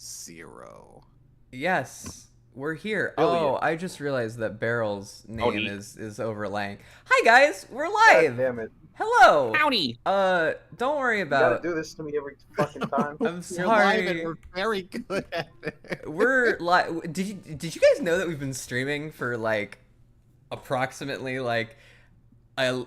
0. Yes, we're here. Billion. Oh, I just realized that Barrel's name Tony. is overlaying. Hi guys, we're God live. damn it. Hello. Howdy. Don't worry You gotta about. do this to me every fucking time. I'm We're live and sorry. we're very good at it. We're live. Did you guys know that we've been streaming for like approximately like a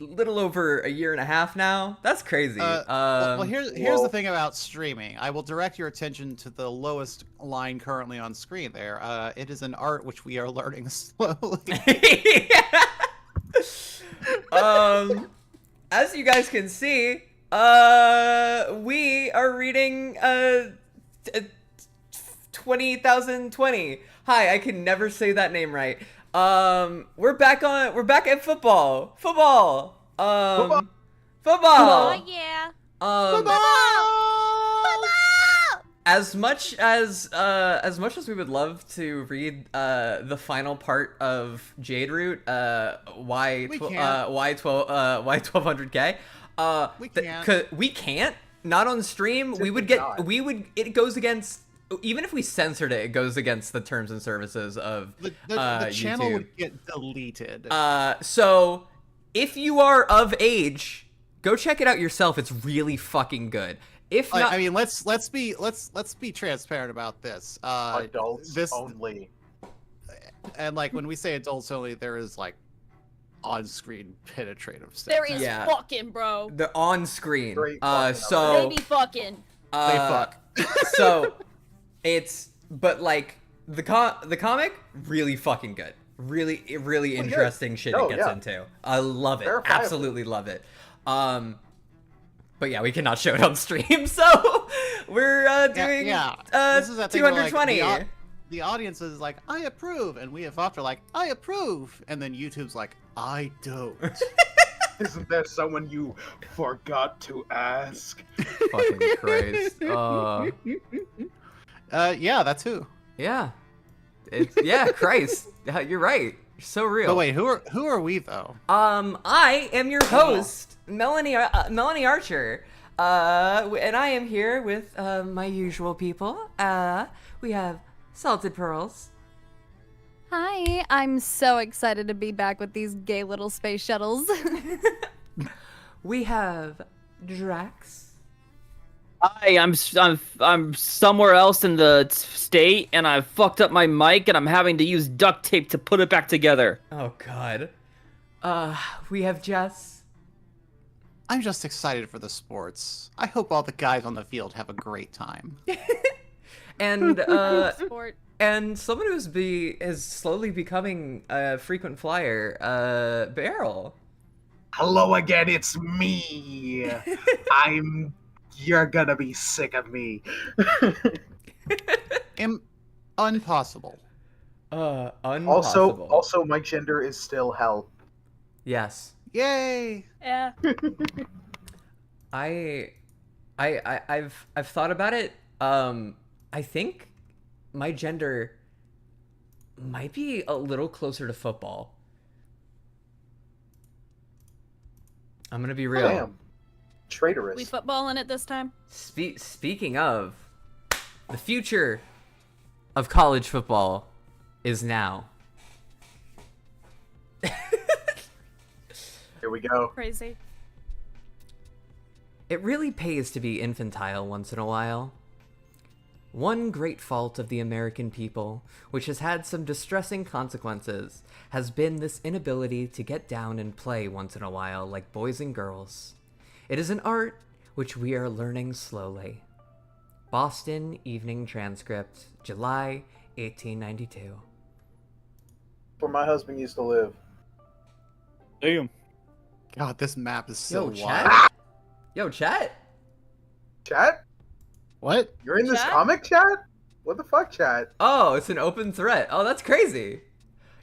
little over a year and a half now? That's crazy. Well, here's Whoa. the thing about streaming. I will direct your attention to the lowest line currently on screen there. It is an art which we are learning slowly. As you guys can see, we are reading 20,020. Hi, I can never say that name right. We're back at football. Football. Football. Football. Oh yeah. As much as we would love to read the final part of Jade Root, why 1200K, we can't. Not on stream. It goes against, even if we censored it, it goes against the terms and services of the channel YouTube. would get deleted. So if you are of age, go check it out yourself. It's really fucking good. If not, I mean, let's be transparent about this. Adults only. And like when we say adults only, there is like on-screen penetrative sex. There is Yeah. fucking, bro. the on screen. Straight fucking So They be fucking. They fuck. So it's, but like the comic, really fucking good. Really interesting shit it gets into. I love it. Verifiable. Absolutely love it. But yeah, we cannot show it on stream, so we're doing This is that thing where, like, 220. the audience is like, I approve, and we at VOFT are like, I approve, and then YouTube's like, I don't. Isn't there someone you forgot to ask? Fucking Christ. Yeah, that's who. Yeah. Christ. You're right. You're so real. But wait, who are we though? I am your host, Melanie Archer. And I am here with my usual people. We have Salted Pearls. Hi, I'm so excited to be back with these gay little space shuttles. We have Drax. Hi, I'm somewhere else in the state, and I fucked up my mic, and I'm having to use duct tape to put it back together. Oh God. We have Jess. I'm just excited for the sports. I hope all the guys on the field have a great time. And Sport. and someone who's is slowly becoming a frequent flyer, Beryl. Hello again, it's me. You're gonna be sick of me. Impossible. Impossible. Also, my gender is still hell. Yes. Yay! Yeah. I've thought about it. I think my gender might be a little closer to football. I'm gonna be real. Damn. Traitorous. We footballing it this time? Speaking of, the future of college football is now. Here we go. Crazy. It really pays to be infantile once in a while. One great fault of the American people, which has had some distressing consequences, has been this inability to get down and play once in a while like boys and girls. It is an art which we are learning slowly. Boston Evening Transcript, July 1892. Where my husband used to live. Damn. God, this map is so Yo, wild. chat. Yo, chat. Chat? What? You're in this Chat? comic, chat? What the fuck, chat? Oh, it's an open threat. Oh, that's crazy.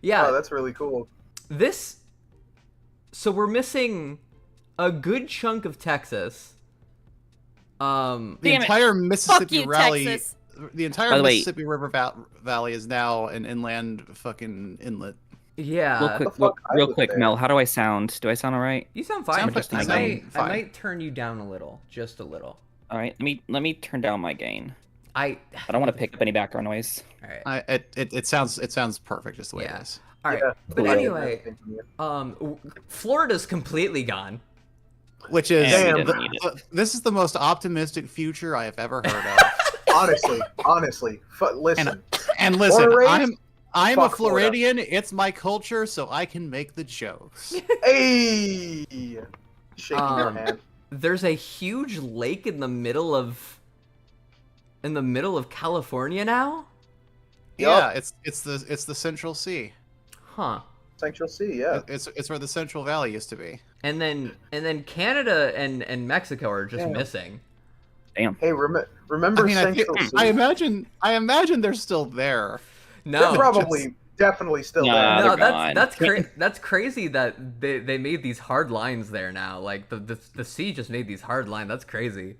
Yeah. Oh, that's really cool. So we're missing a good chunk of Texas. The Damn it. entire Fuck Mississippi you, Valley, Texas. the entire By the way- Mississippi River Valley is now an inland fucking inlet. Yeah. Real quick, Mel. How do I sound? Do I sound all right? You sound fine. Sound Just I fine. might turn you down a little, just a little. All right. Let me turn down my gain. I don't want to pick up any background noise. All right. It sounds perfect just the way Yeah. it is. All right. Yeah, But yeah. anyway, Florida's completely gone. Which is And we didn't need it. this is the most optimistic future I have ever heard of. honestly, listen. And listen, Border I'm a Fuck Florida. Floridian. It's my culture, so I can make the jokes. Hey, shaking your Um, hand. There's a huge lake in the middle of California now? Yeah, it's the Central Sea. Huh. Central Sea, yeah. It's where the Central Valley used to be. And then Canada and Mexico are just Damn. missing. Damn. Hey, remember I Central Sea? I imagine they're still there. They're No. probably definitely still Nah, there. No, they're that's crazy that they made these hard lines there now. Like the sea just made these hard lines. That's crazy.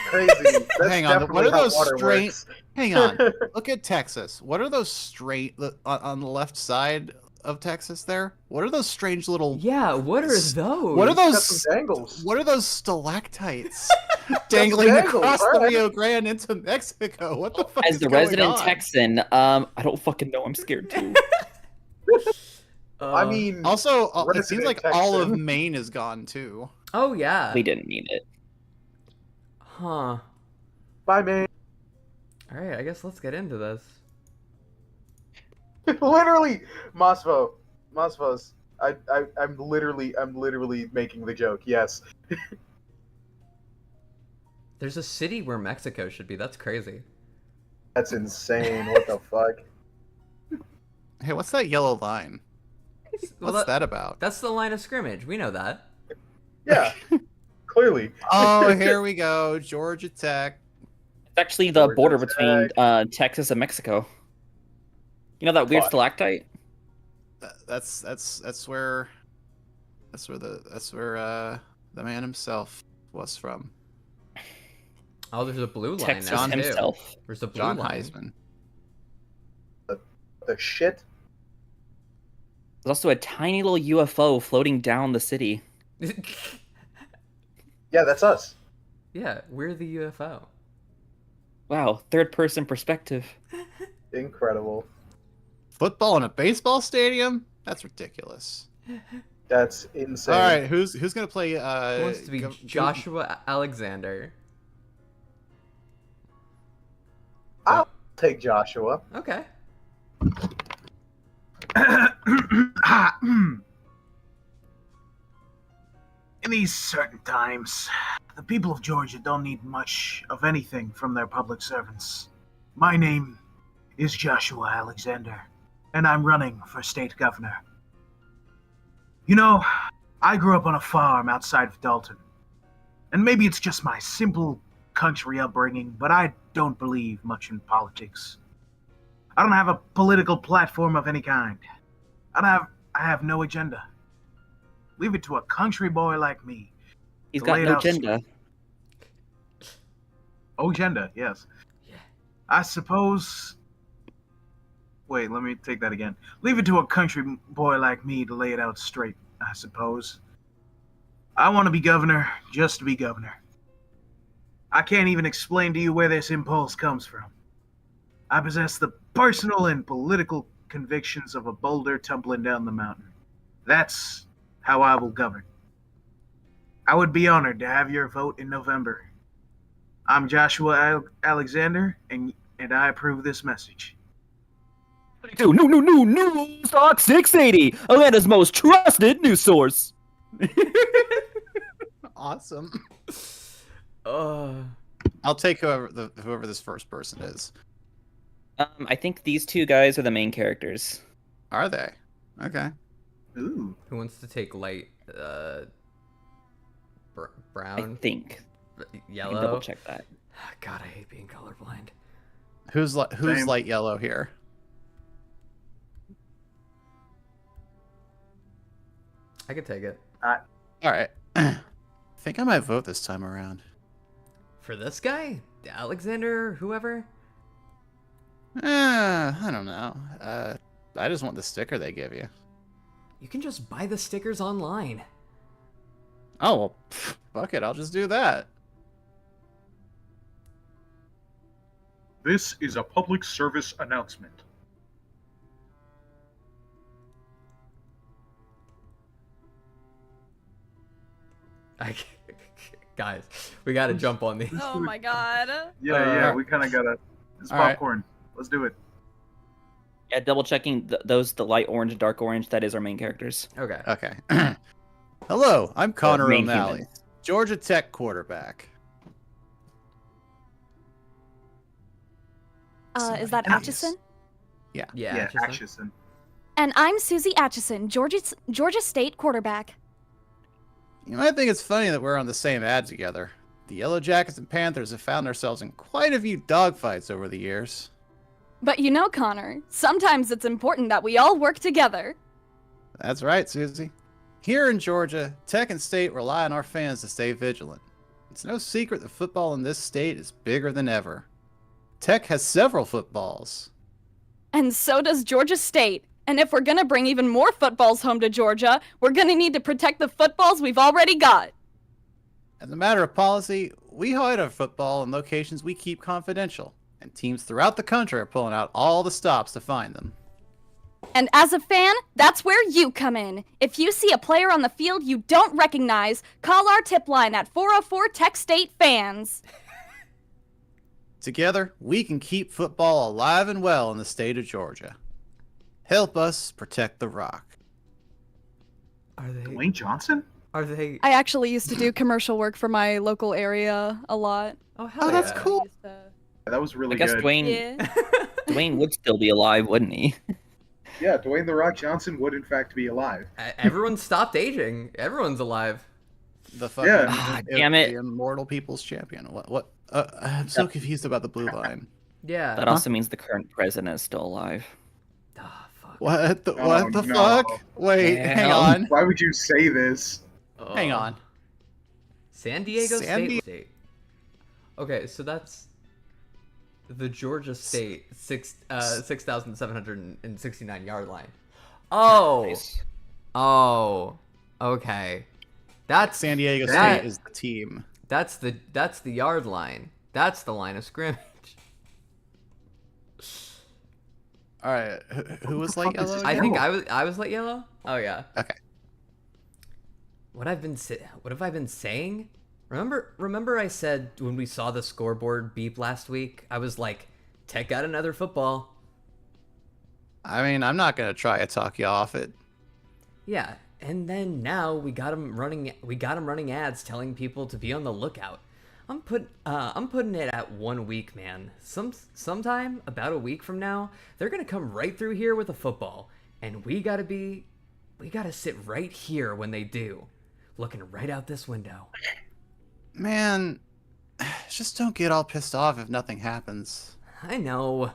Crazy. That's Hang on, what definitely are how those water straight? works. Hang on, look at Texas. What are those straight on the left side of Texas there? What are those strange little? Yeah, what are those? What are Got those? some dangles. What are those stalactites dangling dangles, across the alright. Rio Grande into Mexico? What the fuck As is the going resident on? Texan, I don't fucking know. I'm scared too. I mean, Also, it seems Resident like all of Texan. Maine is gone too. oh yeah. We didn't need it. Huh. bye, man. All right, I guess let's get into this. Literally, Mosfos. I'm literally making the joke. Yes. There's a city where Mexico should be. That's crazy. That's insane. What the fuck? Hey, what's that yellow line? Well, What's that about? That's the line of scrimmage. We know that. Yeah. Clearly. Oh, here we go, Georgia Tech. It's actually the Georgia border between Tech. Texas and Mexico. You know that weird Fuck. stalactite? That's where the man himself was from. Oh, there's a blue line Texas now too. himself. There's a blue John line. Heisman. The shit. There's also a tiny little UFO floating down the city. Yeah, that's us. Yeah, we're the UFO. Wow, third-person perspective. Incredible. Football in a baseball stadium? That's ridiculous. That's insane. All right, who's gonna play? Who wants to be Joshua Alexander? I'll take Joshua. Okay. In these certain times, the people of Georgia don't need much of anything from their public servants. My name is Joshua Alexander, and I'm running for state governor. You know, I grew up on a farm outside of Dalton. And maybe it's just my simple country upbringing, but I don't believe much in politics. I don't have a political platform of any kind. I have no agenda. Leave it to a country boy like me. He's To got lay it no out agenda. Oh, agenda, yes. Yeah. I suppose. Wait, let me take that again. Leave it to a country boy like me to lay it out straight, I suppose. I want to be governor just to be governor. I can't even explain to you where this impulse comes from. I possess the personal and political convictions of a boulder tumbling down the mountain. That's how I will govern. I would be honored to have your vote in November. I'm Joshua Alexander, and I approve this message. New Stock 680, Atlanta's most trusted news source. Awesome. Uh, I'll take whoever this first person is. I think these two guys are the main characters. Are they? Okay. Ooh. who wants to take light? I Brown, think. I can yellow. double check that. God, I hate being colorblind. Who's Same. light yellow here? I could take it. All right. I think I might vote this time around. For this guy, Alexander, whoever. I don't know. I just want the sticker they give you. You can just buy the stickers online. Oh well, fuck it. I'll just do that. This is a public service announcement. Guys, we gotta jump on these. Oh my god. Yeah, we kind of gotta. It's all right. popcorn. Let's do it. Yeah, double checking those, the light orange and dark orange, that is our main characters. Okay. Okay. Hello, I'm Connor main O'Malley, humans. Georgia Tech quarterback. Is that Nice. Atchison? Yeah. Yeah, Atchison. Atchison. And I'm Susie Atchison, Georgia State quarterback. You might think it's funny that we're on the same ad together. The Yellow Jackets and Panthers have found ourselves in quite a few dogfights over the years. But you know, Connor, sometimes it's important that we all work together. That's right, Susie. Here in Georgia, Tech and State rely on our fans to stay vigilant. It's no secret that football in this state is bigger than ever. Tech has several footballs. And so does Georgia State. And if we're gonna bring even more footballs home to Georgia, we're gonna need to protect the footballs we've already got. As a matter of policy, we hide our football in locations we keep confidential, and teams throughout the country are pulling out all the stops to find them. And as a fan, that's where you come in. If you see a player on the field you don't recognize, call our tip line at 404 Tech State Fans. Together, we can keep football alive and well in the state of Georgia. Help us protect the Rock. Are they? Dwayne Johnson? Are they? I actually used to do commercial work for my local area a lot. Oh, hell Oh, that's yeah. cool. That was really I guess good. Dwayne Yeah. Dwayne would still be alive, wouldn't he? Yeah, Dwayne the Rock Johnson would in fact be alive. Everyone stopped aging. Everyone's alive. The fucking Yeah. Ah, damn it. the immortal people's champion. What? I'm so confused about the blue line. Yeah. That also means the current president is still alive. Ah, fuck. What the Oh, what the no. fuck? Wait, Yeah. hang on. Why would you say this? Hang Oh. on. San Diego San State. Okay, so that's the Georgia State 6,769 yard line. Oh. Nice. Oh. Okay. That's San Diego that- State is the team. That's the yard line. That's the line of scrimmage. All right, who was light fuck is yellow? this I again? think I was light yellow. Oh yeah. Okay. What have I been saying? Remember I said when we saw the scoreboard beep last week, I was like, Tech got another football. I mean, I'm not gonna try to talk you off it. Yeah, and then now we got them running ads telling people to be on the lookout. I'm putting it at 1 week, man. Sometime about a week from now, they're gonna come right through here with a football, and we gotta sit right here when they do, looking right out this window. Man, just don't get all pissed off if nothing happens. I know.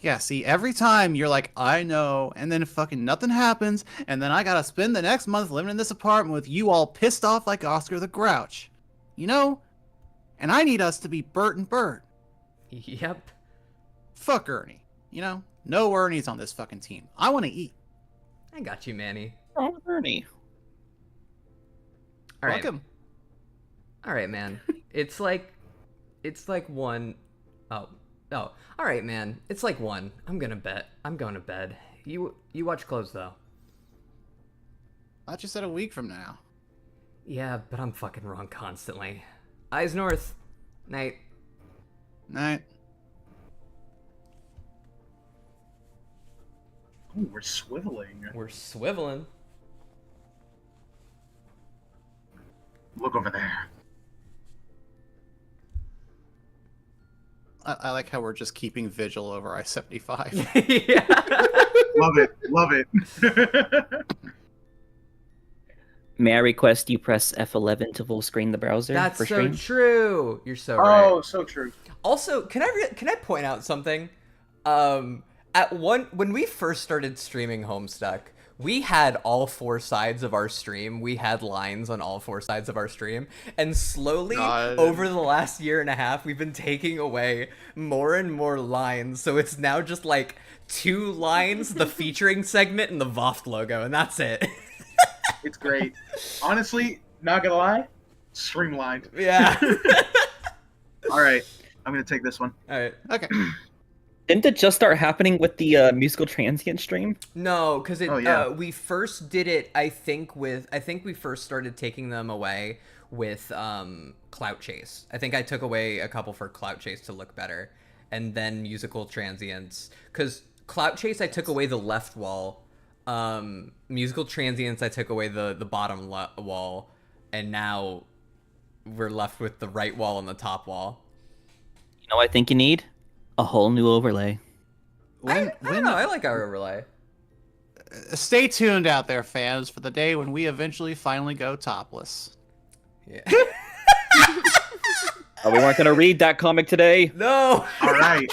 Yeah, see, every time you're like, I know, and then fucking nothing happens, and then I gotta spend the next month living in this apartment with you all pissed off like Oscar the Grouch. You know? And I need us to be Bert and Bert. Yep. Fuck Ernie. You know? No Ernie's on this fucking team. I wanna eat. I got you, Manny. Oh, Ernie. All right. Fuck him. All right, man. It's like one. Oh. All right, man. It's like one. I'm going to bed. You watch close though. I thought you said a week from now. Yeah, but I'm fucking wrong constantly. Eyes north. Night. Night. Ooh, we're swiveling. We're swiveling. Look over there. I like how we're just keeping vigil over I-75. Yeah. Love it. Love it. May I request you press F11 to full screen the browser That's for so stream? true. You're so right. Oh, so true. Also, can I point out something? When we first started streaming Homestuck, we had all four sides of our stream. We had lines on all four sides of our stream, and slowly God. over the last year and a half, we've been taking away more and more lines. So it's now just like 2 lines, the featuring segment, and the VOFT logo, and that's it. It's great. Honestly, not gonna lie, streamlined. Yeah. All right. I'm gonna take this one. All right. Okay. Didn't it just start happening with the musical transient stream? No, because Oh, yeah. we first did it. I think we first started taking them away with Clout Chase. I think I took away a couple for Clout Chase to look better, and then musical transients. Because Clout Chase, I took away the left wall. Musical transients, I took away the bottom wall, and now we're left with the right wall and the top wall. You know what I think you need? A whole new overlay. I don't know. I like our overlay. Stay tuned out there, fans, for the day when we eventually finally go topless. Yeah. Oh, we weren't gonna read that comic today. No. All right.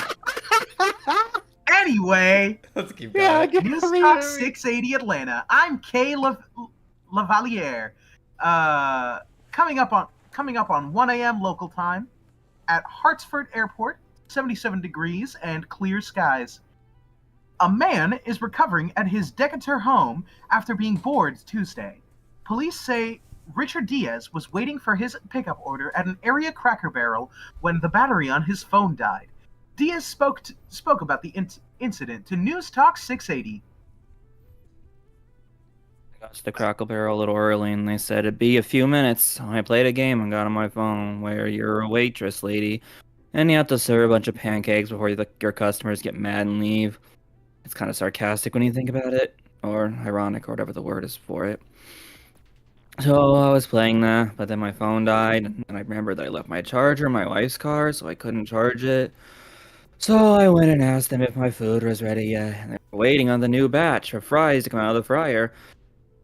Anyway, Let's keep going. News Talk 680 Atlanta. I'm Kay Lavaliere. Coming up on 1 a.m. local time at Hartsford Airport. 77 degrees and clear skies. A man is recovering at his Decatur home after being bored Tuesday. Police say Richard Diaz was waiting for his pickup order at an area Cracker Barrel when the battery on his phone died. Diaz spoke about the incident to News Talk 680. I got to the Crackle Barrel a little early, and they said it'd be a few minutes. I played a game and got on my phone where you're a waitress, lady. And you have to serve a bunch of pancakes before your customers get mad and leave. It's kind of sarcastic when you think about it, or ironic, or whatever the word is for it. So I was playing that, but then my phone died, and I remembered that I left my charger in my wife's car, so I couldn't charge it. So I went and asked them if my food was ready yet, and they were waiting on the new batch of fries to come out of the fryer,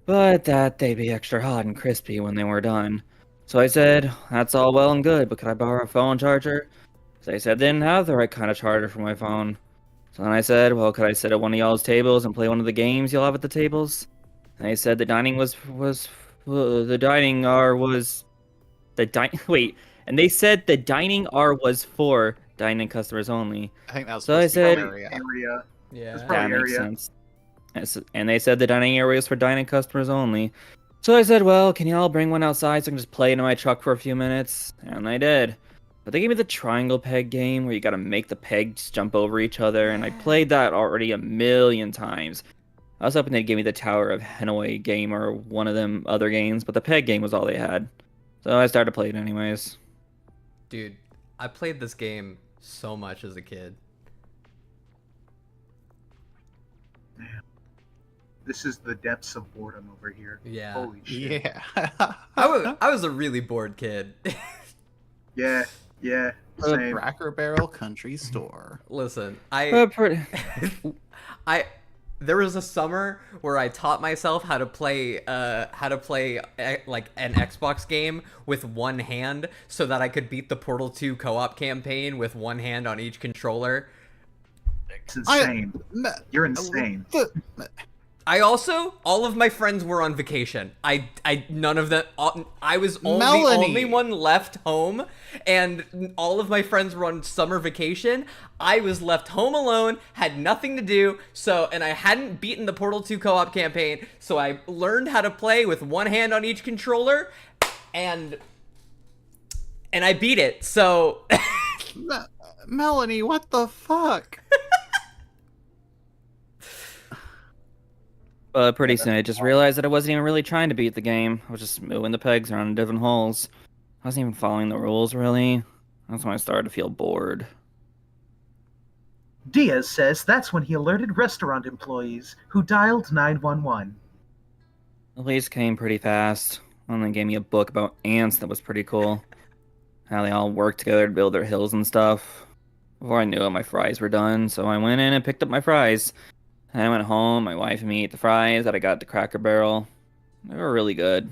but that they'd be extra hot and crispy when they were done. So I said, that's all well and good, but could I borrow a phone charger? They said they didn't have the right kind of charger for my phone. So then I said, well, could I sit at one of y'all's tables and play one of the games you'll have at the tables? And they said the dining R was wait, and they said the dining R was for dining customers only. I think that was So I supposed to be said- area. Area. Yeah. Probably That makes area. sense. And they said the dining area was for dining customers only. So I said, well, can y'all bring one outside so I can just play it in my truck for a few minutes? And they did. But they gave me the triangle peg game where you gotta make the pegs jump over each other, and I played that already a million times. I was hoping they'd give me the Tower of Hanoi game or one of them other games, but the peg game was all they had. So I started playing it anyways. Dude, I played this game so much as a kid. This is the depths of boredom over here. Yeah. Holy shit. Yeah. I was a really bored kid. Yeah. The Same. Cracker Barrel Country Store. Listen, there was a summer where I taught myself how to play like an Xbox game with one hand so that I could beat the Portal 2 co-op campaign with one hand on each controller. It's insane. You're insane. I also, all of my friends were on vacation. None of them, I was the Melanie. only one left home, and all of my friends were on summer vacation. I was left home alone, had nothing to do, and I hadn't beaten the Portal 2 co-op campaign, so I learned how to play with one hand on each controller, and I beat it, so... Melanie, what the fuck? But pretty soon I just realized that I wasn't even really trying to beat the game. I was just moving the pegs around in different holes. I wasn't even following the rules, really. That's when I started to feel bored. Diaz says that's when he alerted restaurant employees who dialed 911. The police came pretty fast, and then gave me a book about ants that was pretty cool. How they all work together to build their hills and stuff. Before I knew it, my fries were done, so I went in and picked up my fries. And I went home, my wife and me ate the fries that I got at the Cracker Barrel. They were really good.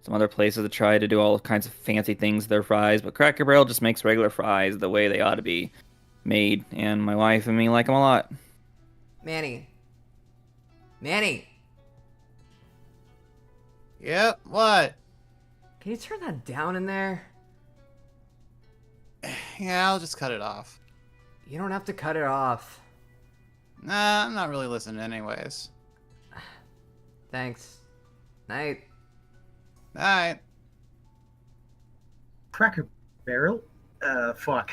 Some other places have tried to do all kinds of fancy things with their fries, but Cracker Barrel just makes regular fries the way they ought to be made, and my wife and me like them a lot. Manny. Yep, what? Can you turn that down in there? Yeah, I'll just cut it off. You don't have to cut it off. Nah, I'm not really listening anyways. Thanks. Night. Alright. Cracker Barrel? Fuck.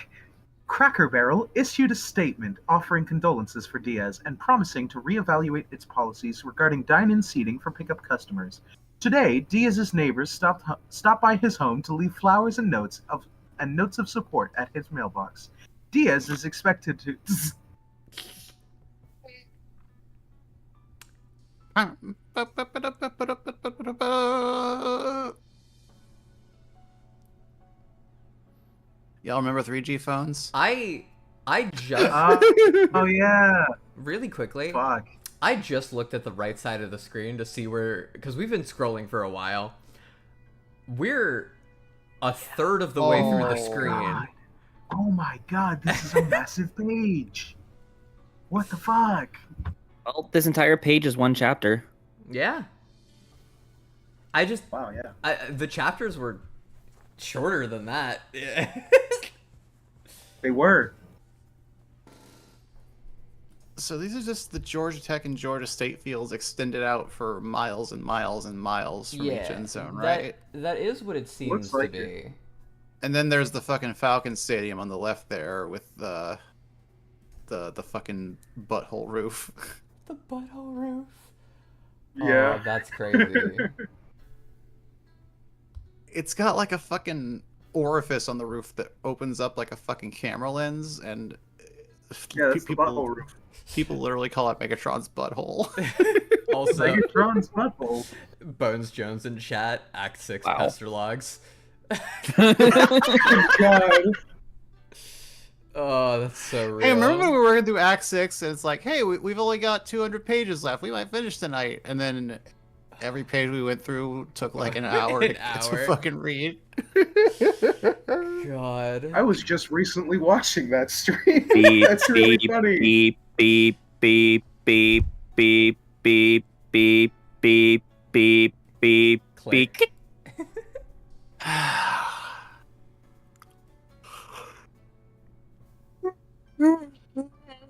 Cracker Barrel issued a statement offering condolences for Diaz and promising to reevaluate its policies regarding dine-in seating for pickup customers. Today, Diaz's neighbors stopped by his home to leave flowers and notes of support at his mailbox. Diaz is expected to. Y'all remember 3G phones? I just Oh yeah. really quickly. Fuck. I just looked at the right side of the screen to see where, because we've been scrolling for a while. We're a third of the way through the screen. God. Oh my god, this is a massive page. What the fuck? Well, this entire page is one chapter. Yeah. Wow, yeah. The chapters were shorter than that. They were. So these are just the Georgia Tech and Georgia State fields extended out for miles and miles and miles from each end zone, right? That is what it seems Looks like to be. it. And then there's the fucking Falcon Stadium on the left there with the fucking butthole roof. The butthole roof. Yeah. Oh, that's crazy. It's got like a fucking orifice on the roof that opens up like a fucking camera lens, and Yeah, that's the butthole roof. people literally call it Megatron's butthole. Also, Megatron's butthole. Bones Jones in chat, Act 6 Wow. Pastor Logs. God. Oh, that's so real. Hey, remember when we were working through Act 6 and it's like, hey, we've only got 200 pages left. We might finish tonight. And then every page we went through took like an hour An to hour. fucking read. God. I was just recently watching that stream. Beep, That's really beep, funny. beep, beep, beep, beep, beep, beep, beep, beep, beep, beep, Click. beep.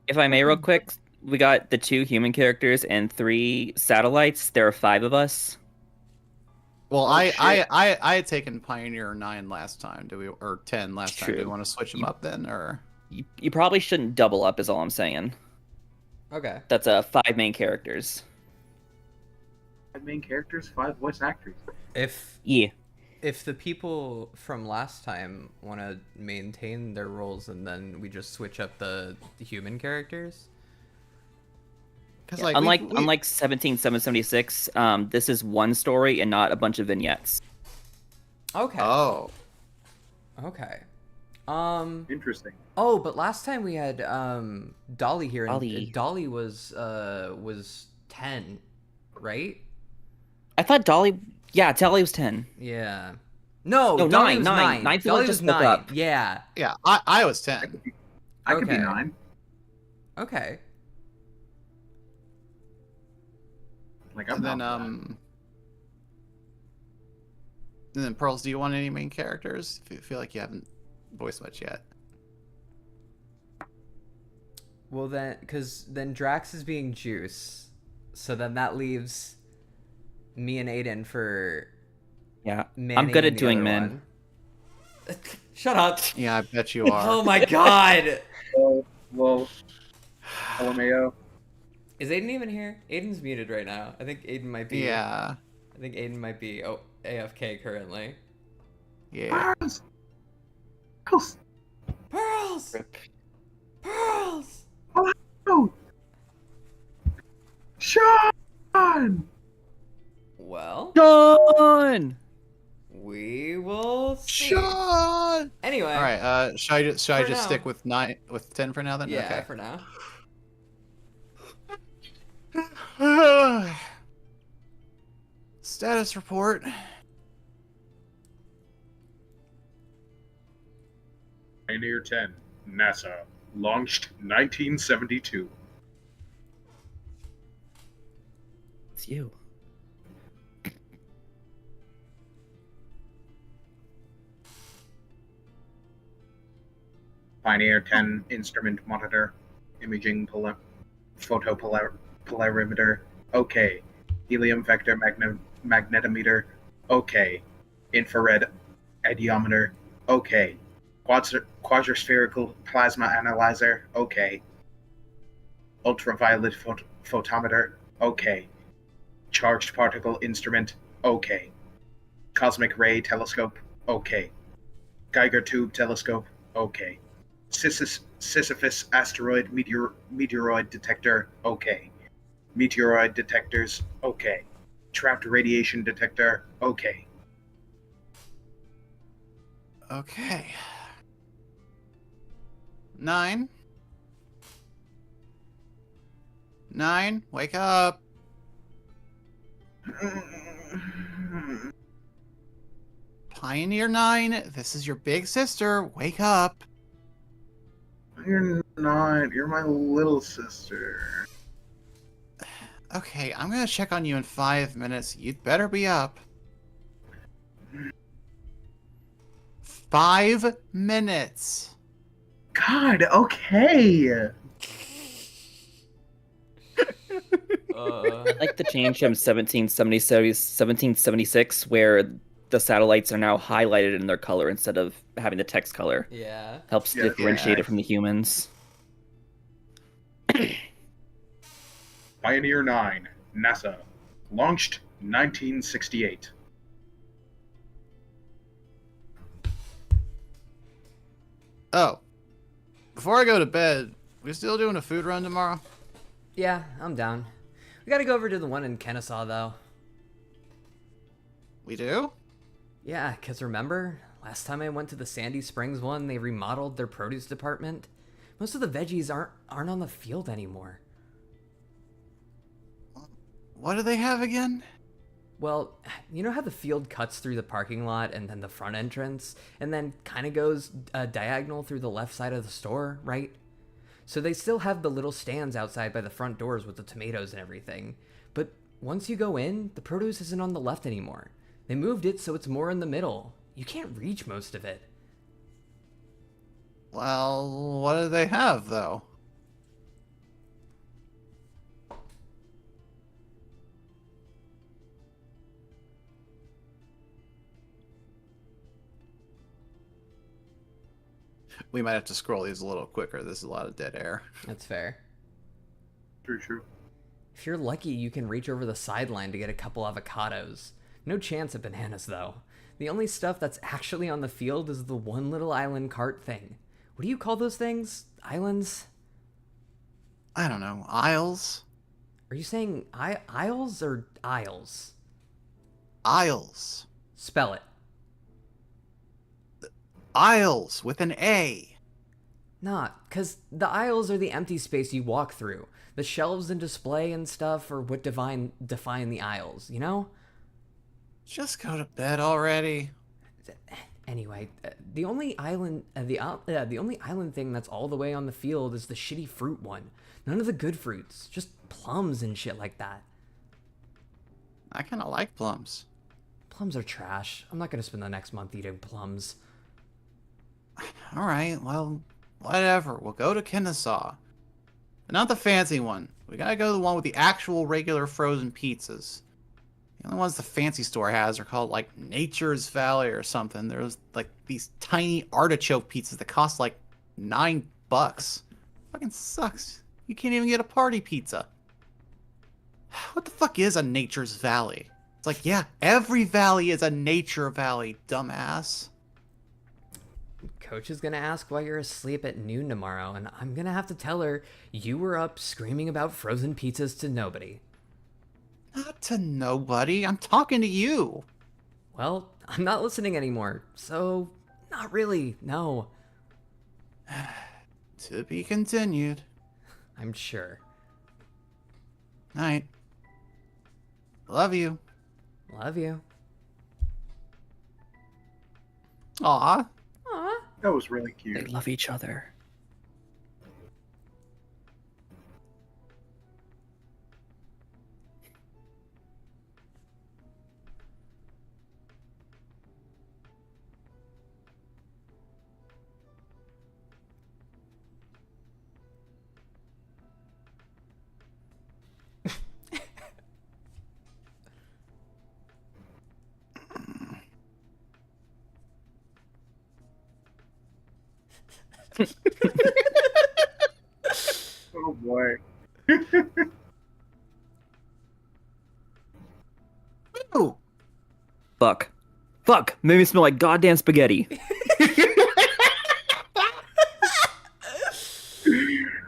If I may, real quick, we got the 2 human characters and 3 satellites. There are 5 of us. Well, Oh, I shit. had taken Pioneer 9 last time. Or 10 last time? Do we True. want to switch them up then, or? You probably shouldn't double up, is all I'm saying. Okay. That's 5 main characters. 5 main characters, 5 voice actors. Yeah. If the people from last time want to maintain their roles and then we just switch up the human characters. Because Yeah, like unlike 17776, this is one story and not a bunch of vignettes. Okay. Oh, Okay. Interesting. Oh, but last time we had Dolly here, and Dolly. Dolly was 10, right? I thought Dolly was 10. Yeah. No, No, Dolly nine, was nine. 9. Ninth Dolly one was just woke 9. up. Yeah. yeah, I was 10. I could be Okay. 9. Okay. Like, I'm And then not and then Pearls, do you want any main characters? If you feel like you haven't voiced much yet. Well then, because then Drax is being Juice, so then that leaves me and Aiden for Yeah. Manning I'm good and at the doing other men. one. Shut up. Yeah, I bet you are. Oh my god. Well, LMAO. Is Aiden even here? Aiden's muted right now. I think Aiden might be. Yeah, I think Aiden might be AFK currently. yeah. Pearls! Pearls! Pearls! Pearls! Oh! Sean! Well, John! we will see. Sean! Anyway. All right. Should I just For now. stick with 10 for now then? Yeah, Okay. for now. Status report. Pioneer 10, NASA, launched 1972. It's you. Pioneer 10 instrument monitor, imaging photopolarimeter, okay. Helium vector magnetometer, okay. Infrared ediometer, okay. Quadraspherical plasma analyzer, okay. Ultraviolet photometer, okay. Charged particle instrument, okay. Cosmic ray telescope, okay. Geiger tube telescope, okay. Sisyphus asteroid meteoroid detector, okay. Meteoroid detectors, okay. Trapped radiation detector, okay. Okay. 9. 9, wake up. Pioneer 9, this is your big sister. Wake up. You're not. You're my little sister. Okay, I'm gonna check on you in 5 minutes. You'd better be up. 5 minutes. God, okay. I'd like to change from 1776, where the satellites are now highlighted in their color instead of having the text color. Yeah. Helps Yeah, differentiate yeah. it from the humans. Pioneer 9, NASA. Launched 1968. Oh. Before I go to bed, we still doing a food run tomorrow? Yeah, I'm down. We gotta go over to the one in Kennesaw, though. We do? Yeah, 'cause remember? Last time I went to the Sandy Springs one, they remodeled their produce department. Most of the veggies aren't on the field anymore. What do they have again? Well, you know how the field cuts through the parking lot and then the front entrance, and then kind of goes diagonal through the left side of the store, right? So they still have the little stands outside by the front doors with the tomatoes and everything. But once you go in, the produce isn't on the left anymore. They moved it so it's more in the middle. You can't reach most of it. Well, what do they have, though? We might have to scroll these a little quicker. There's a lot of dead air. That's fair. True. If you're lucky, you can reach over the sideline to get a couple avocados. No chance of bananas, though. The only stuff that's actually on the field is the one little island cart thing. What do you call those things? Islands? I don't know. Aisles? Are you saying aisles or aisles? Aisles. Spell it. Aisles with an A. Not, because the aisles are the empty space you walk through. The shelves and display and stuff are what define the aisles, you know? Just go to bed already. Anyway, the only island thing that's all the way on the field is the shitty fruit one. None of the good fruits, just plums and shit like that. I kind of like plums. Plums are trash. I'm not gonna spend the next month eating plums. All right, well, whatever. We'll go to Kennesaw. But not the fancy one. We gotta go to the one with the actual regular frozen pizzas. The only ones the fancy store has are called, like, Nature's Valley or something. There's, like, these tiny artichoke pizzas that cost, like, $9. Fucking sucks. You can't even get a party pizza. What the fuck is a Nature's Valley? It's like, yeah, every valley is a nature valley, dumbass. Coach is gonna ask why you're asleep at noon tomorrow, and I'm gonna have to tell her you were up screaming about frozen pizzas to nobody. Not to nobody. I'm talking to you. Well, I'm not listening anymore, so not really, no. To be continued. I'm sure. Night. Love you. Love you. Aw. Aw. That was really They cute. love each other. Oh boy. Ooh. Fuck. Fuck. Made me smell like goddamn spaghetti.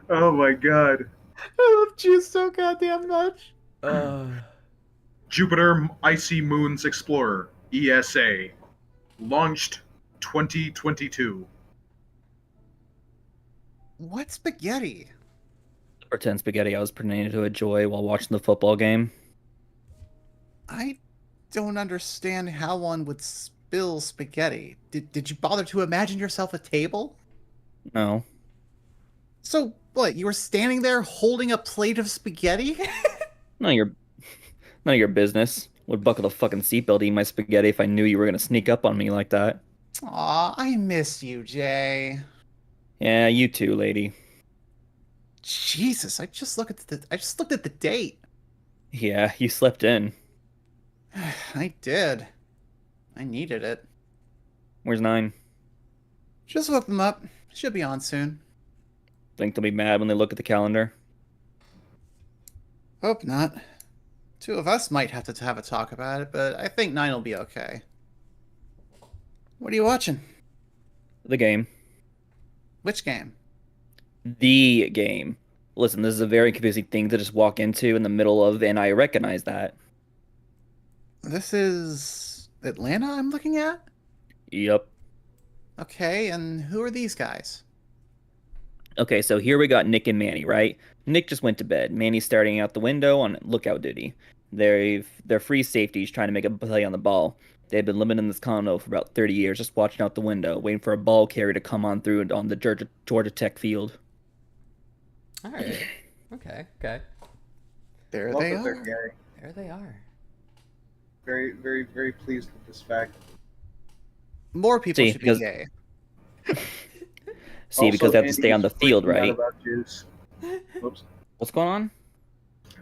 Oh my god. I love juice so goddamn much. Jupiter Icy Moons Explorer, ESA. Launched 2022. What spaghetti? Pretend spaghetti I was pretending to enjoy while watching the football game. I don't understand how one would spill spaghetti. Did you bother to imagine yourself a table? No. So, what, you were standing there holding a plate of spaghetti? None of your business. Would buckle the fucking seatbelt to eat my spaghetti if I knew you were gonna sneak up on me like that. Aw, I miss you, Jay. Yeah, you too, lady. Jesus, I just looked at the date. Yeah, you slept in. I did. I needed it. Where's 9? Just woke them up. Should be on soon. Think they'll be mad when they look at the calendar? Hope not. 2 of us might have to have a talk about it, but I think 9 will be okay. What are you watching? The game. Which game? The game. Listen, this is a very confusing thing to just walk into in the middle of, and I recognize that. This is Atlanta I'm looking at? Yup. Okay, and who are these guys? Okay, so here we got Nick and Manny, right? Nick just went to bed. Manny's starting out the window on lookout duty. They're free safeties trying to make a play on the ball. They've been living in this condo for about 30 years, just watching out the window, waiting for a ball carrier to come on through on the Georgia Tech field. All right. Okay. Okay. There Love they that they're are. gay. There they are. Very, very, very pleased with this fact. More people See, should because- be gay. See, because they have to stay on the Andy's field, freaking out right? about juice. Whoops. What's going on?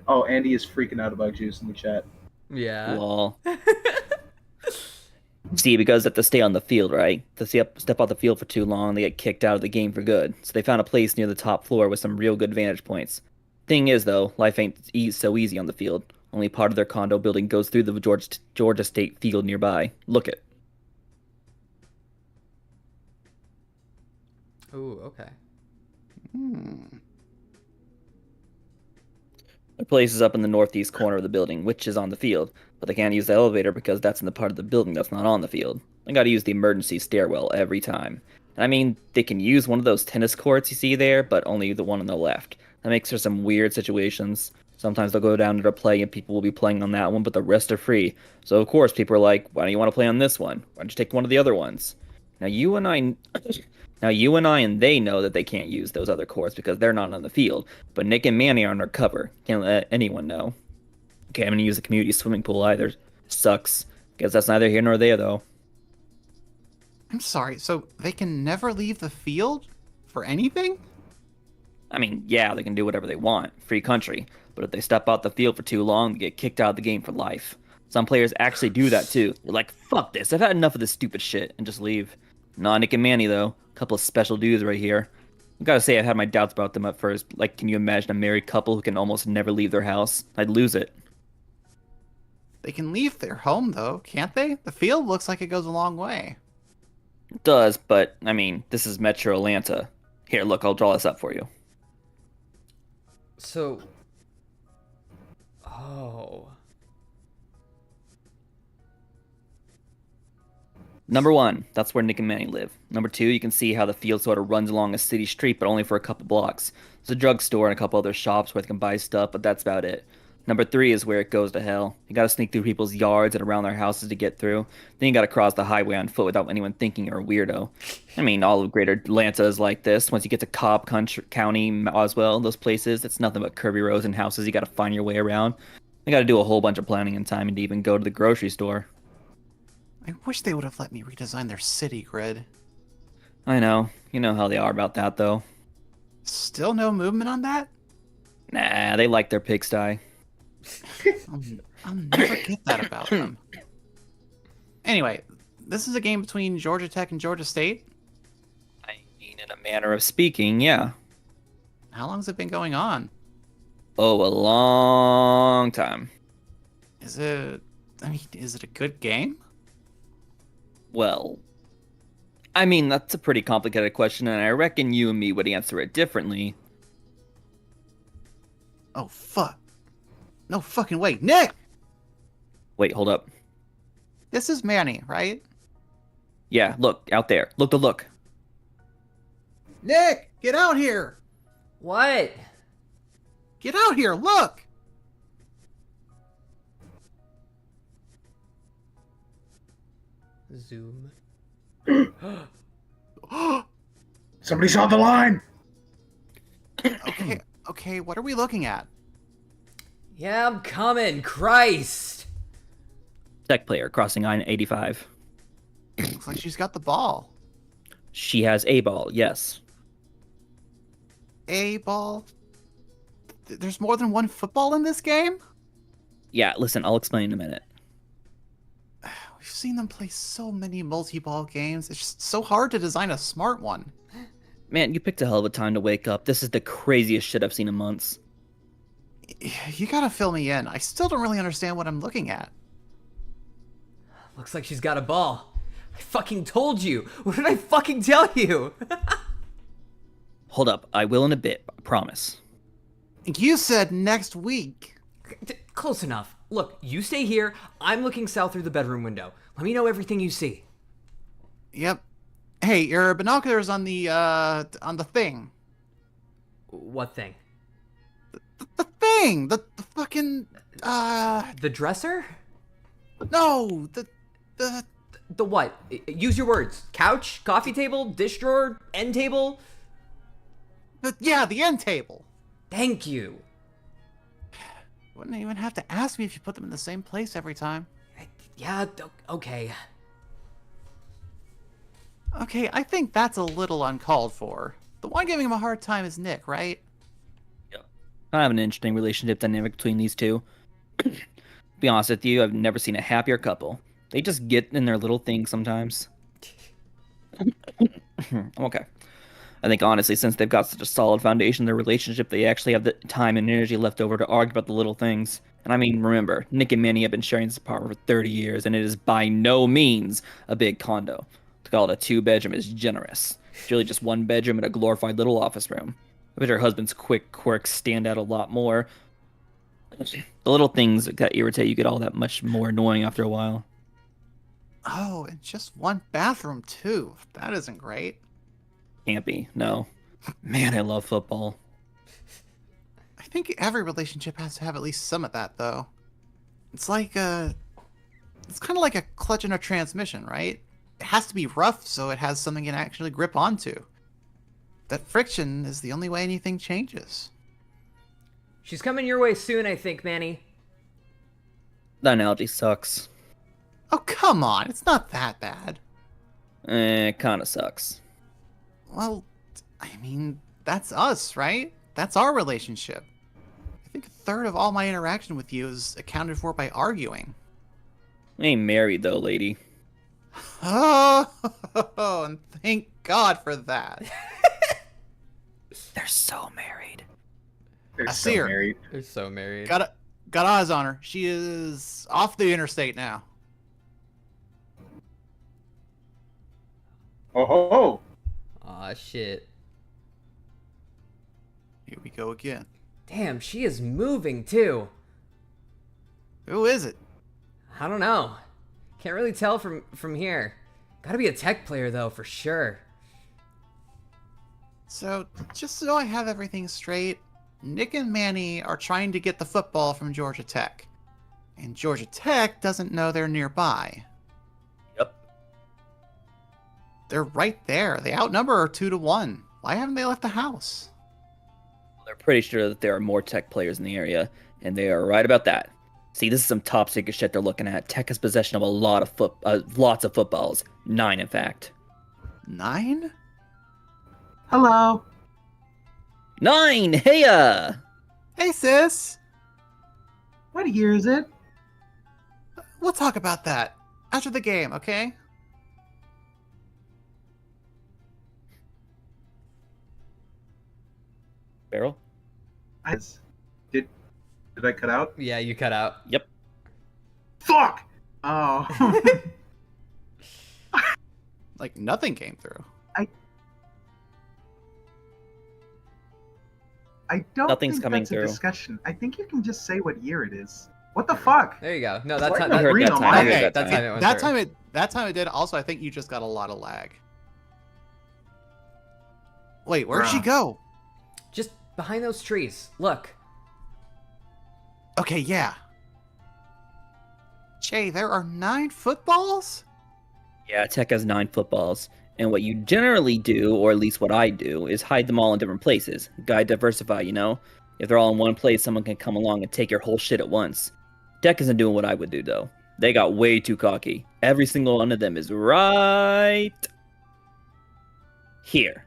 Oh, Andy is freaking out about juice in the chat. Yeah. Lol. See, because they have to stay on the field, right? To step off the field for too long, they get kicked out of the game for good. So they found a place near the top floor with some real good vantage points. Thing is, though, life ain't so easy on the field. Only part of their condo building goes through the Georgia State field nearby. Look it. Ooh. Okay. The place is up in the northeast corner of the building, which is on the field, but they can't use the elevator because that's in the part of the building that's not on the field. They gotta use the emergency stairwell every time. I mean, they can use one of those tennis courts you see there, but only the one on the left. That makes for some weird situations. Sometimes they'll go down to their play and people will be playing on that one, but the rest are free. So of course people are like, why don't you want to play on this one? Why don't you take one of the other ones? Now you and I and they know that they can't use those other courts because they're not on the field. But Nick and Manny are undercover. Can't let anyone know. Can't even use the community swimming pool either. Sucks. Guess that's neither here nor there though. I'm sorry, so they can never leave the field? For anything? I mean, yeah, they can do whatever they want. Free country. But if they step out the field for too long, they get kicked out of the game for life. Some players actually do that too. They're like, fuck this, I've had enough of this stupid shit, and just leave. Not Nick and Manny though. A couple of special dudes right here. I gotta say, I've had my doubts about them at first. Like, can you imagine a married couple who can almost never leave their house? I'd lose it. They can leave their home, though, can't they? The field looks like it goes a long way. It does, but, I mean, this is Metro Atlanta. Here, look, I'll draw this up for you. So. Oh. Number 1, that's where Nick and Manny live. Number 2, you can see how the field sort of runs along a city street, but only for a couple blocks. There's a drugstore and a couple other shops where they can buy stuff, but that's about it. Number 3 is where it goes to hell. You gotta sneak through people's yards and around their houses to get through. Then you gotta cross the highway on foot without anyone thinking you're a weirdo. I mean, all of Greater Atlanta is like this. Once you get to Cobb County, Oswell, those places, it's nothing but curvy roads and houses you gotta find your way around. You gotta do a whole bunch of planning and time to even go to the grocery store. I wish they would have let me redesign their city grid. I know. You know how they are about that, though. Still no movement on that? Nah, they like their pigsty. I'll never get that about them. Anyway, this is a game between Georgia Tech and Georgia State? I mean, In a manner of speaking, yeah. How long's it been going on? Oh, a long time. Is it? I mean, is it a good game? Well, I mean, that's a pretty complicated question, and I reckon you and me would answer it differently. Oh fuck! No fucking way, Nick! Wait, hold up. This is Manny, right? Yeah, look, out there. Look. Nick, get out here! What? Get out here! Look! Zoom. Somebody's on the line. Okay. What are we looking at? Yeah, I'm coming. Christ. Tech player crossing line 85. Looks like she's got the ball. She has a ball, yes. A ball? There's more than one football in this game? Yeah, listen, I'll explain in a minute. We've seen them play so many multi-ball games. It's just so hard to design a smart one. Man, you picked a hell of a time to wake up. This is the craziest shit I've seen in months. You gotta fill me in. I still don't really understand what I'm looking at. Looks like she's got a ball. I fucking told you. What did I fucking tell you? Hold up, I will in a bit, I promise. You said next week. Close enough. Look, you stay here. I'm looking south through the bedroom window. Let me know everything you see. Yep. Hey, your binoculars on the thing. What thing? The thing! The fucking, The dresser? no! The what? Use your words. Couch? Coffee table? Dish drawer? End table? The end table. Thank you. Wouldn't even have to ask me if you put them in the same place every time. Yeah, okay. Okay, I think that's a little uncalled for. The one giving him a hard time is Nick, right? Yep. I have an interesting relationship dynamic between these two. Be honest with you, I've never seen a happier couple. They just get in their little things sometimes. Okay. I think honestly, since they've got such a solid foundation in their relationship, they actually have the time and energy left over to argue about the little things. And I mean, remember, Nick and Manny have been sharing this apartment for 30 years, and it is by no means a big condo. To call it a 2-bedroom is generous. It's really just 1 bedroom and a glorified little office room. I bet her husband's quick quirks stand out a lot more. The little things that irritate you get all that much more annoying after a while. Oh, and just 1 bathroom, too. That isn't great. Can't be, no. Man, I love football. I think every relationship has to have at least some of that, though. It's like it's kind of like a clutch in a transmission, right? It has to be rough so it has something you can actually grip onto. That friction is the only way anything changes. She's coming your way soon, I think, Manny. That analogy sucks. Oh, come on. It's not that bad. It kinda sucks. Well, I mean, that's us, right? That's our relationship. I think 1/3 of all my interaction with you is accounted for by arguing. We ain't married though, lady. Oh, and thank God for that. They're so married. They're I so see her. married. They're so married. Got eyes on her. She is off the interstate now. Oh ho ho! Aw, shit. Here we go again. Damn, she is moving, too. Who is it? I don't know. Can't really tell from here. Gotta be a tech player, though, for sure. So, just so I have everything straight, Nick and Manny are trying to get the football from Georgia Tech. And Georgia Tech doesn't know they're nearby. Yep. They're right there. They outnumber her 2-1. Why haven't they left the house? They're pretty sure that there are more tech players in the area, and they are right about that. See, this is some top secret shit they're looking at. Tech has possession of a lot of lots of footballs. 9, in fact. 9? Hello. 9! Heya! Hey, sis! What year is it? We'll talk about that after the game, okay? Barrel? Did I cut out? Yeah, you cut out. Yep. Fuck! Oh. Like nothing came through. I don't Nothing's think coming that's through. a discussion. I think you can just say what year it is. What the fuck? There you go. No, that's Why how, not that, green that on time. my I heard end? that that's time. how it went through. That time it did. Also, I think you just got a lot of lag. Wait, where'd she Bruh. go? Just behind those trees. Look. Okay, yeah. Jay, there are 9 footballs? Yeah, Tech has 9 footballs. And what you generally do, or at least what I do, is hide them all in different places. Gotta diversify, you know? If they're all in one place, someone can come along and take your whole shit at once. Deck isn't doing what I would do, though. They got way too cocky. Every single one of them is right here.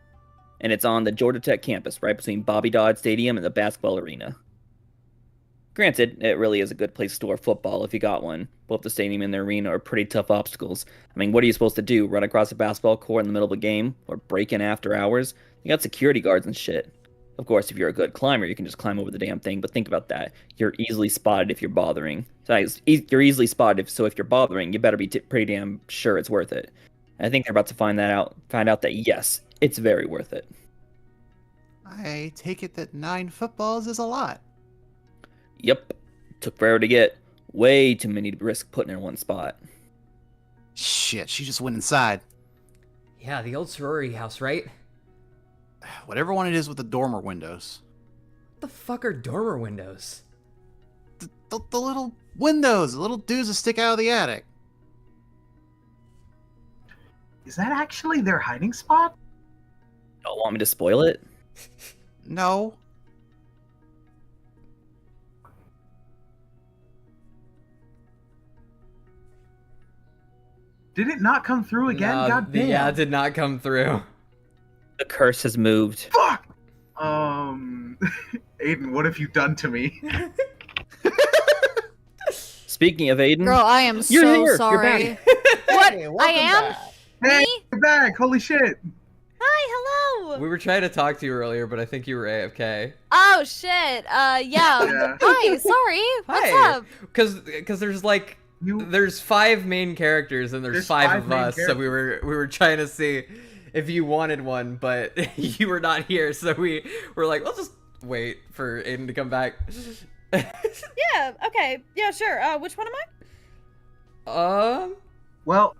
And it's on the Georgia Tech campus, right between Bobby Dodd Stadium and the basketball arena. Granted, it really is a good place to store football if you got one. Both the stadium and the arena are pretty tough obstacles. I mean, what are you supposed to do? Run across a basketball court in the middle of a game? Or break in after hours? You got security guards and shit. Of course, if you're a good climber, you can just climb over the damn thing, but think about that. You're easily spotted if you're bothering. You're easily spotted, so if you're bothering, you better be pretty damn sure it's worth it. And I think they're about to find out that yes, it's very worth it. I take it that 9 footballs is a lot. Yep. Took forever to get. Way too many to risk putting in one spot. Shit, she just went inside. Yeah, the old sorority house, right? Whatever one it is with the dormer windows. What the fuck are dormer windows? The little windows, the little dudes that stick out of the attic. Is that actually their hiding spot? Don't want me to spoil it? No. Did it not come through again? No, God damn. yeah, it did not come through. The curse has moved. Fuck! Aiden, what have you done to me? Speaking of Aiden, Girl, I am You're so here. You're sorry. back. What? Hey, I welcome am? back. Hey, Me? you're back! Holy shit! Hi, hello. We were trying to talk to you earlier, but I think you were AFK. Oh shit. Yeah. Yeah. Hi. Sorry. What's Hi. up? Because there's like You there's 5 main characters and there's 5 5 of main us, so we were trying to see if you wanted one, but you were not here, so we were like, let's just wait for Aiden to come back. Yeah, okay. Yeah, sure. Which one am I? well,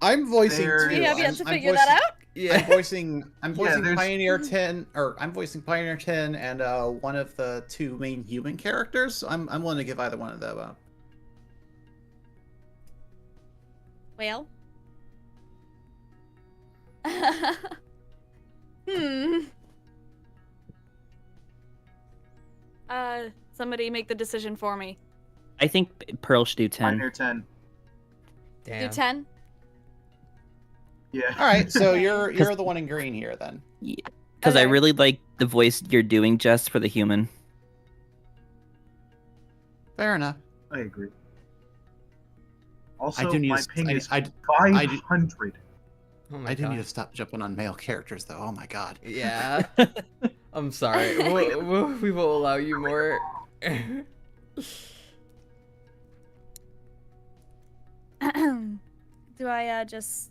I'm voicing There- too. We have yet I'm- to I'm figure voicing- that out? Yeah. I'm voicing there's- Pioneer 10, or I'm voicing Pioneer 10 and one of the 2 main human characters. So I'm willing to give either one of them up. Well, Somebody make the decision for me. I think Pearl should do 10. Pioneer 10. Damn. Do 10? Yeah. All right, so you're the one in green here then. Because I Okay. really like the voice you're doing, Jess, for the human. Fair enough. I agree. Also, I do need my to, ping is I do 500. Oh my I do god. need to stop jumping on male characters though. Oh my god. Yeah. I'm sorry. We will allow you more. Do I just?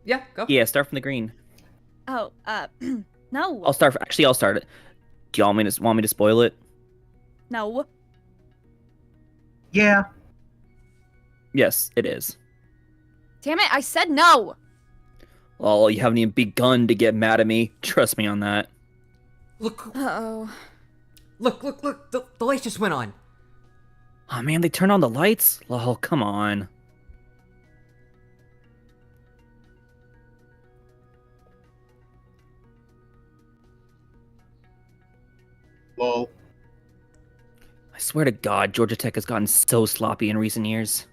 Yeah, go. Yeah, start from the green. Oh, no, I'll start it. Do y'all want me to spoil it? no. Yeah. Yes, it is. Damn it! I said no. Well, you haven't even begun to get mad at me. Trust me on that. Look, Uh-oh. look. The lights just went on. Oh man, they turned on the lights? Oh, come on. Lol. I swear to God, Georgia Tech has gotten so sloppy in recent years.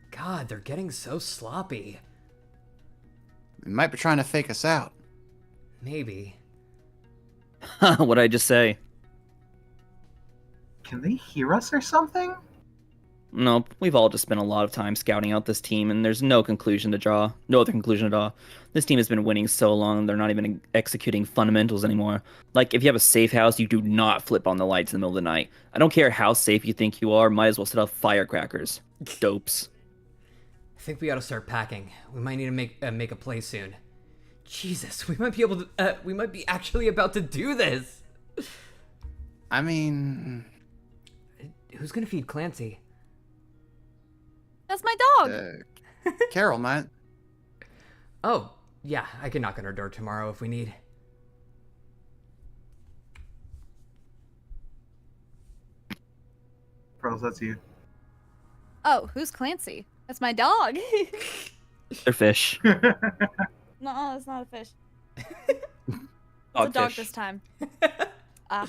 God, they're getting so sloppy. They might be trying to fake us out. Maybe. What'd I just say? Can they hear us or something? Nope, we've all just spent a lot of time scouting out this team, and there's no other conclusion to draw. This team has been winning so long, they're not even executing fundamentals anymore. Like, if you have a safe house, you do not flip on the lights in the middle of the night. I don't care how safe you think you are, might as well set off firecrackers. Dopes. I think we ought to start packing. We might need to make a play soon. Jesus, we might be able to. We might be actually about to do this. I mean, Who's gonna feed Clancy? That's my dog. Carol, man. Oh, yeah, I can knock on her door tomorrow if we need. Pearls, that's you. Oh, who's Clancy? That's my dog. They're fish. No, it's not a fish. It's a dog Dogfish. this time. Ah.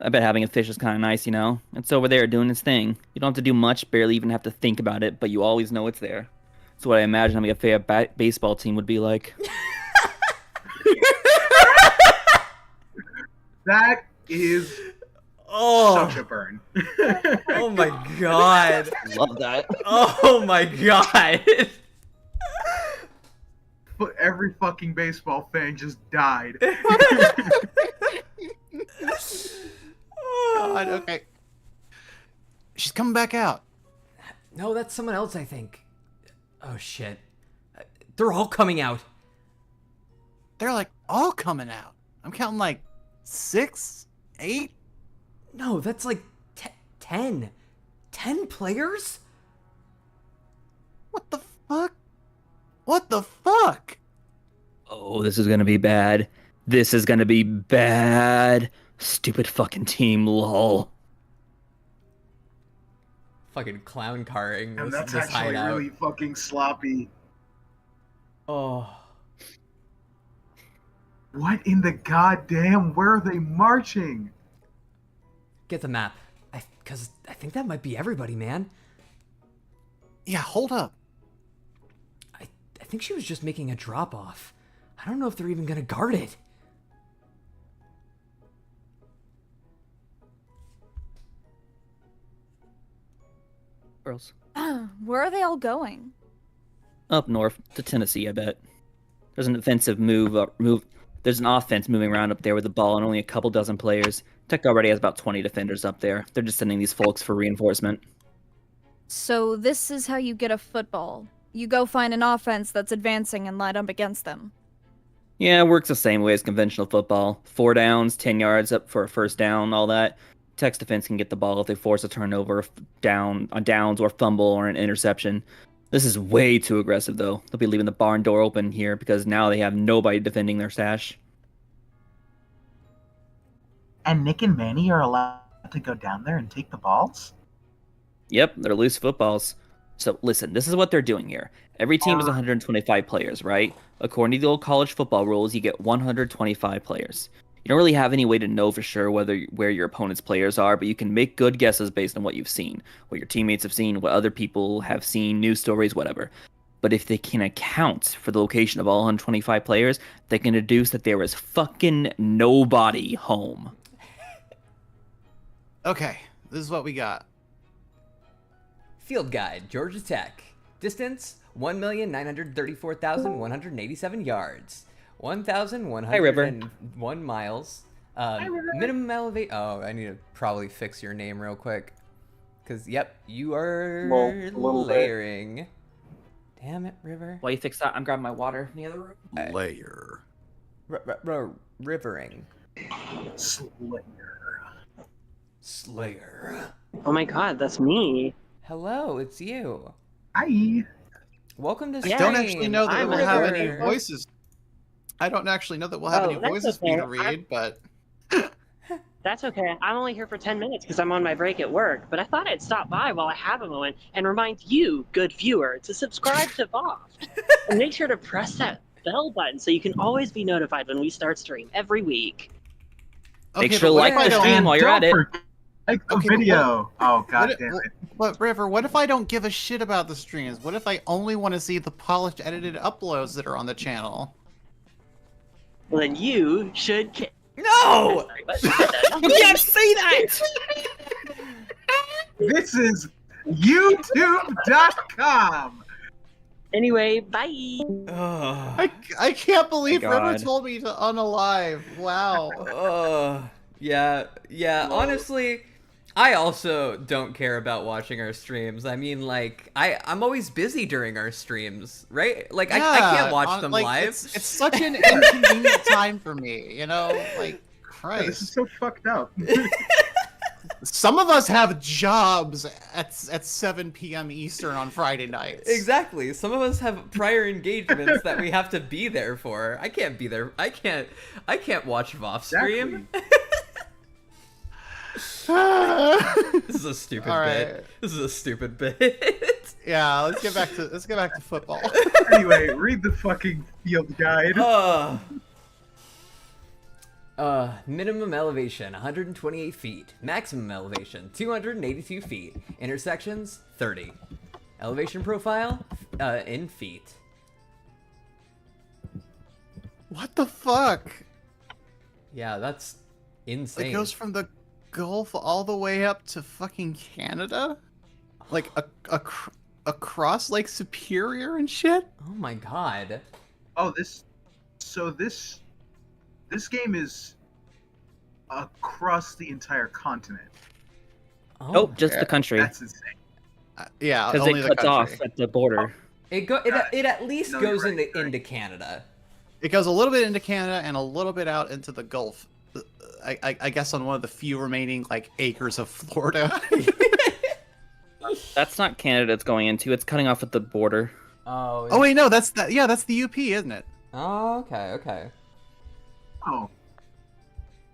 I bet having a fish is kind of nice, you know? It's over there doing its thing. You don't have to do much, barely even have to think about it, but you always know it's there. It's what I imagine having a favorite baseball team would be like. That is such a burn. Oh my god! Love that. Oh my god! But every fucking baseball fan just died. God, okay. She's coming back out. No, that's someone else, I think. Oh shit. They're all coming out. They're like all coming out. I'm counting like 6, 8. No, that's like 10. 10 players? What the fuck? What the fuck? Oh, this is gonna be bad. This is gonna be bad. Stupid fucking team, lol. Fucking clown carring And this, that's this actually hideout. really fucking sloppy. Oh. What in the goddamn? Where are they marching? Get the map. Because I think that might be everybody, man. Yeah, hold up. I think she was just making a drop off. I don't know if they're even gonna guard it. Girls. Where are they all going? Up north to Tennessee, I bet. There's an offensive There's an offense moving around up there with the ball and only a couple dozen players. Tech already has about 20 defenders up there. They're just sending these folks for reinforcement. So this is how you get a football. You go find an offense that's advancing and line up against them. Yeah, it works the same way as conventional football. 4 downs, 10 yards up for a first down, all that. Tech's defense can get the ball if they force a turnover on downs or fumble or an interception. This is way too aggressive, though. They'll be leaving the barn door open here because now they have nobody defending their stash. And Nick and Manny are allowed to go down there and take the balls? Yep, they're loose footballs. So listen, this is what they're doing here. Every team is 125 players, right? According to the old college football rules, you get 125 players. You don't really have any way to know for sure where your opponent's players are, but you can make good guesses based on what you've seen, what your teammates have seen, what other people have seen, news stories, whatever. But if they can account for the location of all 125 players, they can deduce that there is fucking nobody home. Okay, this is what we got. Field guide, Georgia Tech. Distance, 1,934,187 yards. 1,101 miles. Minimum elevate. Oh, I need to probably fix your name real quick. Because, yep, you are A little bit. layering. Damn it, River. While you fix that, I'm grabbing my water from the other room. Layer. Rivering. Slayer. Oh my god, that's me. Hello, it's you. Hi. Welcome to I stream. don't actually know that I'm we'll have any River. voices. I don't actually know that we'll have Oh, any that's voices for you to okay. read, but That's okay. I'm only here for 10 minutes because I'm on my break at work, but I thought I'd stop by while I have a moment and remind you, good viewer, to subscribe to VOFT. And make sure to press that bell button so you can always be notified when we start stream every week. Make okay, sure to but what like if I the don't- stream while you're at it. Like the Okay, but video. Oh god What, damn it. but River, what if I don't give a shit about the streams? What if I only want to see the polished, edited uploads that are on the channel? Well, then you should. No! Sorry, what? You can't say that! This is YouTube.com. Anyway, bye. Ugh. I can't believe My River God. told me to unalive. Wow. Yeah. Lol. Honestly, I also don't care about watching our streams. I mean, like, I'm always busy during our streams, right? Like, I can't watch them like, live. It's such an inconvenient time for me, you know? Like, Yeah, this is Christ. so fucked up. Some of us have jobs at 7 p.m. Eastern on Friday nights. Exactly. Some of us have prior engagements that we have to be there for. I can't be there. I can't watch VOFT stream. This is a stupid All bit. right. This is a stupid bit. Yeah, let's get back to football. Anyway, read the fucking field guide. Minimum elevation 128 feet. Maximum elevation 282 feet. Intersections 30. Elevation profile in feet. What the fuck? Yeah, that's insane. It goes from the Gulf all the way up to fucking Canada? Like across Lake Superior and shit? Oh my god. Oh, this game is across the entire continent. Oh, Nope, just the country. That's insane. Yeah, Because only it the cuts off country. at the border. It at least No, goes you're right, into Canada. It goes a little bit into Canada and a little bit out into the Gulf. I guess on one of the few remaining like acres of Florida. That's not Canada it's going into. It's cutting off at the border. Oh. Oh wait, no, that's the UP, isn't it? Oh, okay. Oh,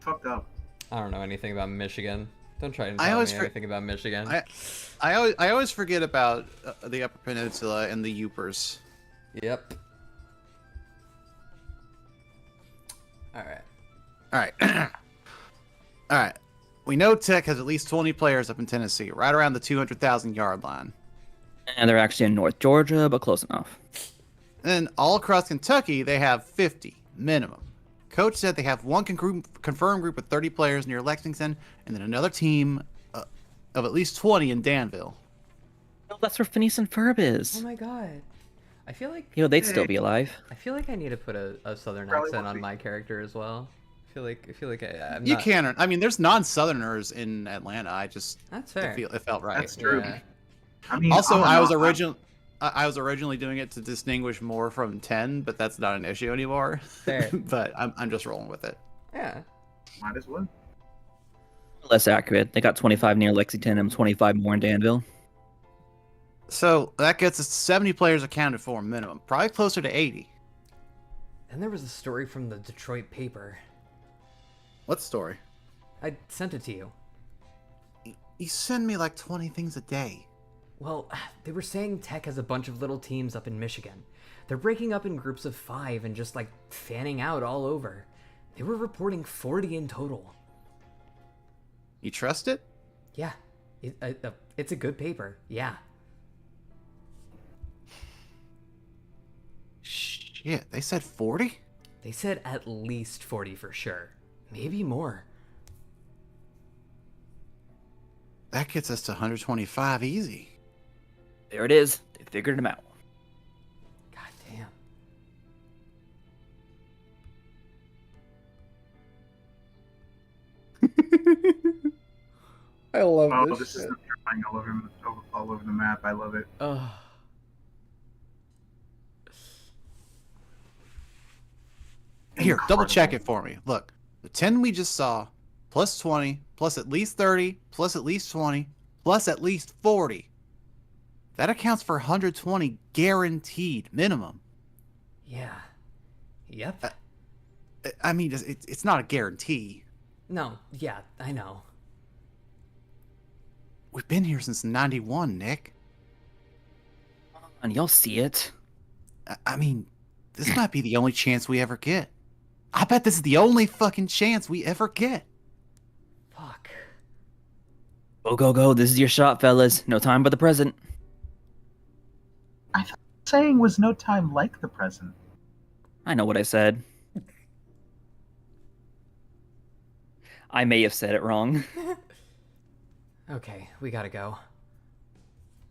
fucked up. I don't know anything about Michigan. Don't try to I tell always me for- anything about Michigan. I always forget about the Upper Peninsula and the Upers. Yep. Alright. All right. All right. We know Tech has at least 20 players up in Tennessee, right around the 200,000 yard line. And they're actually in North Georgia, but close enough. And all across Kentucky, they have 50 minimum. Coach said they have one confirmed group with 30 players near Lexington, and then another team of at least 20 in Danville. Oh, that's where Phineas and Ferb Oh is. my god. I feel like They'd still be alive. I need to put a southern Probably accent won't on be. my character as well. I feel like I'm You not... can. I mean, there's non-Southerners in Atlanta. I just That's fair. it felt right. That's true. Yeah. I mean, Also, I'm I was not- originally doing it to distinguish more from 10, but that's not an issue anymore. Fair. But I'm just rolling with it. Yeah. Might as well. Less accurate. They got 25 near Lexington and 25 more in Danville. So that gets us to 70 players accounted for minimum, probably closer to 80. Then there was a story from the Detroit paper. What story? I sent it to you. You send me like 20 things a day. Well, they were saying Tech has a bunch of little teams up in Michigan. They're breaking up in groups of 5 and just like fanning out all over. They were reporting 40 in total. You trust it? Yeah, it's a good paper. Yeah. Shit, they said 40? They said at least 40 for sure. Maybe more. That gets us to 125 easy. There it is. They figured them out. God damn. I love Oh, this is the drawing all over the map. I love it. Ugh. Here, double check Incredible. it for me. Look, the 10 we just saw, plus 20, plus at least 30, plus at least 20, plus at least 40. That accounts for 120 guaranteed minimum. Yeah. Yep. I mean, it's not a guarantee. No, yeah, I know. We've been here since 91, Nick. And you'll see it. I mean, this might be the only chance we ever get. I bet this is the only fucking chance we ever get. Fuck. Go, go, go. This is your shot, fellas. No time but the present. Saying was no time like the present. I know what I said. I may have said it wrong. Okay, we gotta go.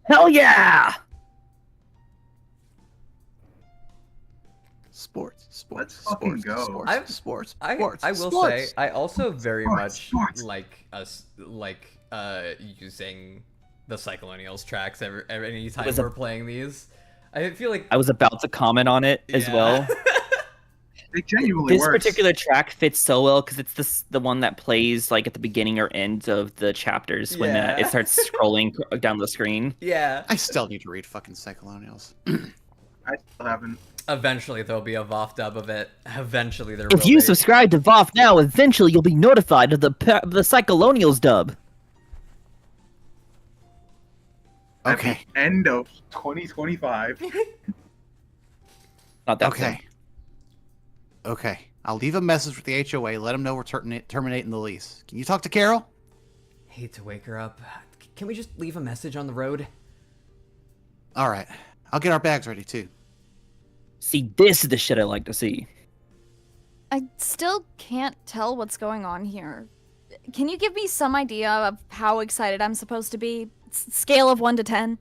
Hell yeah! Sports. Let's fucking go. Sports. I will sports. say I also very much Sports. like us using the Cyclonials tracks any time was we're playing these. I feel like I was about to comment on it as Yeah. well. It genuinely This works. particular track fits so well because it's the one that plays like at the beginning or end of the chapters when Yeah. it starts scrolling down the screen. yeah. I still need to read fucking Cyclonials. I still haven't. Eventually there'll be a VOFT dub of it. Eventually there If will you be. subscribe to VOFT now, eventually you'll be notified of the Cyclonials dub. At Okay. the end of 2025. Not that Okay. Okay. I'll leave a message with the HOA. Let them know we're terminating the lease. Can you talk to Carol? Hate to wake her up. Can we just leave a message on the road? All right. I'll get our bags ready too. See, this is the shit I like to see. I still can't tell what's going on here. Can you give me some idea of how excited I'm supposed to be? Scale of 1 to 10?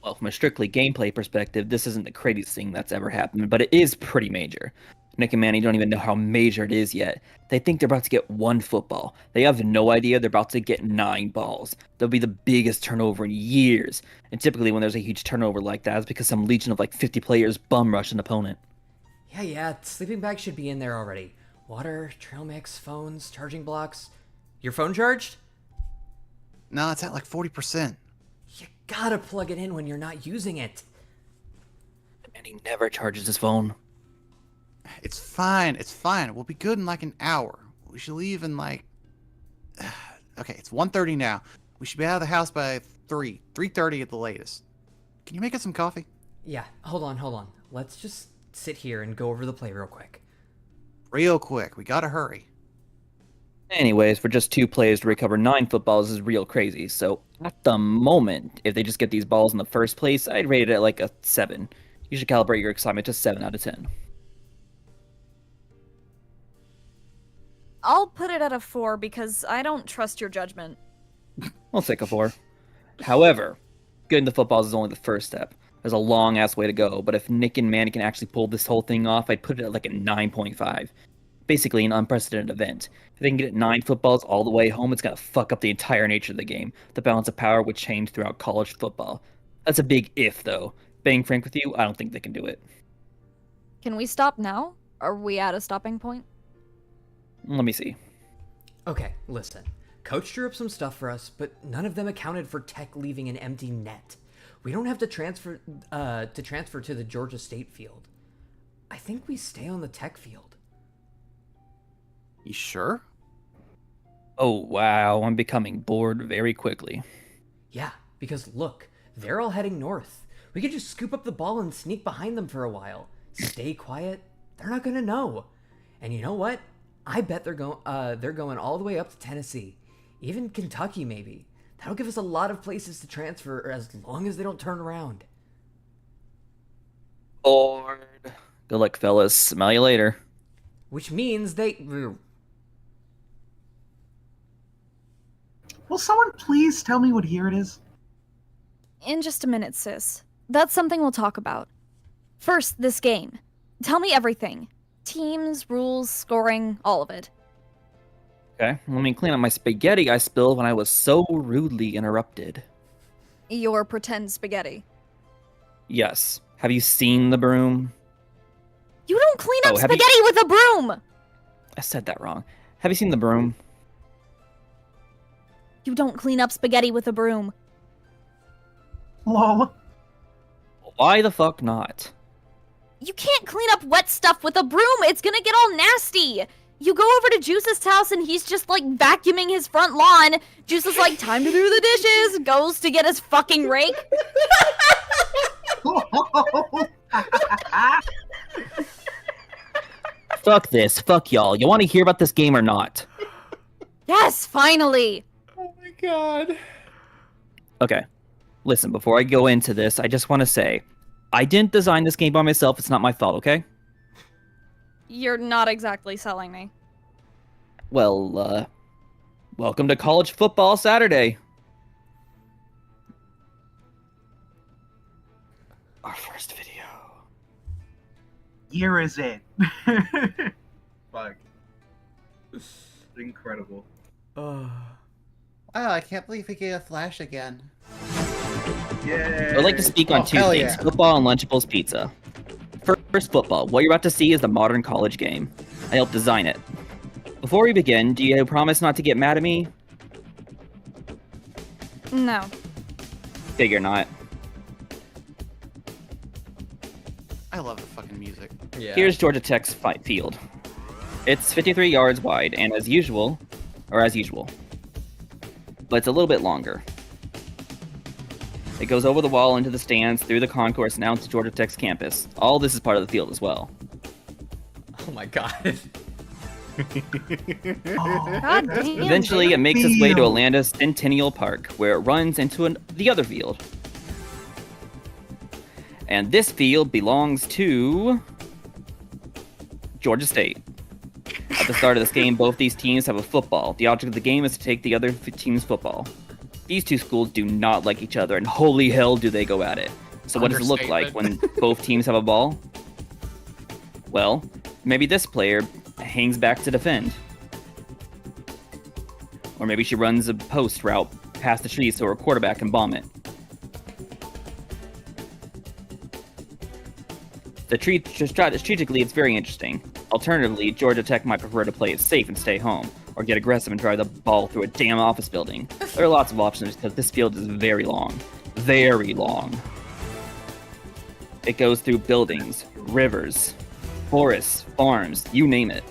Well, from a strictly gameplay perspective, this isn't the craziest thing that's ever happened, but it is pretty major. Nick and Manny don't even know how major it is yet. They think they're about to get 1 football. They have no idea they're about to get 9 balls. They'll be the biggest turnover in years. And typically when there's a huge turnover like that, it's because some legion of like 50 players bum rush an opponent. Yeah, sleeping bag should be in there already. Water, trail mix, phones, charging blocks. Your phone charged? No, it's at like 40%. You gotta plug it in when you're not using it. And he never charges his phone. It's fine. It's fine. We'll be good in like an hour. We should leave in like... Okay, it's 1:30 now. We should be out of the house by 3:30 at the latest. Can you make us some coffee? Yeah, hold on. Let's just sit here and go over the play real quick. Real quick. We gotta hurry. Anyways, for just 2 players to recover 9 footballs is real crazy. So at the moment, if they just get these balls in the first place, I'd rate it at like a 7. You should calibrate your excitement to 7 out of 10. I'll put it at a 4 because I don't trust your judgment. I'll take a 4. However, getting the footballs is only the first step. There's a long ass way to go, but if Nick and Manny can actually pull this whole thing off, I'd put it at like a 9.5. Basically an unprecedented event. If they can get 9 footballs all the way home, it's gonna fuck up the entire nature of the game. The balance of power would change throughout college football. That's a big if, though. Being frank with you, I don't think they can do it. Can we stop now? Are we at a stopping point? Let me see. Okay, listen. Coach drew up some stuff for us, but none of them accounted for Tech leaving an empty net. We don't have to transfer to the Georgia State field. I think we stay on the Tech field. You sure? Oh, wow, I'm becoming bored very quickly. Yeah, because look, they're all heading north. We could just scoop up the ball and sneak behind them for a while. Stay quiet. They're not gonna know. And you know what? I bet they're going all the way up to Tennessee. Even Kentucky, maybe. That'll give us a lot of places to transfer as long as they don't turn around. Bored. Good luck, fellas. Smell you later. Which means they... Will someone please tell me what year it is? In just a minute, sis. That's something we'll talk about. First, this game. Tell me everything. Teams, rules, scoring, all of it. Okay, let me clean up my spaghetti I spilled when I was so rudely interrupted. Your pretend spaghetti. Yes. Have you seen the broom? You don't clean up Oh, have you- spaghetti with a broom! I said that wrong. Have you seen the broom? You don't clean up spaghetti with a broom. Lol. Why the fuck not? You can't clean up wet stuff with a broom. It's gonna get all nasty. You go over to Juice's house and he's just like vacuuming his front lawn. Juice is like, time to do the dishes. Goes to get his fucking rake. Fuck this. Fuck y'all. You want to hear about this game or not? Yes, finally. Oh my god. Okay. Listen, before I go into this, I just want to say, I didn't design this game by myself. It's not my fault, okay? You're not exactly selling me. Well, Welcome to College Football Saturday. Our first video. Year is it? Fuck. Incredible. Wow, I can't believe he gave a Flash again. Yeah. I'd like to speak on two hell things, yeah. football and Lunchables Pizza. First, football. What you're about to see is the modern college game. I helped design it. Before we begin, do you promise not to get mad at me? No. Figure not. I love the fucking music. Yeah. Here's Georgia Tech's field. It's 53 yards wide, and as usual, but it's a little bit longer. It goes over the wall into the stands, through the concourse, and out to Georgia Tech's campus. All this is part of the field as well. Oh my god. God damn. Eventually, it makes its way to Atlanta's Centennial Park, where it runs into the other field. And this field belongs to Georgia State. At the start of this game, both these teams have a football. The object of the game is to take the other team's football. These two schools do not like each other, and holy hell do they go at it. So what does it look like when both teams have a ball? Well, maybe this player hangs back to defend. Or maybe she runs a post route past the trees so her quarterback can bomb it. Strategically, it's very interesting. Alternatively, Georgia Tech might prefer to play it safe and stay home, or get aggressive and drive the ball through a damn office building. There are lots of options because this field is very long. Very long. It goes through buildings, rivers, forests, farms, you name it.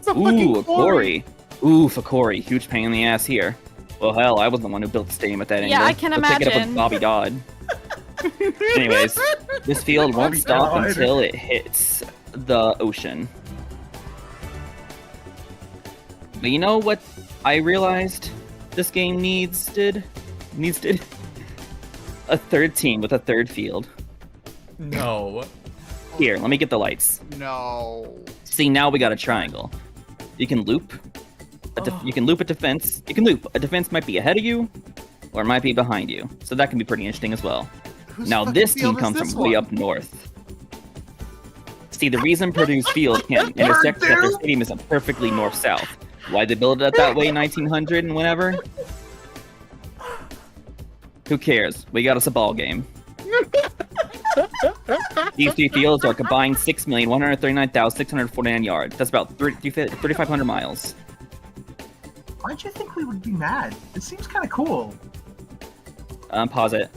Ooh, a quarry. Ooh, for quarry. Huge pain in the ass here. Well, hell, I was the one who built the stadium at that angle. Yeah, I can Let's pick it up with imagine. Bobby Dodd. Anyways, this field won't Bobby stop Dodd. until it hits the ocean. But you know what I realized this game needs? A third team with a third field. No. Here, let me get the lights. No. See, now we got a triangle. You can loop. You can loop a defense. You can loop. A defense might be ahead of you, or it might be behind you. So that can be pretty interesting as well. Whose Now fucking this team field is comes this from way one? up north. See, the reason Purdue's field can intersect with their stadium isn't perfectly north-south. Why they built it that way in 1900 and whenever? Who cares? We got us a ball game. These three fields are combined 6,139,649 yards. That's about 3,500 miles. Why'd you think we would be mad? It seems kind of cool. Pause it.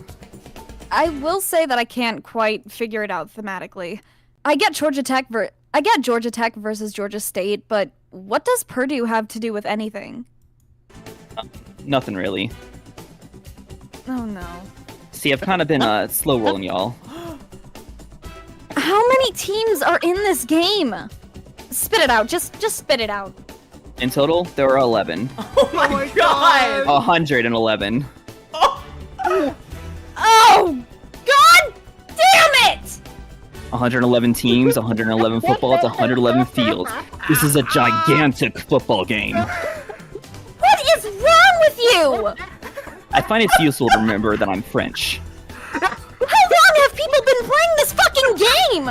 I will say that I can't quite figure it out thematically. I get Georgia Tech versus Georgia State, but what does Purdue have to do with anything? Nothing really. Oh no. See, I've kind of been slow rolling y'all. How many teams are in this game? Spit it out. Just spit it out. In total, there are 11. Oh my god! 111. Oh! God damn it! 111 teams, 111 footballs, 111 fields. This is a gigantic football game. What is wrong with you? I find it's useful to remember that I'm French. How long have people been playing this fucking game?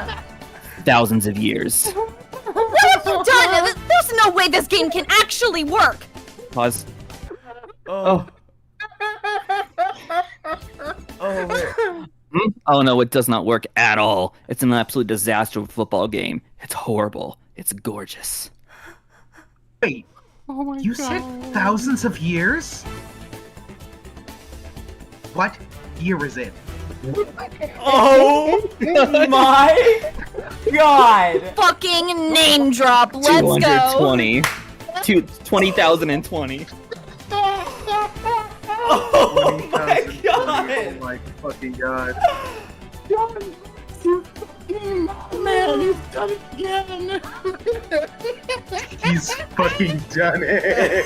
Thousands of years. What have you done? There's no way this game can actually work. Pause. Oh. Oh, wait. Oh no, it does not work at all. It's an absolute disaster of a football game. It's horrible. It's gorgeous. Wait, Oh my you said thousands of years? What year is it? Oh my god! Fucking name drop. Let's go. 220. 20,020. Oh my 20,000. god! Oh my fucking god. Man, he's done it again. He's fucking done it.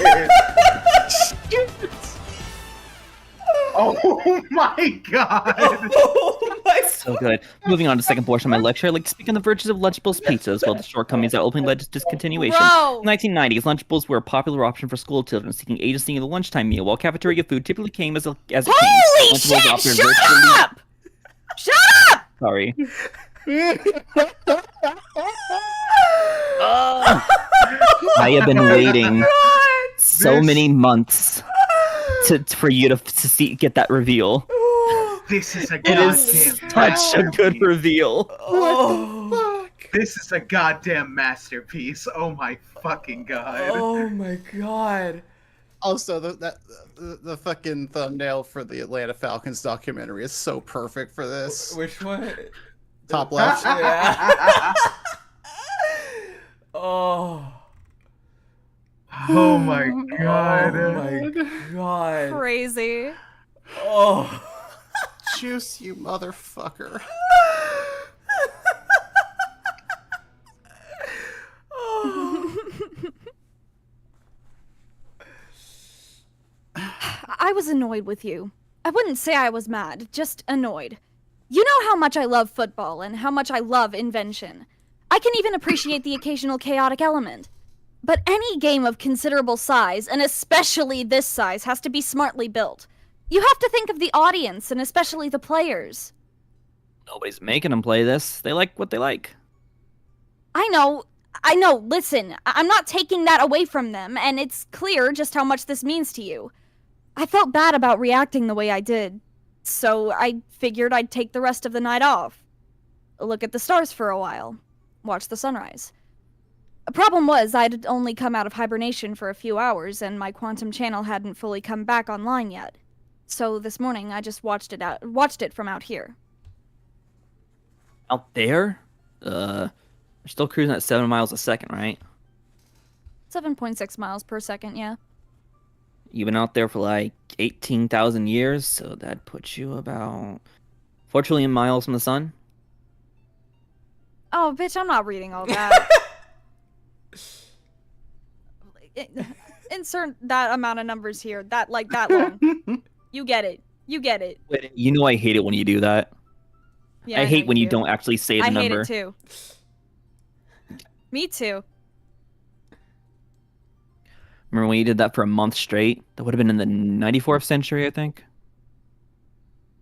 Oh my god! Oh my So good. Moving on to the second portion of my lecture, I'd like to speak on the virtues of Lunchables pizza, as well as the shortcomings that ultimately led to discontinuation. Bro! In the 1990s, Lunchables were a popular option for school children seeking agency in the lunchtime meal, while cafeteria food typically came as it came. Holy Lunchables shit! offered Shut virtually- up! Shut up! Sorry. I have been waiting so This- many months for you to get that reveal. This is a It goddamn is such a good masterpiece. reveal. Oh, This is a goddamn masterpiece. Oh my fucking god. oh my god. Also, the fucking thumbnail for the Atlanta Falcons documentary is so perfect for this. Which one? Top left. Yeah. Oh. Oh my god. Oh my god. Crazy. Oh. Juice, you motherfucker. I was annoyed with you. I wouldn't say I was mad, just annoyed. You know how much I love football and how much I love invention. I can even appreciate the occasional chaotic element. But any game of considerable size, and especially this size, has to be smartly built. You have to think of the audience, and especially the players. Nobody's making them play this. They like what they like. I know, listen, I'm not taking that away from them, and it's clear just how much this means to you. I felt bad about reacting the way I did, so I figured I'd take the rest of the night off. Look at the stars for a while. Watch the sunrise. The problem was I'd only come out of hibernation for a few hours, and my quantum channel hadn't fully come back online yet. So this morning I just watched it from out here. Out there? We're still cruising at 7 miles a second, right? 7.6 miles per second, yeah. You've been out there for like 18,000 years, so that puts you about 4 trillion miles from the sun. Oh, bitch, I'm not reading all that. Insert that amount of numbers here. That long. You get it. You get it. Wait, you know I hate it when you do that. Yeah, I hate when you do. don't actually say the I number. hate it too. Me too. Remember when you did that for a month straight? That would have been in the 94th century, I think.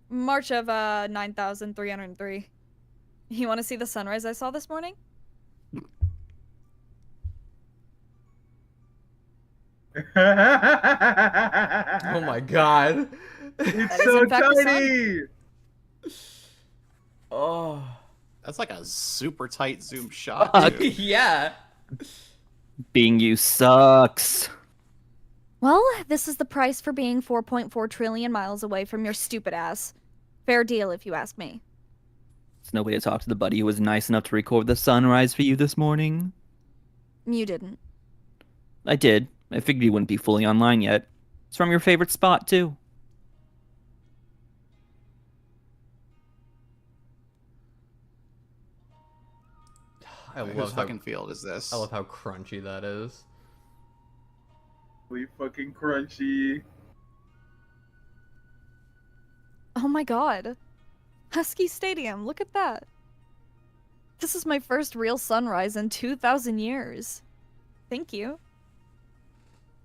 March of 9,303. You want to see the sunrise I saw this morning? Oh my god. It's That is so in fact the sun. tiny. Oh. That's like a super tight zoom shot. Fuck. Too. Yeah. Being you sucks. Well, this is the price for being 4.4 trillion miles away from your stupid ass. Fair deal, if you ask me. There's no way to talk to the buddy who was nice enough to record the sunrise for you this morning. You didn't. I did. I figured you wouldn't be fully online yet. It's from your favorite spot, too. I Whose love how fucking field is this? I love how crunchy that is. We fucking crunchy. Oh my god. Husky Stadium, look at that. This is my first real sunrise in 2,000 years. Thank you.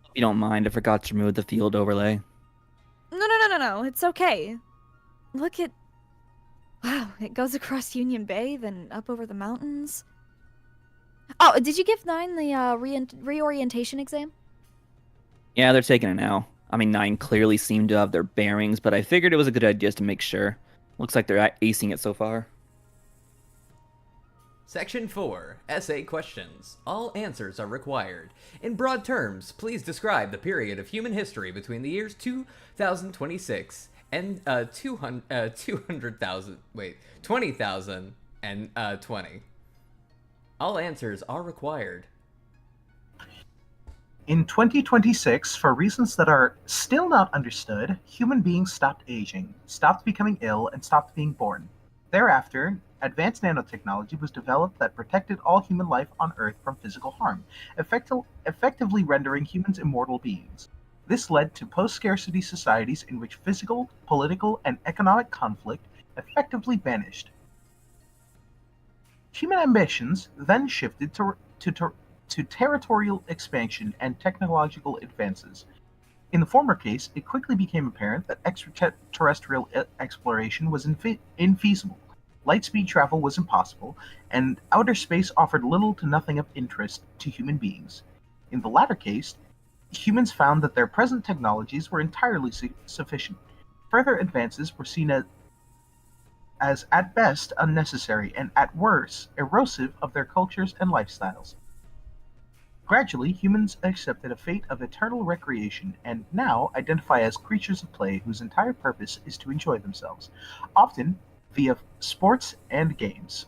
If you don't mind, I forgot to remove the field overlay. No, it's okay. Look at... Wow, it goes across Union Bay, then up over the mountains. Oh, did you give 9 the reorientation exam? Yeah, they're taking it now. I mean, 9 clearly seemed to have their bearings, but I figured it was a good idea just to make sure. Looks like they're acing it so far. Section 4. Essay questions. All answers are required. In broad terms, please describe the period of human history between the years 2026 and 200,000. Wait, 20,000 and 20. All answers are required. In 2026, for reasons that are still not understood, human beings stopped aging, stopped becoming ill, and stopped being born. Thereafter, advanced nanotechnology was developed that protected all human life on Earth from physical harm, effectively rendering humans immortal beings. This led to post-scarcity societies in which physical, political, and economic conflict effectively vanished. Human ambitions then shifted to territorial expansion and technological advances. In the former case, it quickly became apparent that extraterrestrial exploration was infeasible, light-speed travel was impossible, and outer space offered little to nothing of interest to human beings. In the latter case, humans found that their present technologies were entirely sufficient. Further advances were seen as at best unnecessary and at worst erosive of their cultures and lifestyles. Gradually, humans accepted a fate of eternal recreation and now identify as creatures of play whose entire purpose is to enjoy themselves, often via sports and games.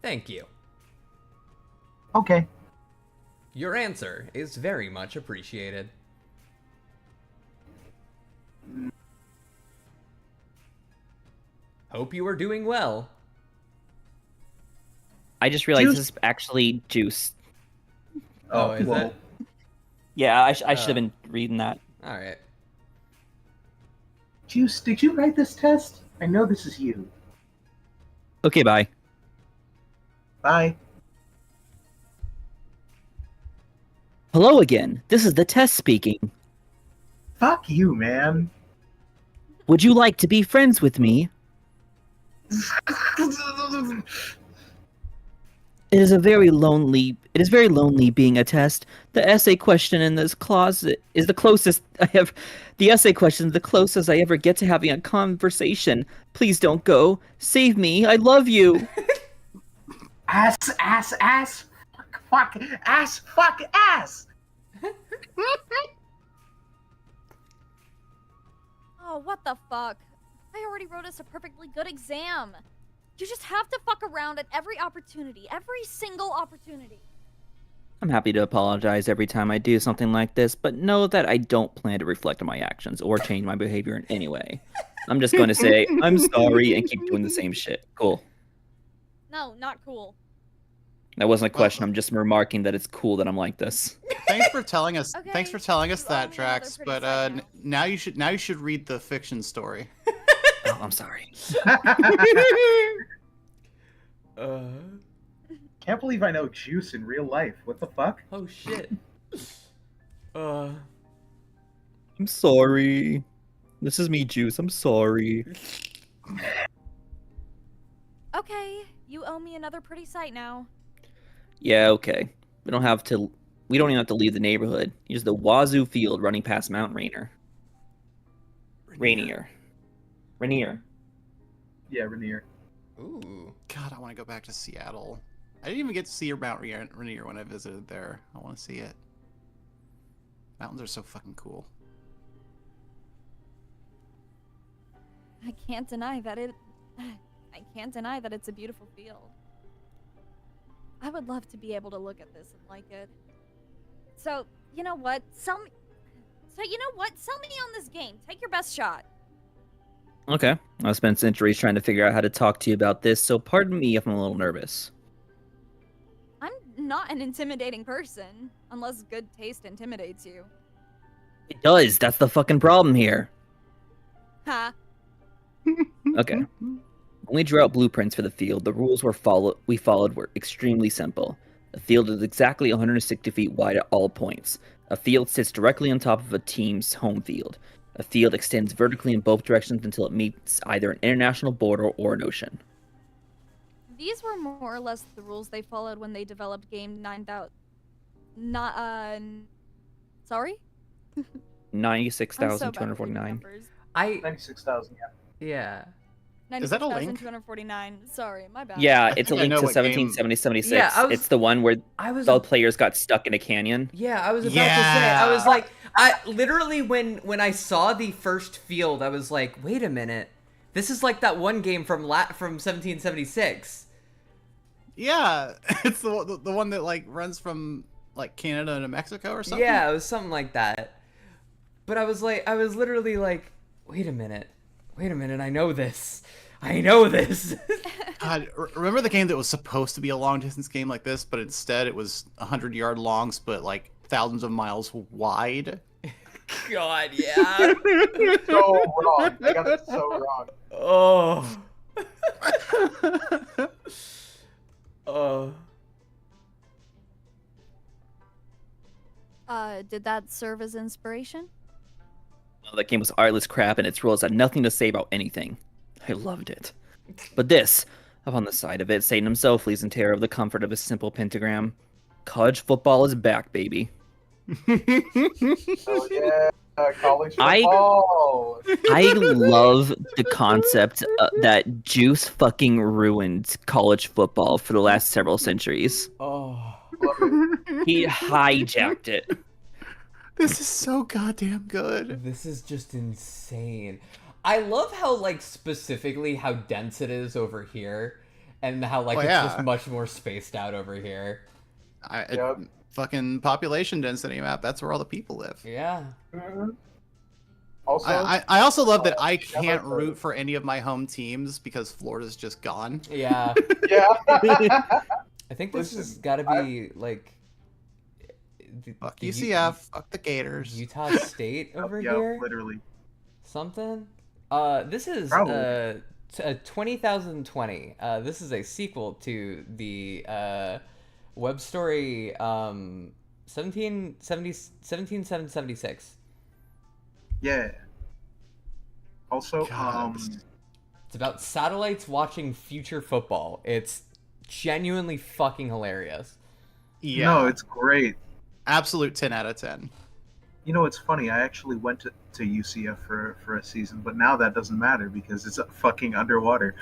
Thank you. Okay. Your answer is very much appreciated. Hope you are doing well. I just realized Juice. this is actually Juice. Oh, is whoa. it? Yeah, I should have been reading that. Alright. Juice, did you write this test? I know this is you. Okay, bye. Bye. Hello again. This is the test speaking. Fuck you, man. Would you like to be friends with me? It is very lonely being a test. The essay question in this closet is the closest I have. The essay question is the closest I ever get to having a conversation. Please don't go. Save me. I love you. Ass. Fuck, ass. Oh, what the fuck? I already wrote us a perfectly good exam. You just have to fuck around at every opportunity, every single opportunity. I'm happy to apologize every time I do something like this, but know that I don't plan to reflect on my actions or change my behavior in any way. I'm just going to say, I'm sorry and keep doing the same shit. Cool. No, not cool. That wasn't a question. I'm just remarking that it's cool that I'm like this. Thanks for telling us. Okay, Thanks for telling us you owe that, me another Drax. pretty But sight now you should read the fiction story. Oh, I'm sorry. Can't believe I know Juice in real life. What the fuck? Oh shit. I'm sorry. This is me, Juice. I'm sorry. Okay, you owe me another pretty sight now. Yeah, okay. We don't even have to leave the neighborhood. Here's the Wazoo Field running past Mount Rainier. Rainier. Yeah, Rainier. Ooh. God, I want to go back to Seattle. I didn't even get to see your Mount Rainier when I visited there. I want to see it. Mountains are so fucking cool. I can't deny that it's a beautiful field. I would love to be able to look at this and like it. So, you know what? Sell me on this game. Take your best shot. Okay. I've spent centuries trying to figure out how to talk to you about this, so pardon me if I'm a little nervous. I'm not an intimidating person, unless good taste intimidates you. It does. That's the fucking problem here. Ha. Okay. When we drew out blueprints for the field, the rules we followed were extremely simple. A field is exactly 160 feet wide at all points. A field sits directly on top of a team's home field. A field extends vertically in both directions until it meets either an international border or an ocean. These were more or less the rules they followed when they developed game 9000. Sorry? 96,249. 96,000, yeah. Yeah. Is that a link? 96,249. Sorry, my bad. Yeah, I it's a think I link know to what game- 1776. Yeah, It's the one where I was the players got stuck in a canyon. Yeah, I was about to say. I was like, I literally when I saw the first field, I was like, wait a minute, this is like that one game from 1776. Yeah, it's the one that like runs from like Canada to Mexico or something. Yeah, it was something like that. But I was literally like, wait a minute, I know this. God, remember the game that was supposed to be a long distance game like this, but instead it was 100-yard longs, but like thousands of miles wide. God, yeah. So wrong. I got it so wrong. Oh. Oh. Did that serve as inspiration? No, that game was artless crap, and its rules had nothing to say about anything. I loved it. But this, up on the side of it, Satan himself leaves in terror of the comfort of a simple pentagram. College football is back, baby. Oh yeah, college I- football. I love the concept that Juice fucking ruined college football for the last several centuries. Oh. Love it. He hijacked it. This is so goddamn good. This is just insane. I love how, like, specifically how dense it is over here, and how, like, Oh, it's yeah. just much more spaced out over here. Yep. Fucking population density map. That's where all the people live. Yeah. Also, I also love that I yeah, can't but- root for any of my home teams because Florida's just gone. Yeah. yeah. I think this has Listen, got to be, like... Fuck the UCF. Fuck the Gators. Utah State over yeah, here? literally. Something? This is, Probably. 20,020. This is a sequel to the, web story, 17776. Yeah. Also, God. It's about satellites watching future football. It's genuinely fucking hilarious. Yeah. no, it's great. absolute 10 out of 10. You know, it's funny. I actually went to UCF for a season, but now that doesn't matter because it's fucking underwater.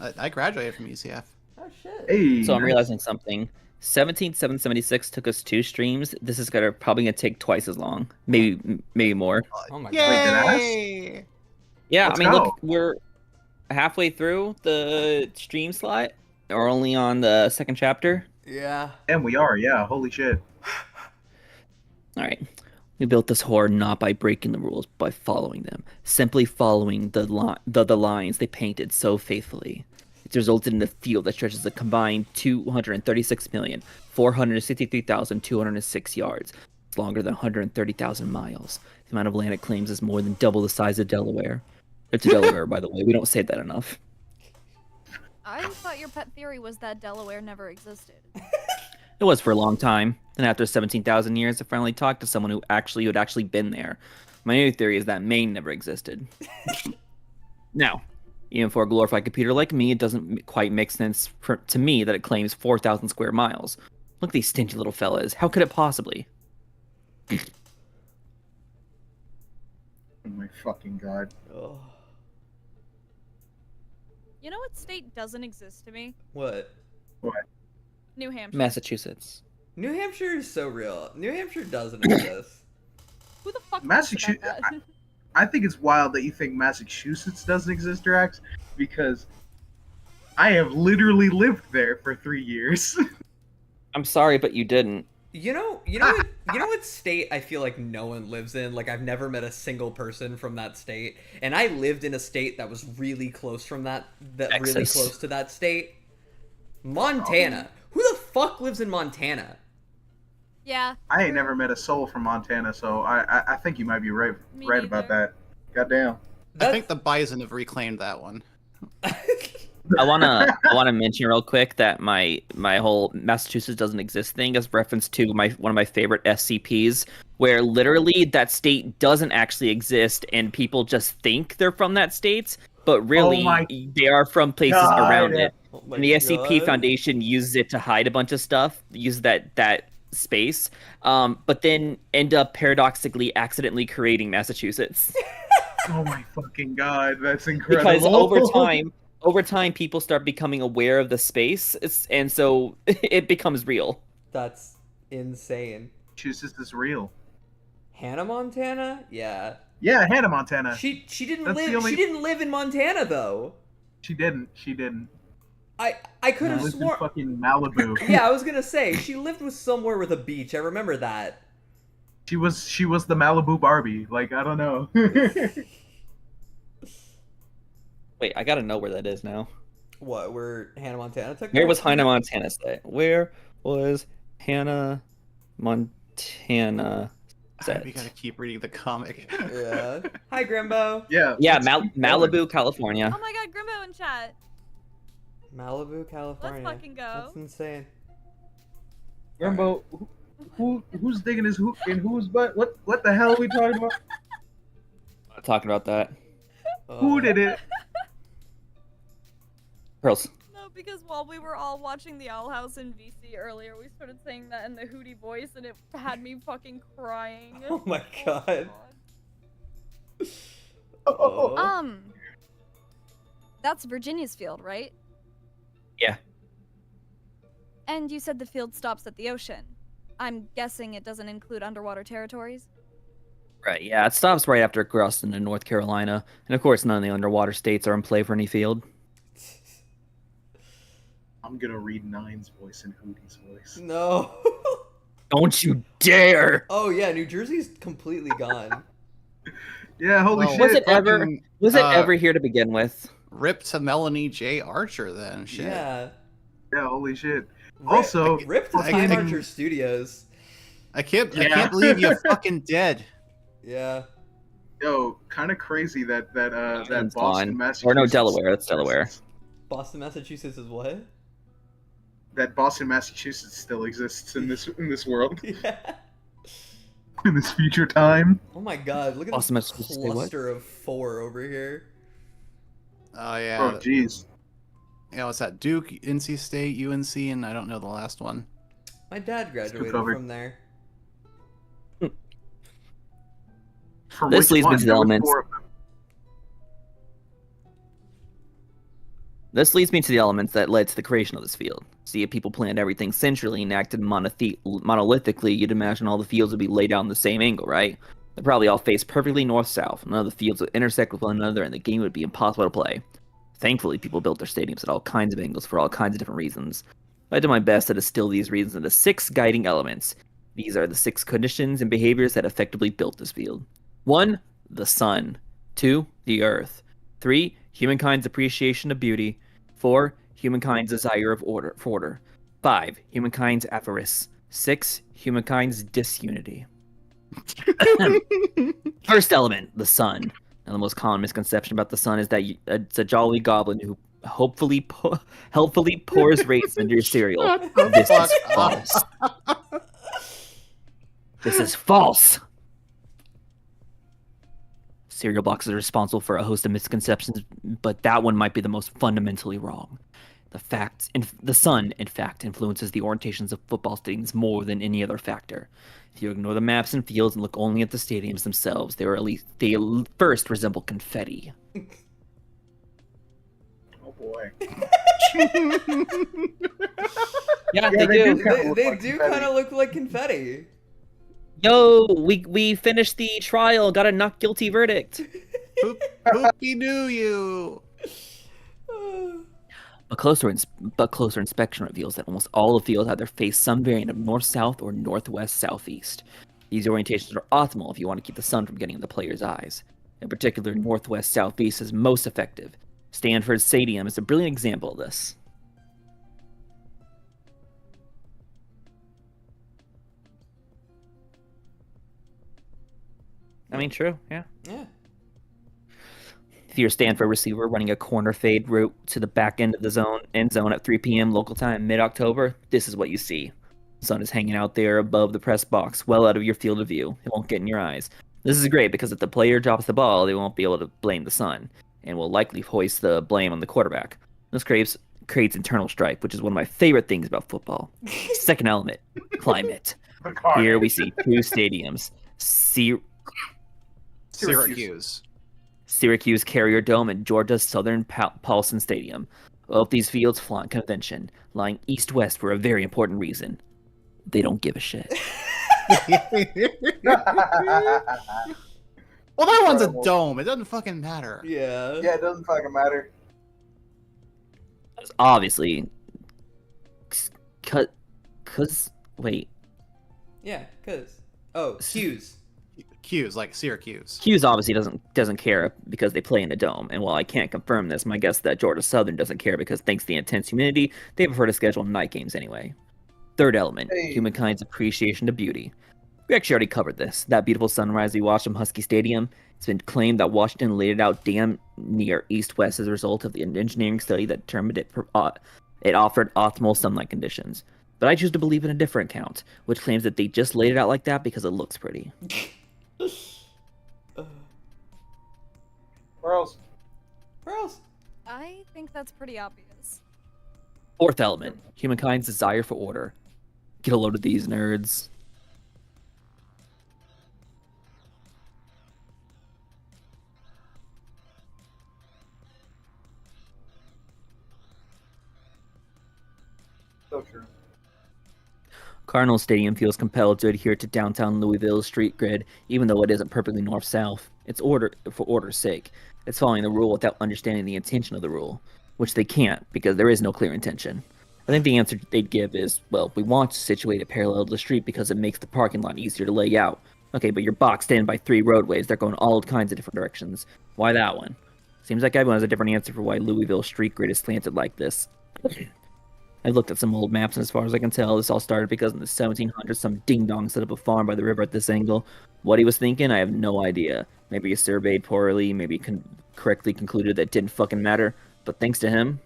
I graduated from UCF. Oh shit. Hey, So I'm nice. realizing something. 17776 took us 2 streams. This is probably gonna take twice as long, maybe more. Oh my did I? Yay! Yeah, Let's I mean, go. look, we're halfway through the stream slot, or only on the second chapter. Yeah. And we are, yeah. Holy shit. All right. We built this horde not by breaking the rules, but by following them. Simply following the lines they painted so faithfully. It's resulted in a field that stretches a combined 236,463,206 yards. It's longer than 130,000 miles. The amount of land it claims is more than double the size of Delaware. It's Delaware, by the way. We don't say that enough. I thought your pet theory was that Delaware never existed. It was for a long time. And after 17,000 years, I finally talked to someone who had actually been there. My new theory is that Maine never existed. Now, even for a glorified computer like me, it doesn't quite make sense to me that it claims 4,000 square miles. Look at these stingy little fellas. How could it possibly? Oh my fucking god. Oh. You know what state doesn't exist to me? What? New Hampshire. Massachusetts. New Hampshire is so real. New Hampshire doesn't exist. Who the fuck Massachusetts- thinks about that? I think it's wild that you think Massachusetts doesn't exist, Drax, because I have literally lived there for 3 years. I'm sorry, but you didn't. You know what state I feel like no one lives in? Like, I've never met a single person from that state, and I lived in a state that was really close from really Texas. close to that state. Montana. Who the fuck lives in Montana? Yeah. I ain't never met a soul from Montana, so I think you might be right Me about neither. that. Goddamn. I think the Bison have reclaimed that one. I wanna mention real quick that my whole Massachusetts doesn't exist thing is reference to one of my favorite SCPs, where literally that state doesn't actually exist and people just think they're from that state, but really my they are from places God. around it. Oh my And the SCP God. Foundation uses it to hide a bunch of stuff, uses that space, but then end up paradoxically accidentally creating Massachusetts. Oh my fucking god, that's incredible. Because over time people start becoming aware of the space, and so it becomes real. That's insane. Massachusetts is real. Hannah Montana? Yeah. Yeah, Hannah Montana. She didn't That's the live only- she didn't live in Montana though. She didn't. I could She have lived in sworn fucking Malibu. Yeah, I was gonna say she lived with somewhere with a beach. I remember that. She was the Malibu Barbie. Like, I don't know. Wait, I gotta know where that is now. What? Where Hannah Montana took? Where her? was Hannah Montana set? Where was Hannah Montana We gotta keep reading the comic. Yeah. Hi, Grimbo. Yeah. Yeah, let's keep going. Malibu, California. Oh my god, Grimbo in chat. Malibu, California. fucking go. That's insane. Rambo, who's digging his in whose butt? What the hell are we talking about? Not talking about that. Who did it? Pearls. No, because while we were all watching the Owl House in VC earlier, we started saying that in the Hootie voice, and it had me fucking crying. Oh my god. Oh. That's Virginia's field, right? Yeah. And you said the field stops at the ocean. I'm guessing it doesn't include underwater territories? Right, yeah, it stops right after it crosses into North Carolina. And of course, none of the underwater states are in play for any field. I'm gonna read Nine's voice and Hootie's voice. No. Don't you dare! Oh yeah, New Jersey's completely gone. Yeah, holy Well, shit. Was it ever? Fucking, Was it ever here to begin with? Rip to Melanie J. Archer then. Shit. Yeah. Yeah, holy shit. Also, Rip to I- Time I- Archer Studios. I can't believe you're fucking dead. Yeah. yo, kind of crazy that It's Boston, gone. Massachusetts. Or no, Delaware. That's Delaware. Boston, Massachusetts is what? That Boston, Massachusetts still exists in this world, Yeah. in this future time. Oh my god, look at Boston, this Massachusetts, say what? cluster of 4 over here. Oh yeah. Oh, jeez. Yeah, what's that? Duke, NC State, UNC, and I don't know the last one. My dad graduated covered. from there. For This which leads me one? to the There were elements. 4 of them. This leads me to the elements that led to the creation of this field. See, if people planned everything centrally and acted monolithically, you'd imagine all the fields would be laid out in the same angle, right? They'd probably all face perfectly north-south. None of the fields would intersect with one another, and the game would be impossible to play. Thankfully, people built their stadiums at all kinds of angles for all kinds of different reasons. I did my best to distill these reasons into 6 guiding elements. These are the 6 conditions and behaviors that effectively built this field. 1. The sun. 2. The earth. 3. Humankind's appreciation of beauty. 4. Humankind's desire for order. 5. Humankind's avarice. 6. Humankind's disunity. First element, the sun. Now, the most common misconception about the sun is that it's a jolly goblin who helpfully pours raisins into your cereal. This is false. This is false. Cereal boxes are responsible for a host of misconceptions, but that one might be the most fundamentally wrong. The sun, in fact, influences the orientations of football stadiums more than any other factor. If you ignore the maps and fields and look only at the stadiums themselves, they first resemble confetti. Oh boy. Yeah, Yeah, they they do. do. Kinda look They like do confetti. kind of look like confetti. Yo, we finished the trial, got a not guilty verdict. Poopy knew you. But closer inspection reveals that almost all the fields either face some variant of north-south or northwest-southeast. These orientations are optimal if you want to keep the sun from getting in the player's eyes. In particular, northwest-southeast is most effective. Stanford Stadium is a brilliant example of this. I mean, true, yeah. Yeah. If you're a Stanford receiver running a corner fade route to the back end of the end zone at 3 p.m. local time mid-October, this is what you see. The sun is hanging out there above the press box, well out of your field of view. It won't get in your eyes. This is great because if the player drops the ball, they won't be able to blame the sun, and will likely hoist the blame on the quarterback. This creates internal strife, which is one of my favorite things about football. Second element, climate. Here we see 2 stadiums. Syracuse Carrier Dome and Georgia's Southern Paulson Stadium. Both these fields flaunt convention, lying east-west for a very important reason. They don't give a shit. Well, that one's a dome. It doesn't fucking matter. Yeah. Yeah, it doesn't fucking matter. Obviously, cause wait, Yeah, cause Q's. Q's like Syracuse. Hughes obviously doesn't care because they play in a dome. And while I can't confirm this, my guess is that Georgia Southern doesn't care because thanks to the intense humidity, they prefer to schedule night games anyway. Third element, Hey. humankind's appreciation to beauty. We actually already covered this. That beautiful sunrise we watched from Husky Stadium. It's been claimed that Washington laid it out damn near east-west as a result of the engineering study that determined it offered optimal sunlight conditions. But I choose to believe in a different account, which claims that they just laid it out like that because it looks pretty. Pearls. Pearls. I think that's pretty obvious. Fourth element, humankind's desire for order. Get a load of these nerds. So true. Cardinal Stadium feels compelled to adhere to downtown Louisville's street grid, even though it isn't perfectly north-south. It's order for order's sake. It's following the rule without understanding the intention of the rule, which they can't because there is no clear intention. I think the answer they'd give is, well, we want to situate it parallel to the street because it makes the parking lot easier to lay out. Okay, but you're boxed in by 3 roadways. They're going all kinds of different directions. Why that one? Seems like everyone has a different answer for why Louisville's street grid is slanted like this. I've looked at some old maps, and as far as I can tell, this all started because in the 1700s, some ding-dong set up a farm by the river at this angle. What he was thinking, I have no idea. Maybe he surveyed poorly, maybe he correctly concluded that it didn't fucking matter, but thanks to him...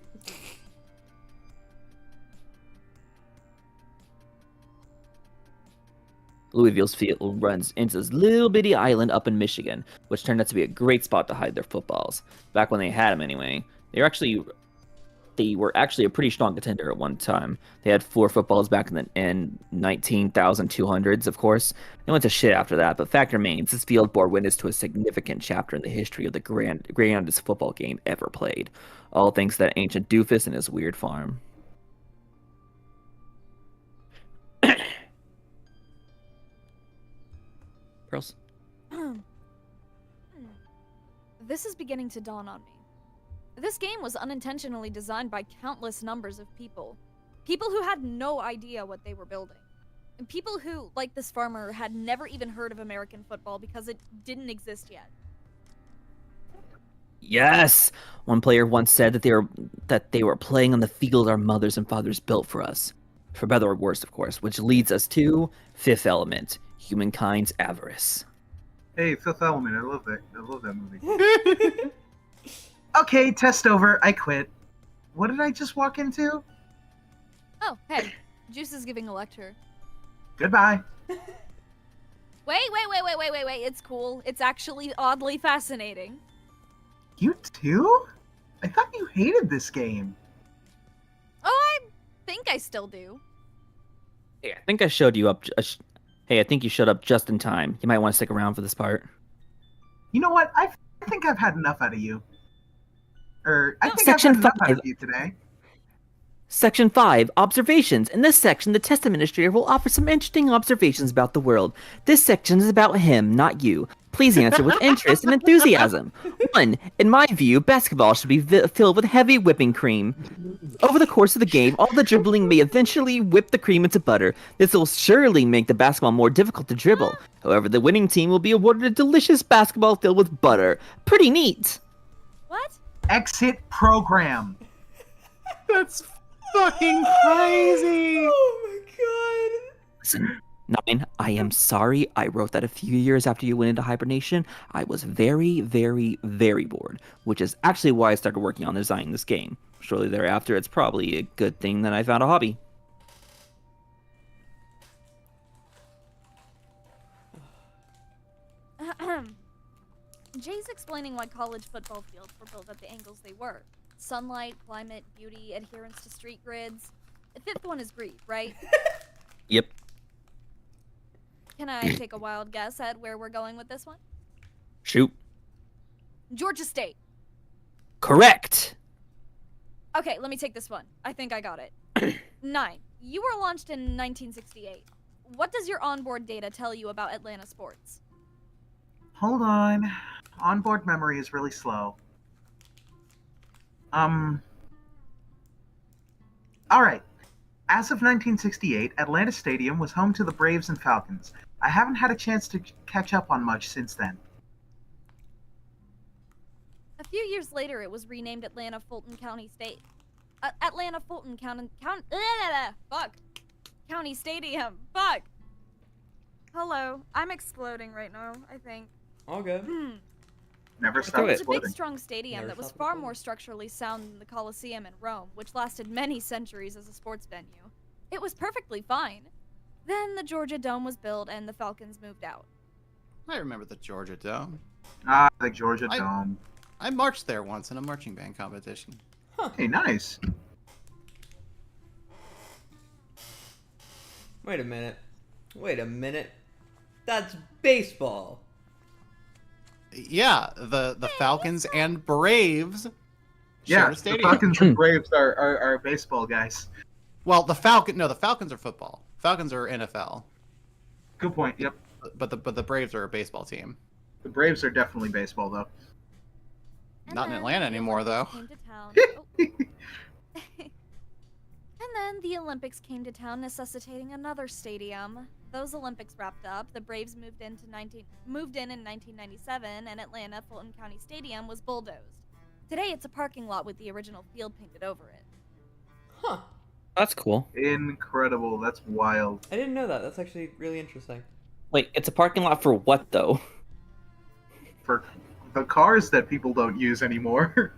Louisville's field runs into this little bitty island up in Michigan, which turned out to be a great spot to hide their footballs. Back when they had them anyway. They were actually a pretty strong contender at one time. They had 4 footballs back in 19,200s, of course. They went to shit after that, but fact remains, this field bore witness to a significant chapter in the history of the grandest football game ever played. All thanks to that ancient doofus and his weird farm. Pearls? This is beginning to dawn on me. This game was unintentionally designed by countless numbers of people. People who had no idea what they were building. And people who, like this farmer, had never even heard of American football because it didn't exist yet. Yes! One player once said that they were playing on the field our mothers and fathers built for us. For better or worse, of course, which leads us to fifth element, humankind's avarice. Hey, Fifth Element. I love that movie. Okay, test over. I quit. What did I just walk into? Oh, hey, Juice is giving a lecture. Goodbye. Wait, it's cool. It's actually oddly fascinating. You too? I thought you hated this game. Oh, I think I still do. Hey, I think I showed you up. Hey, I think you showed up just in time. You might want to stick around for this part. You know what? I think I've had enough out of you. I think Section I've had enough 5. out of you today. Section 5, Observations. In this section, the test administrator will offer some interesting observations about the world. This section is about him, not you. Please answer with interest and enthusiasm. 1. In my view, basketball should be filled with heavy whipping cream. Over the course of the game, all the dribbling may eventually whip the cream into butter. This will surely make the basketball more difficult to dribble. However, the winning team will be awarded a delicious basketball filled with butter. Pretty neat. What? Exit program. That's fucking crazy. Oh my god. Listen, 9, I am sorry I wrote that a few years after you went into hibernation. I was very, very, very bored, which is actually why I started working on designing this game. Shortly thereafter, it's probably a good thing that I found a hobby. Jay's explaining why college football fields were built at the angles they were. Sunlight, climate, beauty, adherence to street grids. The 5th one is greed, right? Yep. Can I take a wild guess at where we're going with this one? Shoot. Georgia State. Correct. Okay, let me take this one. I think I got it. 9. You were launched in 1968. What does your onboard data tell you about Atlanta sports? Hold on. Onboard memory is really slow. Alright. As of 1968, Atlanta Stadium was home to the Braves and Falcons. I haven't had a chance to catch up on much since then. A few years later, it was renamed Atlanta Fulton County State. Atlanta Fulton County Stadium. Fuck. Hello. I'm exploding right now, I think. All good. Never do stop it. It was a big, exploding. strong stadium Never that was stop far exploding. more structurally sound than the Colosseum in Rome, which lasted many centuries as a sports venue. It was perfectly fine. Then the Georgia Dome was built and the Falcons moved out. I remember the Georgia Dome. Ah, the Georgia I- Dome. I marched there once in a marching band competition. Hey, nice. Wait a minute. Wait a minute. That's baseball. Yeah, the Falcons and Braves share Yeah, a the stadium. Falcons and Braves are baseball guys. Well, the Falcons are football. Falcons are NFL, Good point. Yep. but the Braves are a baseball team. The Braves are definitely baseball, though. And Not in then Atlanta the anymore, Olympics though. Came to town. And then the Olympics came to town, necessitating another stadium. Those Olympics wrapped up. The Braves moved in in 1997, and Atlanta Fulton County Stadium was bulldozed. Today, it's a parking lot with the original field painted over it. Huh. That's cool. Incredible. That's wild. I didn't know that. That's actually really interesting. Wait, it's a parking lot for what though? For the cars that people don't use anymore.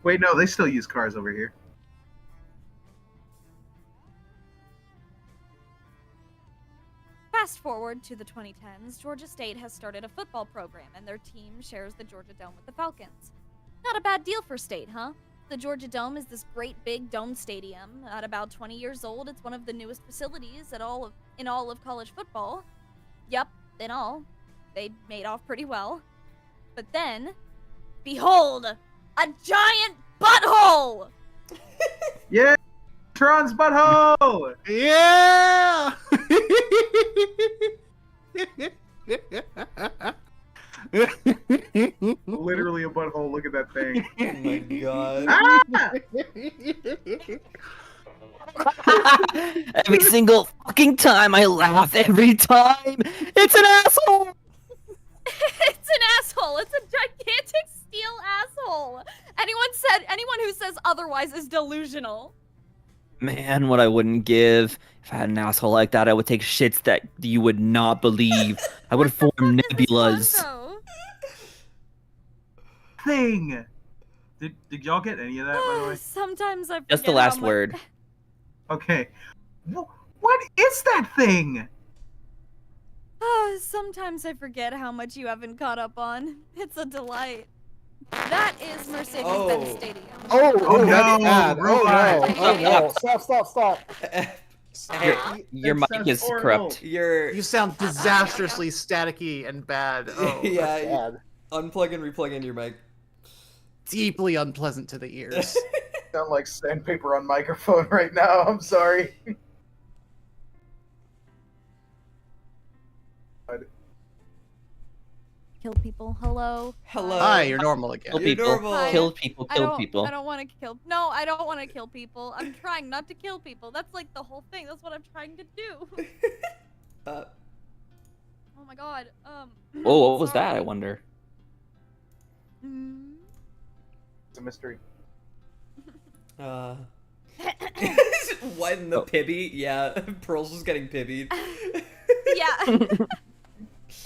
Wait, no, they still use cars over here. Fast forward to the 2010s, Georgia State has started a football program, and their team shares the Georgia Dome with the Falcons. Not a bad deal for State, huh? The Georgia Dome is this great big domed stadium. At about 20 years old, it's one of the newest facilities in all of college football. Yup, in all. They made off pretty well. But then, behold, a giant butthole! Yeah! Tron's butthole! Yeah! Literally a butthole. Look at that thing. Oh my god. Ah! Every single fucking time I laugh, every time it's an asshole. It's an asshole. It's a gigantic steel asshole. Anyone who says otherwise is delusional. Man, what I wouldn't give if I had an asshole like that. I would take shits that you would not believe. I would form nebulas. Thing! Did y'all get any of that, by the way? Sometimes I forget Just the how last much- word. Okay. What is that thing? Sometimes I forget how much you haven't caught up on. It's a delight. That is Mercedes-Benz Oh. Stadium. Oh, that's no, bad. robot. Oh no! Stop! Your That mic sounds is horrible. corrupt. You're You sound disastrously staticky and bad. Oh, Yeah, that's you- bad. unplug and replug into your mic. Deeply unpleasant to the ears. Sound like sandpaper on microphone right now. I'm sorry. Kill people. Hello. Hello. Hi, you're normal again. Kill You're people. normal. Hi. Kill people. Kill people. I don't want to kill. No, I don't want to kill people. I'm trying not to kill people. That's like the whole thing. That's what I'm trying to do. Uh, Oh my god. Whoa, what was that? I sorry. wonder. Mm. It's a mystery. uh. What in the Oh. pibby? Yeah, Pearl's just getting pibbied. Yeah.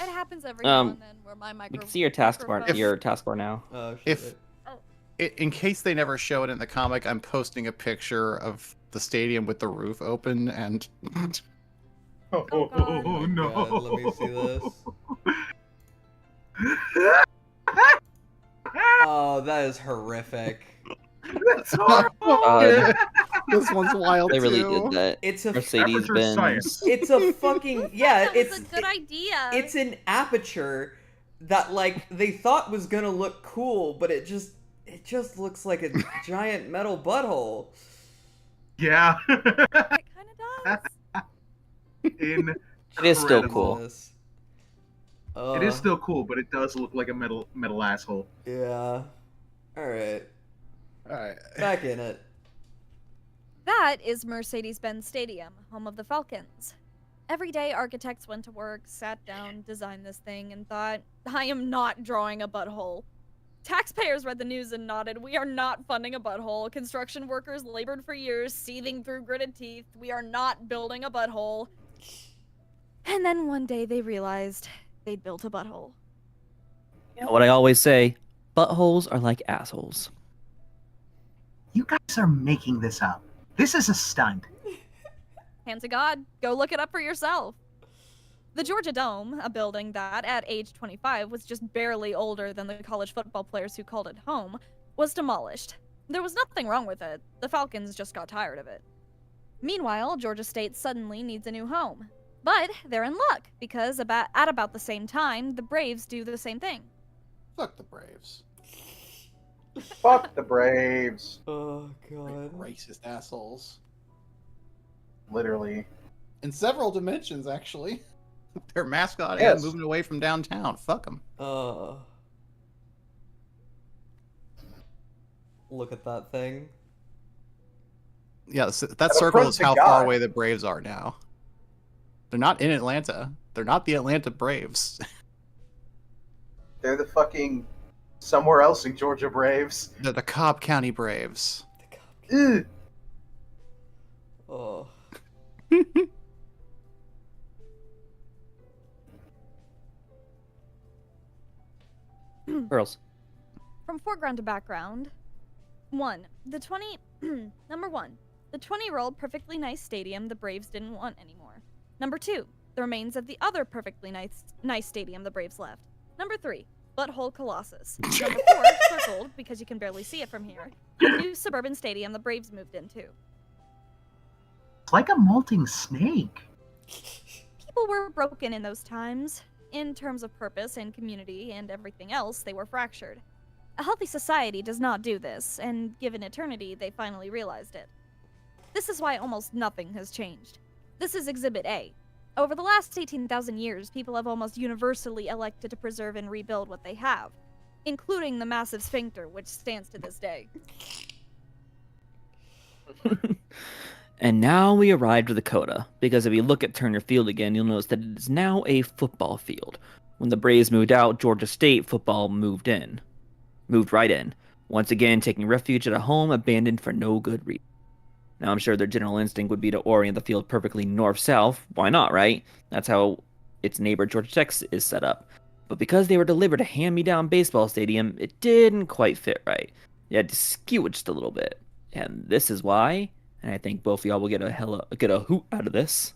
It happens every now and then where my We microphone. can see your taskbar. microphone- Your taskbar now. Oh shit. If in case they never show it in the comic, I'm posting a picture of the stadium with the roof open and Oh, Oh, God. no. God, let me see this. Oh, that is horrific. That's horrible. God. this one's wild They really too. did that. It's a Mercedes Aperture Benz. science. it's a fucking yeah, That was it's a good idea. it's an aperture that like they thought was gonna look cool, but it just looks like a giant metal butthole. Yeah. It kind of does. Incredible. It is still cool. This. It is still cool, but it does look like a metal asshole. Yeah. All right. All right. Back in it. That is Mercedes-Benz Stadium, home of the Falcons. Every day, architects went to work, sat down, designed this thing, and thought, I am not drawing a butthole. Taxpayers read the news and nodded, we are not funding a butthole. Construction workers labored for years, seething through gritted teeth. We are not building a butthole. And then one day they realized they'd built a butthole. You know what I always say? Buttholes are like assholes. You guys are making this up. This is a stunt. Hand to God, go look it up for yourself. The Georgia Dome, a building that, at age 25, was just barely older than the college football players who called it home, was demolished. There was nothing wrong with it. The Falcons just got tired of it. Meanwhile, Georgia State suddenly needs a new home. But they're in luck, because at about the same time, the Braves do the same thing. Fuck the Braves. Fuck the Braves. Oh god. Racist assholes. Literally. In several dimensions, actually. Their mascot Yes. and moving away from downtown. Fuck them. Look at that thing. Yeah, that At a circle front is to how God. far away the Braves are now. They're not in Atlanta. They're not the Atlanta Braves. They're the fucking somewhere else in Georgia Braves. They're the Cobb County Braves. Ugh. Oh. Girls. From foreground to background. Number 1. The 20-year-old perfectly nice stadium the Braves didn't want anymore. Number 2. The remains of the other perfectly nice stadium the Braves left. Number 3. Butthole Colossus. Number 4. Circled, because you can barely see it from here. The new suburban stadium the Braves moved into. It's like a molting snake. People were broken in those times. In terms of purpose and community and everything else, they were fractured. A healthy society does not do this, and given eternity, they finally realized it. This is why almost nothing has changed. This is Exhibit A. Over the last 18,000 years, people have almost universally elected to preserve and rebuild what they have, including the massive sphincter, which stands to this day. And now we arrived at the coda, because if you look at Turner Field again, you'll notice that it is now a football field. When the Braves moved out, Georgia State football moved right in, once again taking refuge at a home abandoned for no good reason. Now I'm sure their general instinct would be to orient the field perfectly north-south. Why not, right? That's how its neighbor Georgia Tech is set up. But because they were delivered a hand-me-down baseball stadium, it didn't quite fit right. You had to skew it just a little bit. And this is why, and I think both of y'all will get a hoot out of this.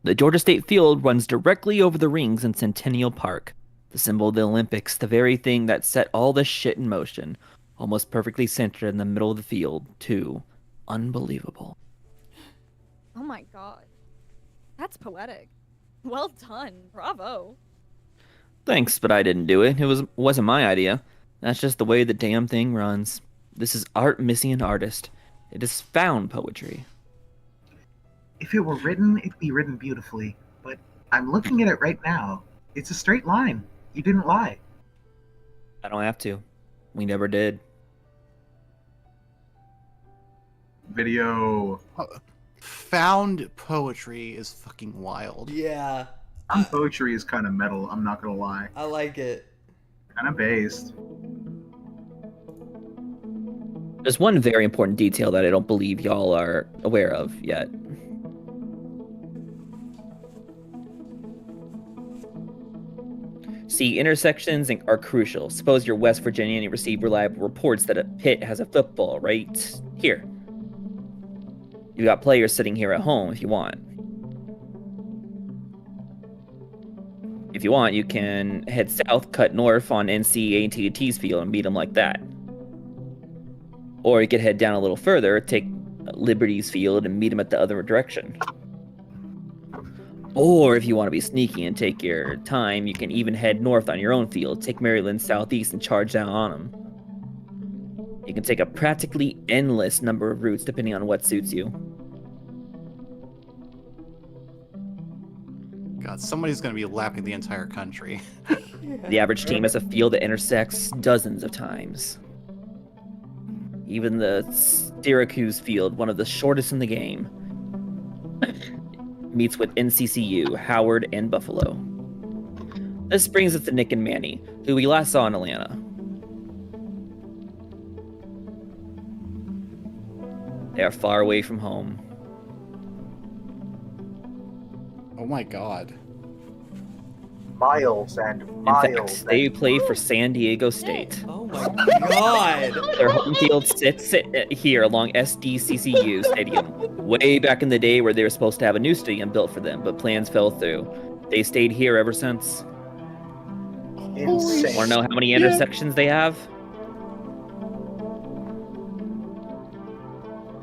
The Georgia State Field runs directly over the rings in Centennial Park, the symbol of the Olympics, the very thing that set all this shit in motion, almost perfectly centered in the middle of the field, too. Unbelievable. Oh my god. That's poetic. Well done. Bravo. Thanks, but I didn't do it. It wasn't my idea. That's just the way the damn thing runs. This is art missing an artist. It is found poetry. If it were written, it'd be written beautifully. But I'm looking at it right now. It's a straight line. You didn't lie. I don't have to. We never did. Video. Found poetry is fucking wild. Yeah. Poetry is kind of metal, I'm not gonna lie. I like it. Kind of based. There's one very important detail that I don't believe y'all are aware of yet. See, intersections are crucial. Suppose you're West Virginia and you receive reliable reports that a pit has a football right here. You've got players sitting here at home if you want. If you want, you can head south, cut north on NC-A&T's field and meet them like that. Or you could head down a little further, take Liberty's field and meet them at the other direction. Or if you want to be sneaky and take your time, you can even head north on your own field, take Maryland southeast and charge down on them. You can take a practically endless number of routes depending on what suits you. God, somebody's gonna be lapping the entire country. The average team has a field that intersects dozens of times. Even the Syracuse field, one of the shortest in the game, meets with NCCU, Howard, and Buffalo. This brings us to Nick and Manny, who we last saw in Atlanta. They are far away from home. Oh my god. Miles and In miles. fact, they and- play for San Diego State. Oh my god! Their home field sits here along SDCCU Stadium. Way back in the day where they were supposed to have a new stadium built for them, but plans fell through. They stayed here ever since. Insane. Want to know how many intersections they have?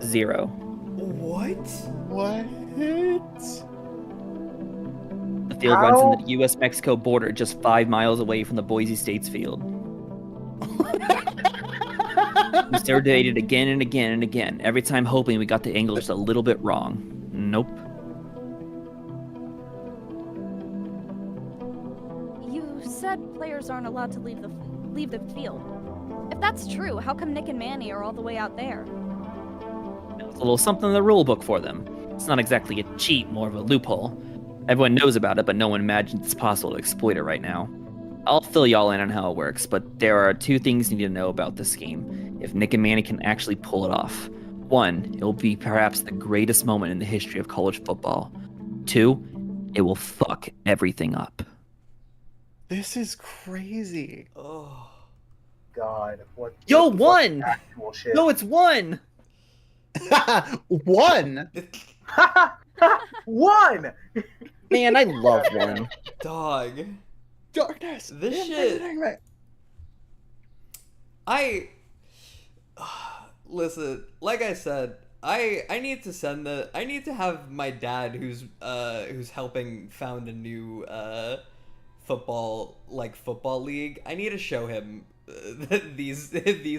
0. What? What? The field runs in the U.S.-Mexico border just 5 miles away from the Boise State's field. We surveyed it again and again and again, every time hoping we got the angle just a little bit wrong. Nope. You said players aren't allowed to leave the field. If that's true, how come Nick and Manny are all the way out there? It's a little something in the rule book for them. It's not exactly a cheat, more of a loophole. Everyone knows about it, but no one imagines it's possible to exploit it right now. I'll fill y'all in on how it works, but there are 2 things you need to know about this scheme, if Nick and Manny can actually pull it off. 1, it will be perhaps the greatest moment in the history of college football. 2, it will fuck everything up. This is crazy. Oh. God, what? Yo, what 1! Actual shit. No, it's 1! 1! 1! Man, I love 1. Dog. Darkness. This shit. Listen, like I said, I need to send I need to have my dad who's helping found a new football league. I need to show him these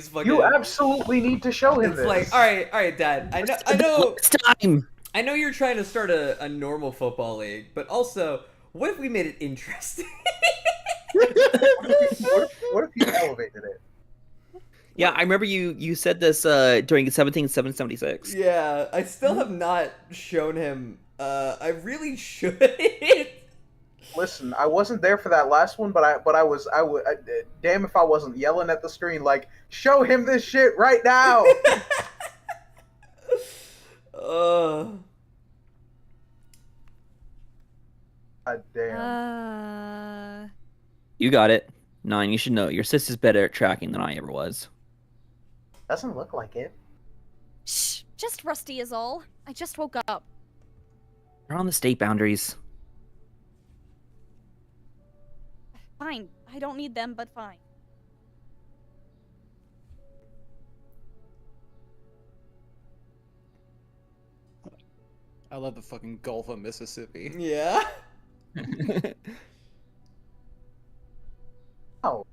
fucking. You absolutely need to show him It's this. like, all right, Dad. I know. It's time! I know you're trying to start a normal football league, but also, what if we made it interesting? What if you elevated it? Yeah, I remember you said this during 17776. Yeah, I still have not shown him. I really should. Listen, I wasn't there for that last one, but I was damn if I wasn't yelling at the screen like, show him this shit right now. God damn. You got it. 9, you should know. Your sister's better at tracking than I ever was. Doesn't look like it. Shh, just rusty is all. I just woke up. We're on the state boundaries. Fine, I don't need them, but fine. I love the fucking Gulf of Mississippi. Yeah. Oh,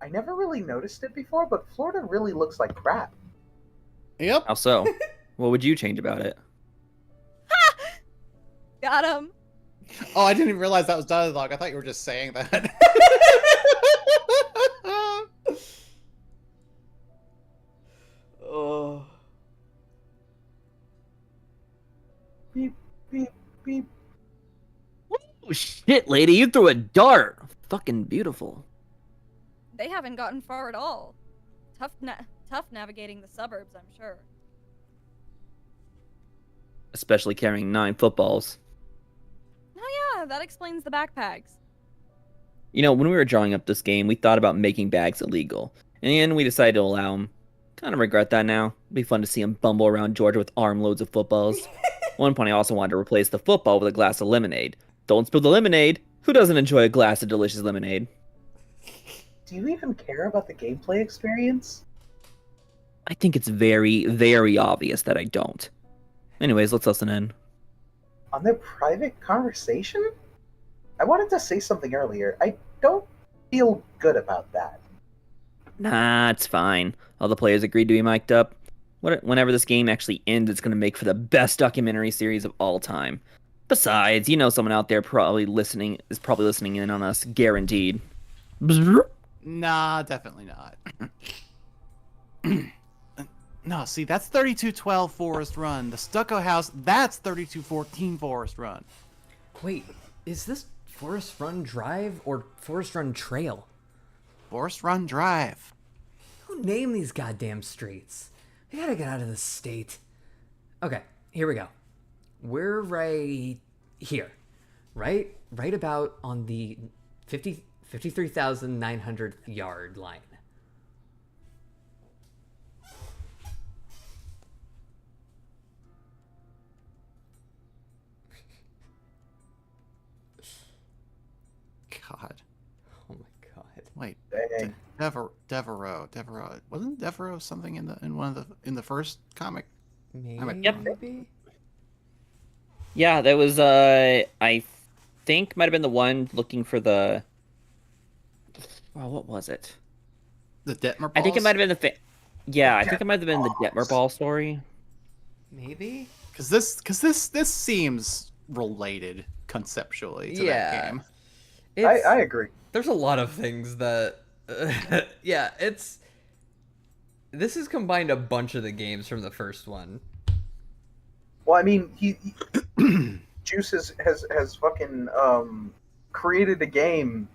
I never really noticed it before, but Florida really looks like crap. Yep. How so? What would you change about it? Got him. Oh, I didn't even realize that was dialogue. I thought you were just saying that. Oh. Beep, beep, beep. Oh, shit, lady, you threw a dart. Fucking beautiful. They haven't gotten far at all. Tough navigating the suburbs, I'm sure. Especially carrying 9 footballs. Oh yeah, that explains the backpacks. You know, when we were drawing up this game, we thought about making bags illegal. In the end, we decided to allow them. Kind of regret that now. It'd be fun to see them bumble around Georgia with armloads of footballs. At one point, I also wanted to replace the football with a glass of lemonade. Don't spill the lemonade. Who doesn't enjoy a glass of delicious lemonade? Do you even care about the gameplay experience? I think it's very, very obvious that I don't. Anyways, let's listen in. On their private conversation? I wanted to say something earlier. I don't feel good about that. Nah, it's fine. All the players agreed to be mic'd up. Whenever this game actually ends, it's going to make for the best documentary series of all time. Besides, you know someone out there is probably listening in on us, guaranteed. Bzzz. Nah, definitely not. No, see, that's 3212 Forest Run. The Stucco House, that's 3214 Forest Run. Wait, is this Forest Run Drive or Forest Run Trail? Forest Run Drive. Who named these goddamn streets? We gotta get out of this state. Okay, here we go. We're right here. Right about on the 53,900th yard line. God. Oh my god. Wait. Dang. Devereaux. Wasn't Devereaux something in the first comic? Maybe? Yep. Yeah, that was I think might have been the one looking for the. Well, what was it? The Detmer I think it balls? might have been the. Yeah, I think it might have been the Detmer Ball story. Maybe? Because this seems related conceptually to that game. I agree. There's a lot of things that. Yeah, it's. This has combined a bunch of the games from the first one. Well, I mean, he Juice has fucking created a game,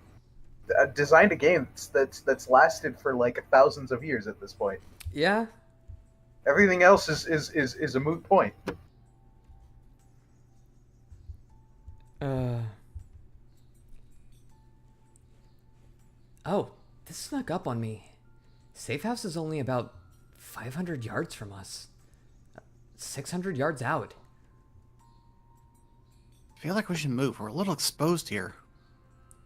designed a game that's lasted for like thousands of years at this point. Yeah? Everything else is a moot point. Oh, this snuck up on me. Safe house is only about 500 yards from us. 600 yards out. I feel like we should move. We're a little exposed here.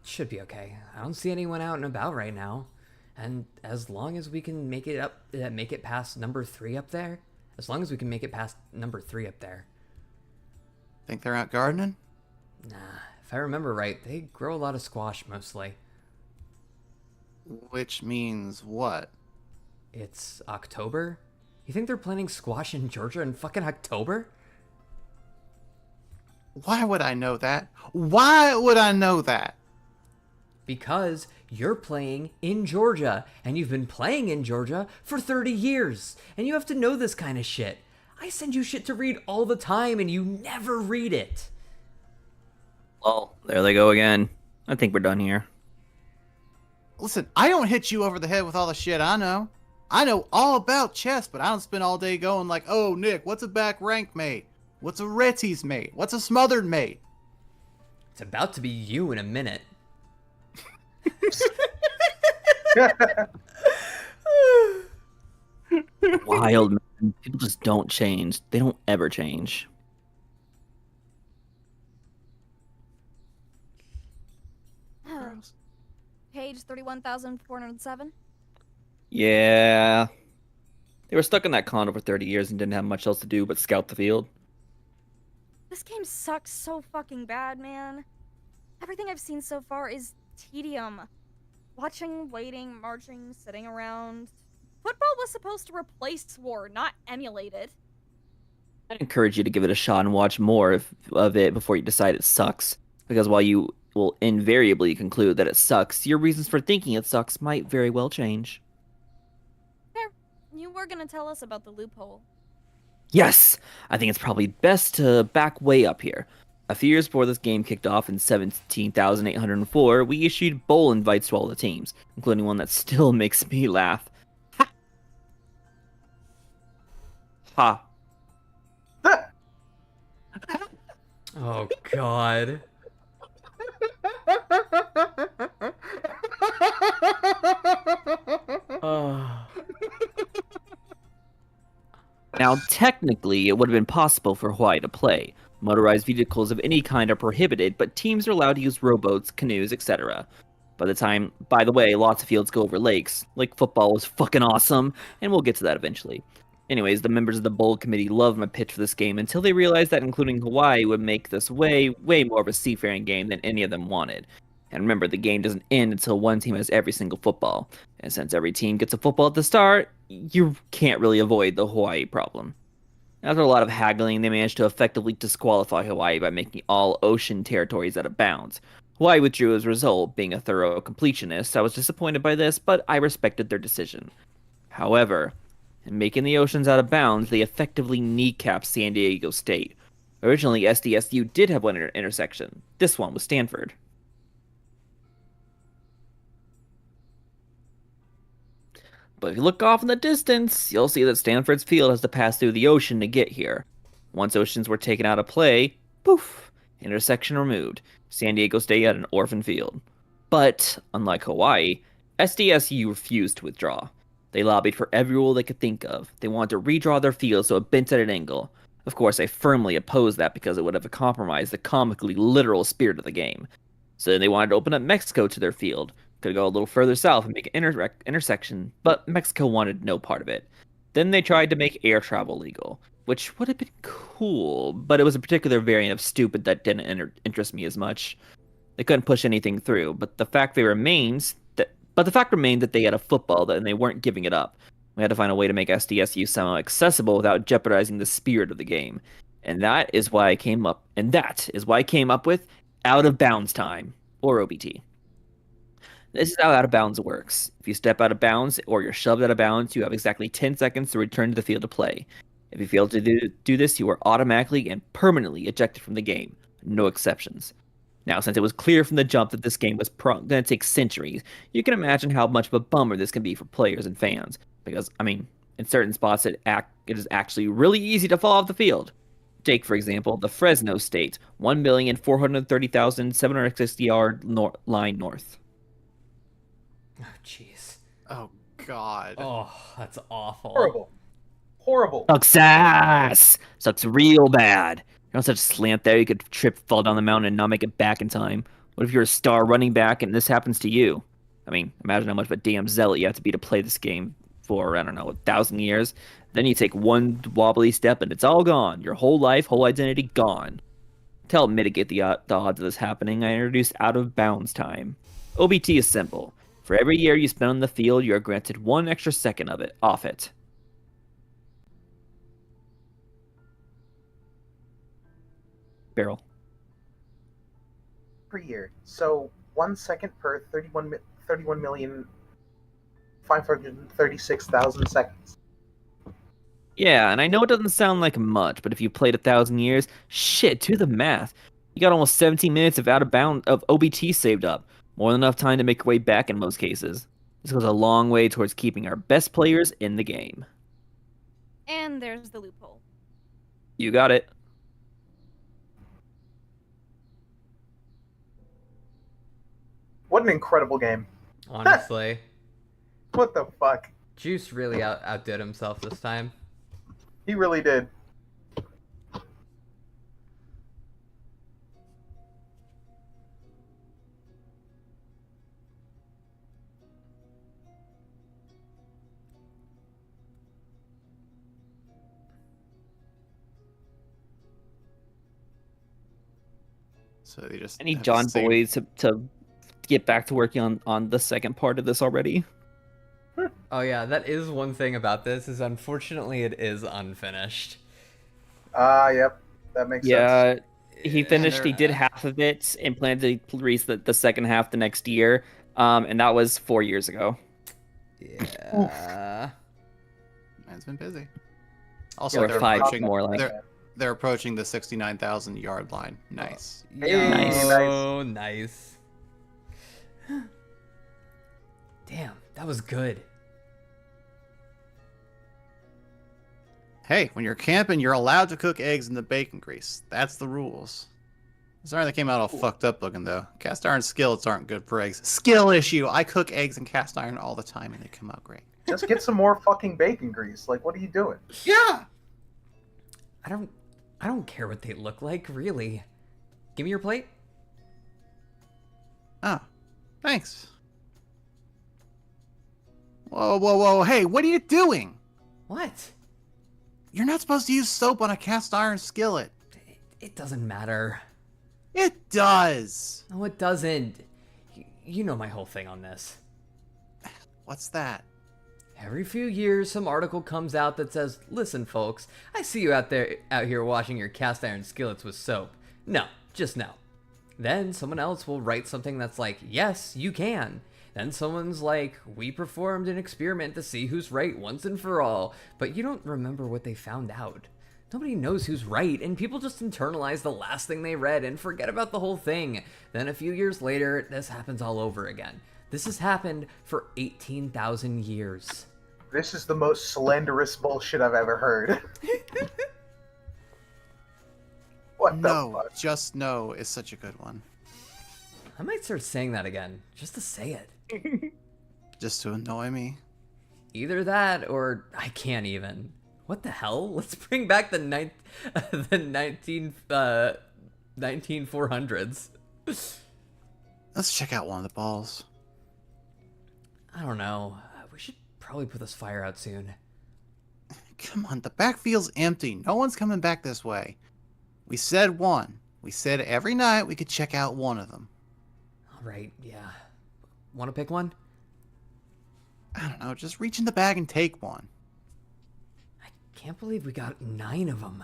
Should be okay. I don't see anyone out and about right now. And as long as we can make it past number 3 up there. As long as we can make it past number 3 up there. Think they're out gardening? Nah, if I remember right, they grow a lot of squash mostly. Which means what? It's October? You think they're planting squash in Georgia in fucking October? Why would I know that? Why would I know that? Because you're playing in Georgia, and you've been playing in Georgia for 30 years, and you have to know this kind of shit. I send you shit to read all the time, and you never read it. Well, there they go again. I think we're done here. Listen, I don't hit you over the head with all the shit I know. I know all about chess, but I don't spend all day going like, oh, Nick, what's a back rank mate? What's a Rettie's mate? What's a smothered mate? It's about to be you in a minute. Wild, man. People just don't change. They don't ever change. Page 31,407. Yeah. They were stuck in that condo for 30 years and didn't have much else to do but scout the field. This game sucks so fucking bad, man. Everything I've seen so far is tedium. Watching, waiting, marching, sitting around. Football was supposed to replace war, not emulate it. I'd encourage you to give it a shot and watch more of it before you decide it sucks. Because while you will invariably conclude that it sucks, your reasons for thinking it sucks might very well change. Fair. You were gonna tell us about the loophole. Yes! I think it's probably best to back way up here. A few years before this game kicked off in 17,804, we issued bowl invites to all the teams, including one that still makes me laugh. Ha! Ha. Oh, God. Oh. Now, technically, it would have been possible for Hawaii to play. Motorized vehicles of any kind are prohibited, but teams are allowed to use rowboats, canoes, etc. By the way, lots of fields go over lakes. Lake football was fucking awesome, and we'll get to that eventually. Anyways, the members of the bowl committee loved my pitch for this game until they realized that including Hawaii would make this way more of a seafaring game than any of them wanted. And remember, the game doesn't end until one team has every single football. And since every team gets a football at the start, you can't really avoid the Hawaii problem. After a lot of haggling, they managed to effectively disqualify Hawaii by making all ocean territories out of bounds. Hawaii withdrew as a result, being a thorough completionist. I was disappointed by this, but I respected their decision. However, in making the oceans out of bounds, they effectively kneecapped San Diego State. Originally, SDSU did have one intersection. This one was Stanford. But if you look off in the distance, you'll see that Stanford's field has to pass through the ocean to get here. Once oceans were taken out of play, poof, intersection removed. San Diego State had an orphan field. But, unlike Hawaii, SDSU refused to withdraw. They lobbied for every rule they could think of. They wanted to redraw their field so it bent at an angle. Of course, I firmly opposed that because it would have compromised the comically literal spirit of the game. So then they wanted to open up Mexico to their field. Could go a little further south and make an intersection, but Mexico wanted no part of it. Then they tried to make air travel legal, which would have been cool, but it was a particular variant of stupid that didn't interest me as much. They couldn't push anything through, but the fact remained that they had a football and they weren't giving it up. We had to find a way to make SDSU somehow accessible without jeopardizing the spirit of the game. And that is why I came up with Out of Bounds Time, or OBT. This is how Out of Bounds works. If you step out of bounds or you're shoved out of bounds, you have exactly 10 seconds to return to the field to play. If you fail to do this, you are automatically and permanently ejected from the game. No exceptions. Now, since it was clear from the jump that this game was going to take centuries, you can imagine how much of a bummer this can be for players and fans. Because, in certain spots, it is actually really easy to fall off the field. Take, for example, the Fresno State, 1,430,760-yard line north. Oh, jeez. Oh, God. Oh, that's awful. Horrible. Sucks ass! Sucks real bad. You're on such a slant there, you could trip, fall down the mountain, and not make it back in time. What if you're a star running back and this happens to you? Imagine how much of a damn zealot you have to be to play this game for, 1,000 years. Then you take one wobbly step and it's all gone. Your whole life, whole identity, gone. To help mitigate the odds of this happening, I introduced Out of Bounds Time. OBT is simple. For every year you spend on the field, you are granted 1 extra second off it. Barrel. Per year. So 1 second per 31,536,000 seconds. Yeah, and I know it doesn't sound like much, but if you played 1,000 years, shit, do the math. You got almost 17 minutes of OBT saved up. More than enough time to make your way back in most cases. This goes a long way towards keeping our best players in the game. And there's the loophole. You got it. What an incredible game. Honestly. What the fuck? Juice really outdid himself this time. He really did. So they just I need have John the same- Boyd to get back to working on the second part of this already. Oh yeah, that is one thing about this, is unfortunately it is unfinished. Yep. That makes sense. Yeah, he And finished. He they're- did half of it and planned to release the second half the next year. And that was 4 years ago. Yeah. Man's been busy. Also, Or they're 5 approaching, more like. they're approaching the 69,000 yard line. Nice. Yo, nice. Damn, that was good. Hey, when you're camping, you're allowed to cook eggs in the bacon grease. That's the rules. Sorry they came out all fucked up looking, though. Cast iron skillets aren't good for eggs. Skill issue! I cook eggs in cast iron all the time, and they come out great. Just get some more fucking bacon grease. Like, what are you doing? Yeah! I don't care what they look like, really. Give me your plate. Oh, thanks. Whoa, whoa, whoa. Hey, what are you doing? What? You're not supposed to use soap on a cast iron skillet. It doesn't matter. It does. No, it doesn't. You know my whole thing on this. What's that? Every few years, some article comes out that says, "Listen, folks, I see you out here washing your cast iron skillets with soap. No, just no." Then someone else will write something that's like, "Yes, you can." Then someone's like, "We performed an experiment to see who's right once and for all." But you don't remember what they found out. Nobody knows who's right, and people just internalize the last thing they read and forget about the whole thing. Then a few years later, this happens all over again. This has happened for 18,000 years. This is the most slanderous bullshit I've ever heard. What the No, fuck? just no is such a good one. I might start saying that again, just to say it. Just to annoy me. Either that, or I can't even. What the hell? Let's bring back the 1900s. Let's check out one of the balls. I don't know. We should probably put this fire out soon. Come on, the backfield's empty. No one's coming back this way. We said one. We said every night we could check out one of them. All right, yeah. Want to pick one? I don't know, just reach in the bag and take one. I can't believe we got 9 of them.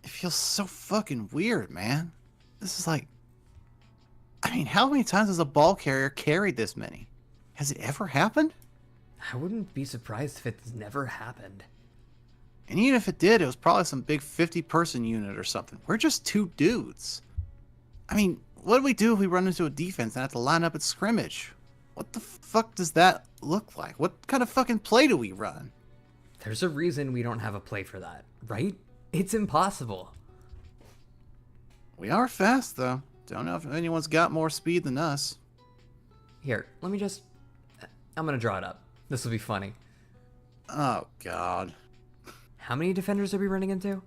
It feels so fucking weird, man. This is like... I mean, how many times has a ball carrier carried this many? Has it ever happened? I wouldn't be surprised if it's never happened. And even if it did, it was probably some big 50-person unit or something. We're just 2 dudes. I mean, what do we do if we run into a defense and have to line up at scrimmage? What the fuck does that look like? What kind of fucking play do we run? There's a reason we don't have a play for that, right? It's impossible. We are fast, though. Don't know if anyone's got more speed than us. Here, let me just... I'm gonna draw it up. This will be funny. Oh, God. How many defenders are we running into?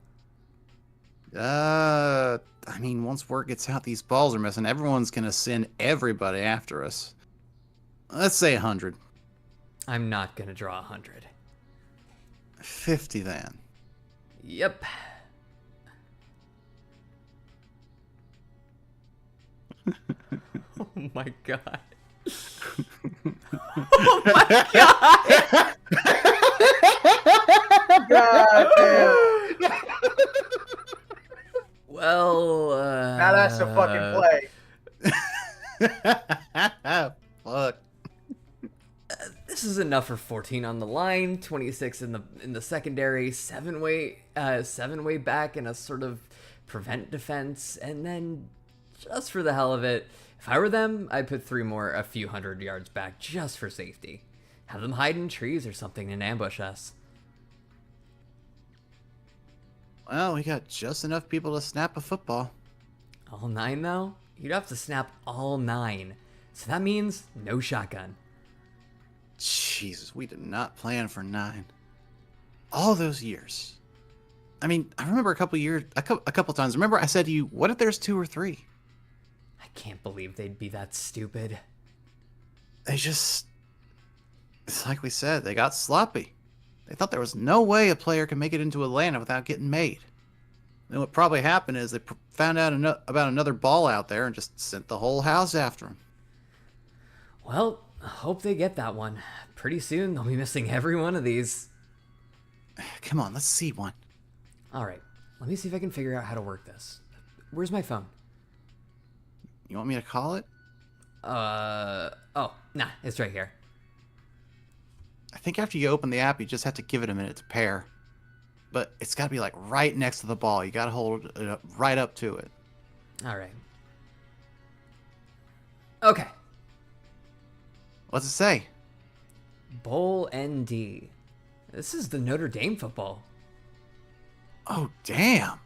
I mean, once word gets out these balls are missing, everyone's gonna send everybody after us. Let's say 100. I'm not gonna draw 100. 50 then. Yep. Oh my god. Oh my god! God damn. Well, Now that's a fucking play. Fuck. This is enough for 14 on the line, 26 in the secondary, seven way back in a sort of prevent defense, and then just for the hell of it, if I were them, I'd put 3 more a few hundred yards back just for safety. Have them hide in trees or something and ambush us. Well, we got just enough people to snap a football. All 9 though? You'd have to snap all 9. So that means no shotgun. Jesus, we did not plan for 9. All those years. I mean, I remember a couple times. Remember I said to you, what if there's 2 or 3? I can't believe they'd be that stupid. They just... It's like we said, they got sloppy. They thought there was no way a player could make it into Atlanta without getting made. And what probably happened is they found out about another ball out there and just sent the whole house after him. Well, I hope they get that one. Pretty soon they'll be missing every one of these. Come on, let's see one. Alright, let me see if I can figure out how to work this. Where's my phone? You want me to call it? Oh, nah, it's right here. I think after you open the app, you just have to give it a minute to pair. But it's got to be like right next to the ball. You got to hold it up, right up to it. Alright. Okay. What's it say? Bowl ND. This is the Notre Dame football. Oh, damn.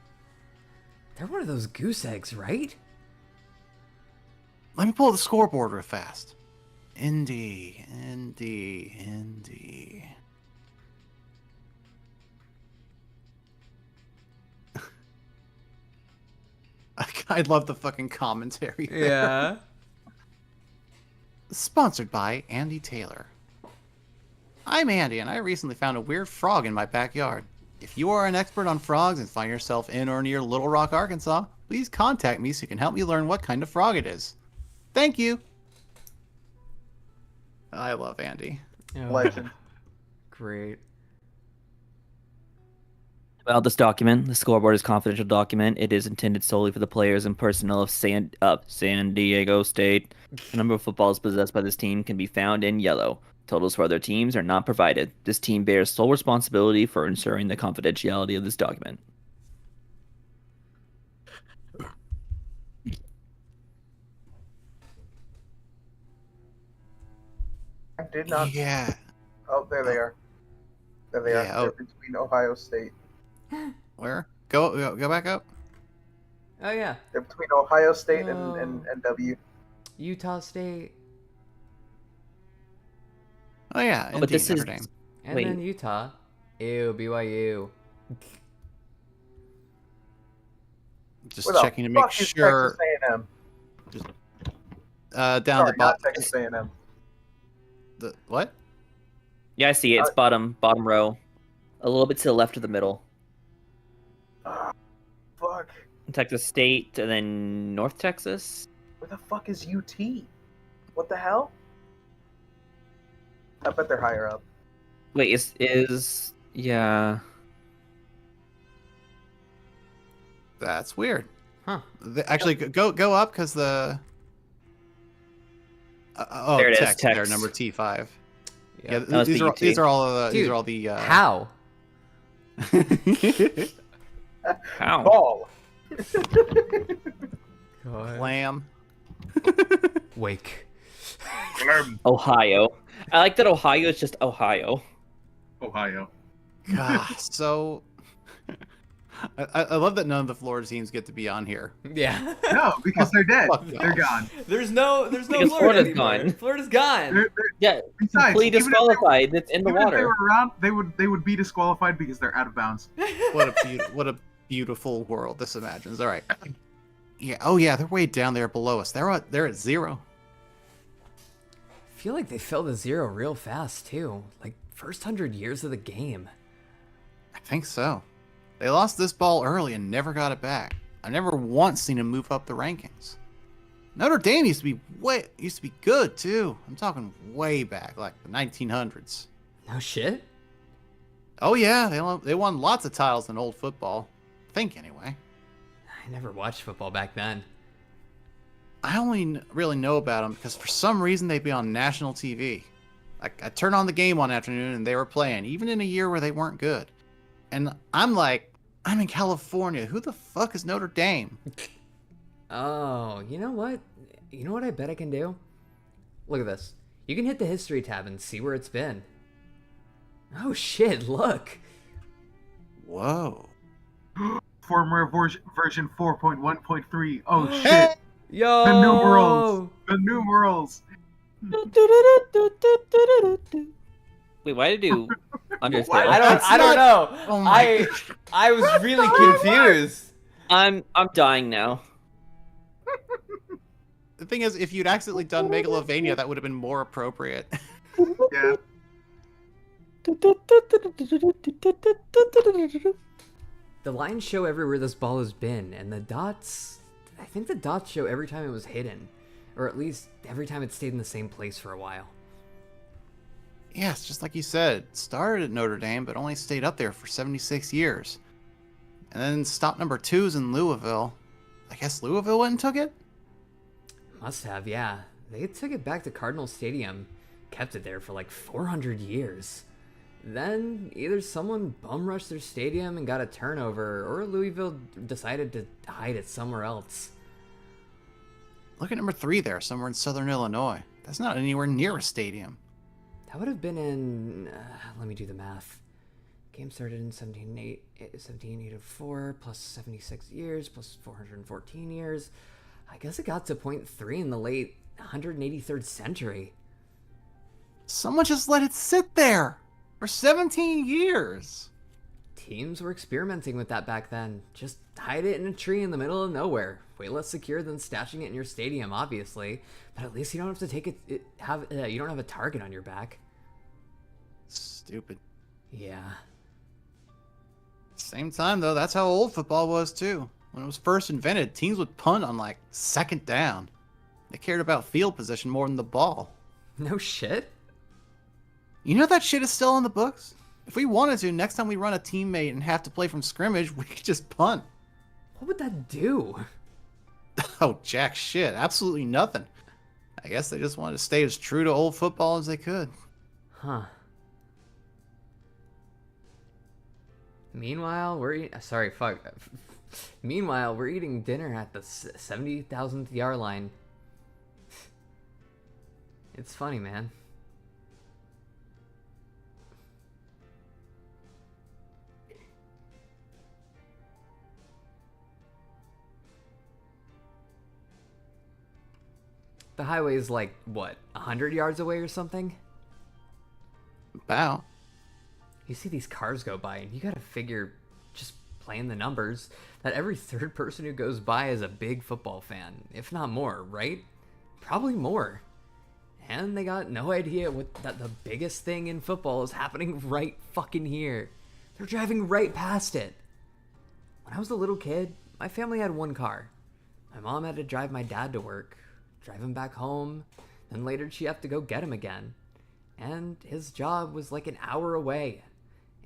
They're one of those goose eggs, right? Let me pull the scoreboard real fast. ND. I love the fucking commentary. Yeah. Sponsored by Andy Taylor. I'm Andy, and I recently found a weird frog in my backyard. If you are an expert on frogs and find yourself in or near Little Rock, Arkansas, please contact me so you can help me learn what kind of frog it is. Thank you. I love Andy. Legend. Great. About this document, the scoreboard is a confidential document. It is intended solely for the players and personnel of San Diego State. The number of footballs possessed by this team can be found in yellow. Totals for other teams are not provided. This team bears sole responsibility for ensuring the confidentiality of this document. I did not. Yeah. Oh, there they are. There they Yeah, are. They're between Ohio State. Where? Go back up. Oh yeah, They're between Ohio State No. and W. Utah State, Oh yeah, Oh, but this Notre is Dame. and Wait. then Utah. Ew, BYU. Just Where the checking to make fuck is sure. Texas A&M? Down Sorry, the not bottom. Texas A&M. The what? Yeah, I see it. It's bottom row, a little bit to the left of the middle. Ah, fuck. Texas State, and then North Texas. Where the fuck is UT? What the hell? I bet they're higher up. Wait, is yeah. That's weird. Huh. Actually, go up because the. Oh, There it is, Tech. They're Tech's. number T5. Yeah, That was these the are UT. these are all the Dude, these are all the. How? How? Ball. Clam. Wake. Ohio. I like that Ohio is just Ohio. Ohio. God, so. I love that none of the Florida teams get to be on here. Yeah. No, because they're dead. Fuck They're off. gone. There's no Because Florida Florida's anymore. gone. Florida's gone. They're, Yeah, besides, completely even if they- disqualified. It's in the even if they water. were around, they would be disqualified because they're out of bounds. What a beautiful world this imagines. All right. Yeah. Oh yeah, they're way down there below us. They're at 0. I feel like they fell to 0 real fast too. Like first 100 years of the game. I think so. They lost this ball early and never got it back. I've never once seen them move up the rankings. Notre Dame used to be good too. I'm talking way back, like the 1900s. No shit. Oh yeah, they won lots of titles in old football. I think anyway. I never watched football back then. I only really know about them because for some reason they'd be on national TV. Like I turn on the game one afternoon and they were playing, even in a year where they weren't good. And I'm like, I'm in California. Who the fuck is Notre Dame? Oh, you know what? You know what I bet I can do? Look at this. You can hit the history tab and see where it's been. Oh shit, look. Whoa. Former version 4.1.3. Oh shit. Hey! Yo! The numerals. The numerals. Wait, why did you understand? I don't know. Oh my I was really confused. I'm dying now. The thing is, if you'd accidentally done Megalovania, that would have been more appropriate. Yeah. The lines show everywhere this ball has been, and the dots... I think the dots show every time it was hidden. Or at least every time it stayed in the same place for a while. Yes, just like you said, it started at Notre Dame, but only stayed up there for 76 years. And then stop number 2's in Louisville. I guess Louisville went and took it? Must have, yeah. They took it back to Cardinal Stadium, kept it there for like 400 years. Then either someone bum rushed their stadium and got a turnover, or Louisville decided to hide it somewhere else. Look at number 3 there, somewhere in southern Illinois. That's not anywhere near a stadium. That would have been in... let me do the math. Game started in 1784, plus 76 years, plus 414 years. I guess it got to point 3 in the late 183rd century. Someone just let it sit there for 17 years. Teams were experimenting with that back then. Just hide it in a tree in the middle of nowhere. Way less secure than stashing it in your stadium, obviously. But at least you don't have to take it. You don't have a target on your back. Stupid. Yeah. Same time, though, that's how old football was, too. When it was first invented, teams would punt on, like, second down. They cared about field position more than the ball. No shit. You know that shit is still in the books? If we wanted to, next time we run a teammate and have to play from scrimmage, we could just punt. What would that do? Oh, jack shit. Absolutely nothing. I guess they just wanted to stay as true to old football as they could. Huh. Meanwhile, Meanwhile, we're eating dinner at the 70,000th yard line. It's funny, man. The highway's like, what, 100 yards away or something? Wow. You see these cars go by, and you gotta figure, just playing the numbers, that every third person who goes by is a big football fan, if not more, right? Probably more. And they got no idea that the biggest thing in football is happening right fucking here. They're driving right past it. When I was a little kid, my family had one car. My mom had to drive my dad to work, drive him back home, then later she'd have to go get him again. And his job was like an hour away.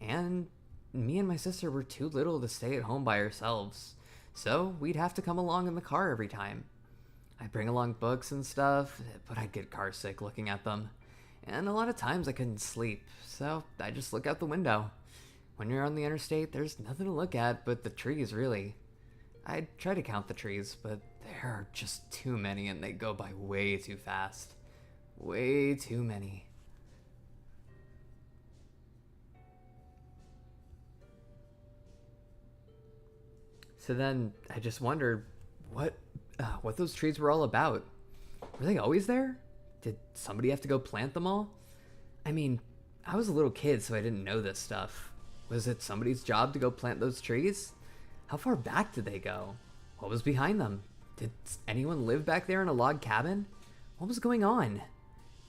And me and my sister were too little to stay at home by ourselves, so we'd have to come along in the car every time. I'd bring along books and stuff, but I'd get car sick looking at them. And a lot of times I couldn't sleep, so I just look out the window. When you're on the interstate, there's nothing to look at but the trees, really. I'd try to count the trees, but there are just too many and they go by way too fast. Way too many. So then I just wondered what those trees were all about. Were they always there? Did somebody have to go plant them all? I mean, I was a little kid, so I didn't know this stuff. Was it somebody's job to go plant those trees? How far back did they go? What was behind them? Did anyone live back there in a log cabin? What was going on?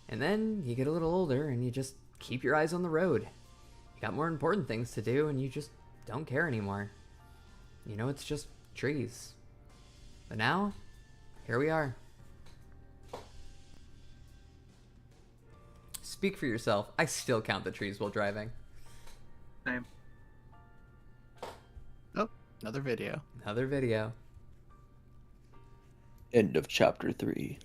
And then you get a little older and you just keep your eyes on the road. You got more important things to do and you just don't care anymore. You know, it's just trees. But now, here we are. Speak for yourself. I still count the trees while driving. Same. Oh, another video. Another video. End of chapter 3.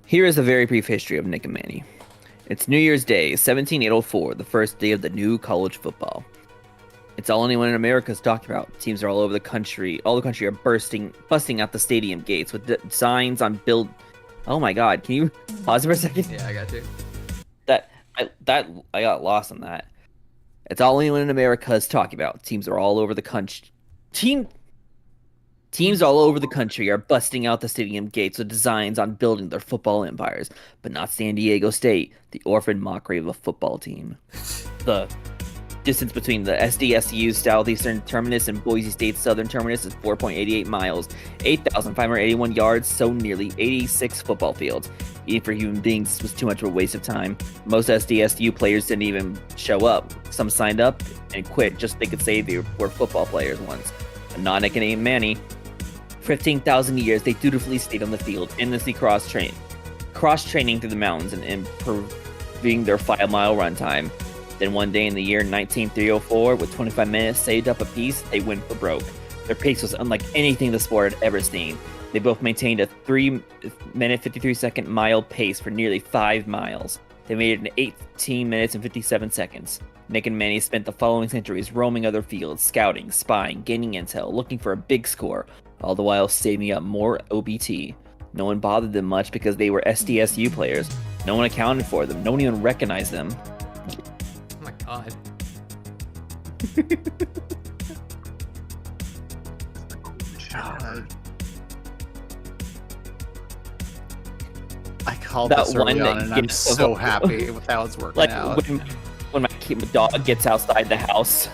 Here is a very brief history of Nick and Manny. It's New Year's Day, 17804, the first day of the new college football. It's all anyone in America is talking about. Teams are all over the country. All the country are busting out the stadium gates with signs on build. Oh my God! Can you pause for a second? Yeah, I got you. I got lost on that. It's all anyone in America is talking about. Teams are all over the country. Teams all over the country are busting out the stadium gates with designs on building their football empires, but not San Diego State, the orphan mockery of a football team. The distance between the SDSU's southeastern terminus and Boise State's southern terminus is 4.88 miles, 8,581 yards, so nearly 86 football fields. Eating for human beings was too much of a waste of time. Most SDSU players didn't even show up. Some signed up and quit just so they could say they were football players once. But not Nick and Manny. 15,000 years, they dutifully stayed on the field, endlessly cross-training through the mountains and improving their 5-mile run time. Then one day in the year 19304, with 25 minutes saved up apiece, they went for broke. Their pace was unlike anything the sport had ever seen. They both maintained a 3-minute 53-second mile pace for nearly 5 miles. They made it in 18 minutes and 57 seconds. Nick and Manny spent the following centuries roaming other fields, scouting, spying, gaining intel, looking for a big score, all the while saving up more OBT. No one bothered them much because they were SDSU players. No one accounted for them. No one even recognized them. Oh my God. I called That this early one on, that and I'm gets- so happy with how it's working Like out. when my dog gets outside the house.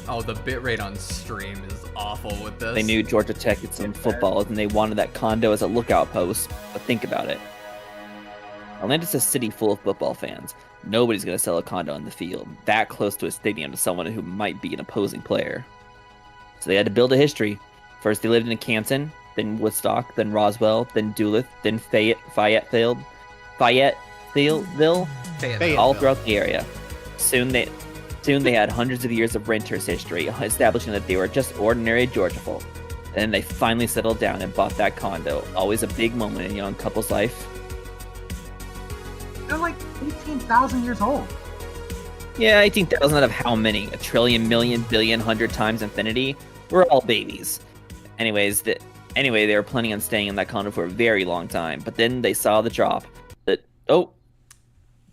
Oh, the bitrate on stream is awful with this. They knew Georgia Tech had some football, and they wanted that condo as a lookout post. But think about it. Atlanta's a city full of football fans. Nobody's going to sell a condo in the field, that close to a stadium, to someone who might be an opposing player. So they had to build a history. First they lived in Canton, then Woodstock, then Roswell, then Duluth, then Fayetteville, all throughout the area. Soon they had hundreds of years of renters history, establishing that they were just ordinary Georgia folk. And then they finally settled down and bought that condo. Always a big moment in a young couple's life. They're like 18,000 years old. Yeah, 18,000 out of how many? A trillion, million, billion, 100 times infinity? We're all babies. Anyway, they were planning on staying in that condo for a very long time, but then they saw the drop. The Oh,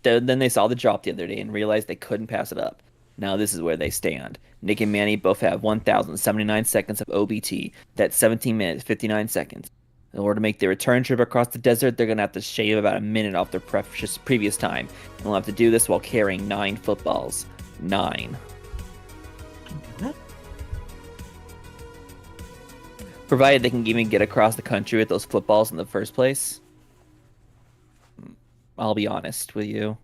then they saw the drop the other day and realized they couldn't pass it up. Now this is where they stand. Nick and Manny both have 1,079 seconds of OBT. That's 17 minutes, 59 seconds. In order to make their return trip across the desert, they're going to have to shave about a minute off their previous time. And they'll have to do this while carrying 9 footballs. 9. Provided they can even get across the country with those footballs in the first place. I'll be honest with you.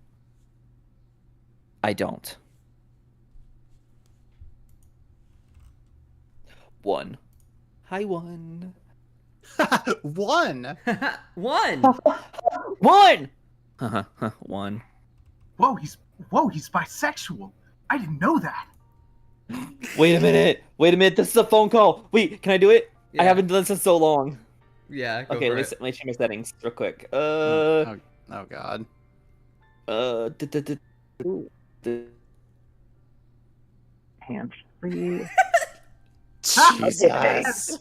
I don't. 1. Hi, 1. 1. 1. 1! 1. Whoa, he's bisexual. I didn't know that. Wait a minute. This is a phone call. Wait, can I do it? Yeah. I haven't done this in so long. Yeah, go Okay, for let it. me change my settings real quick. Oh God. Hands free. Jesus.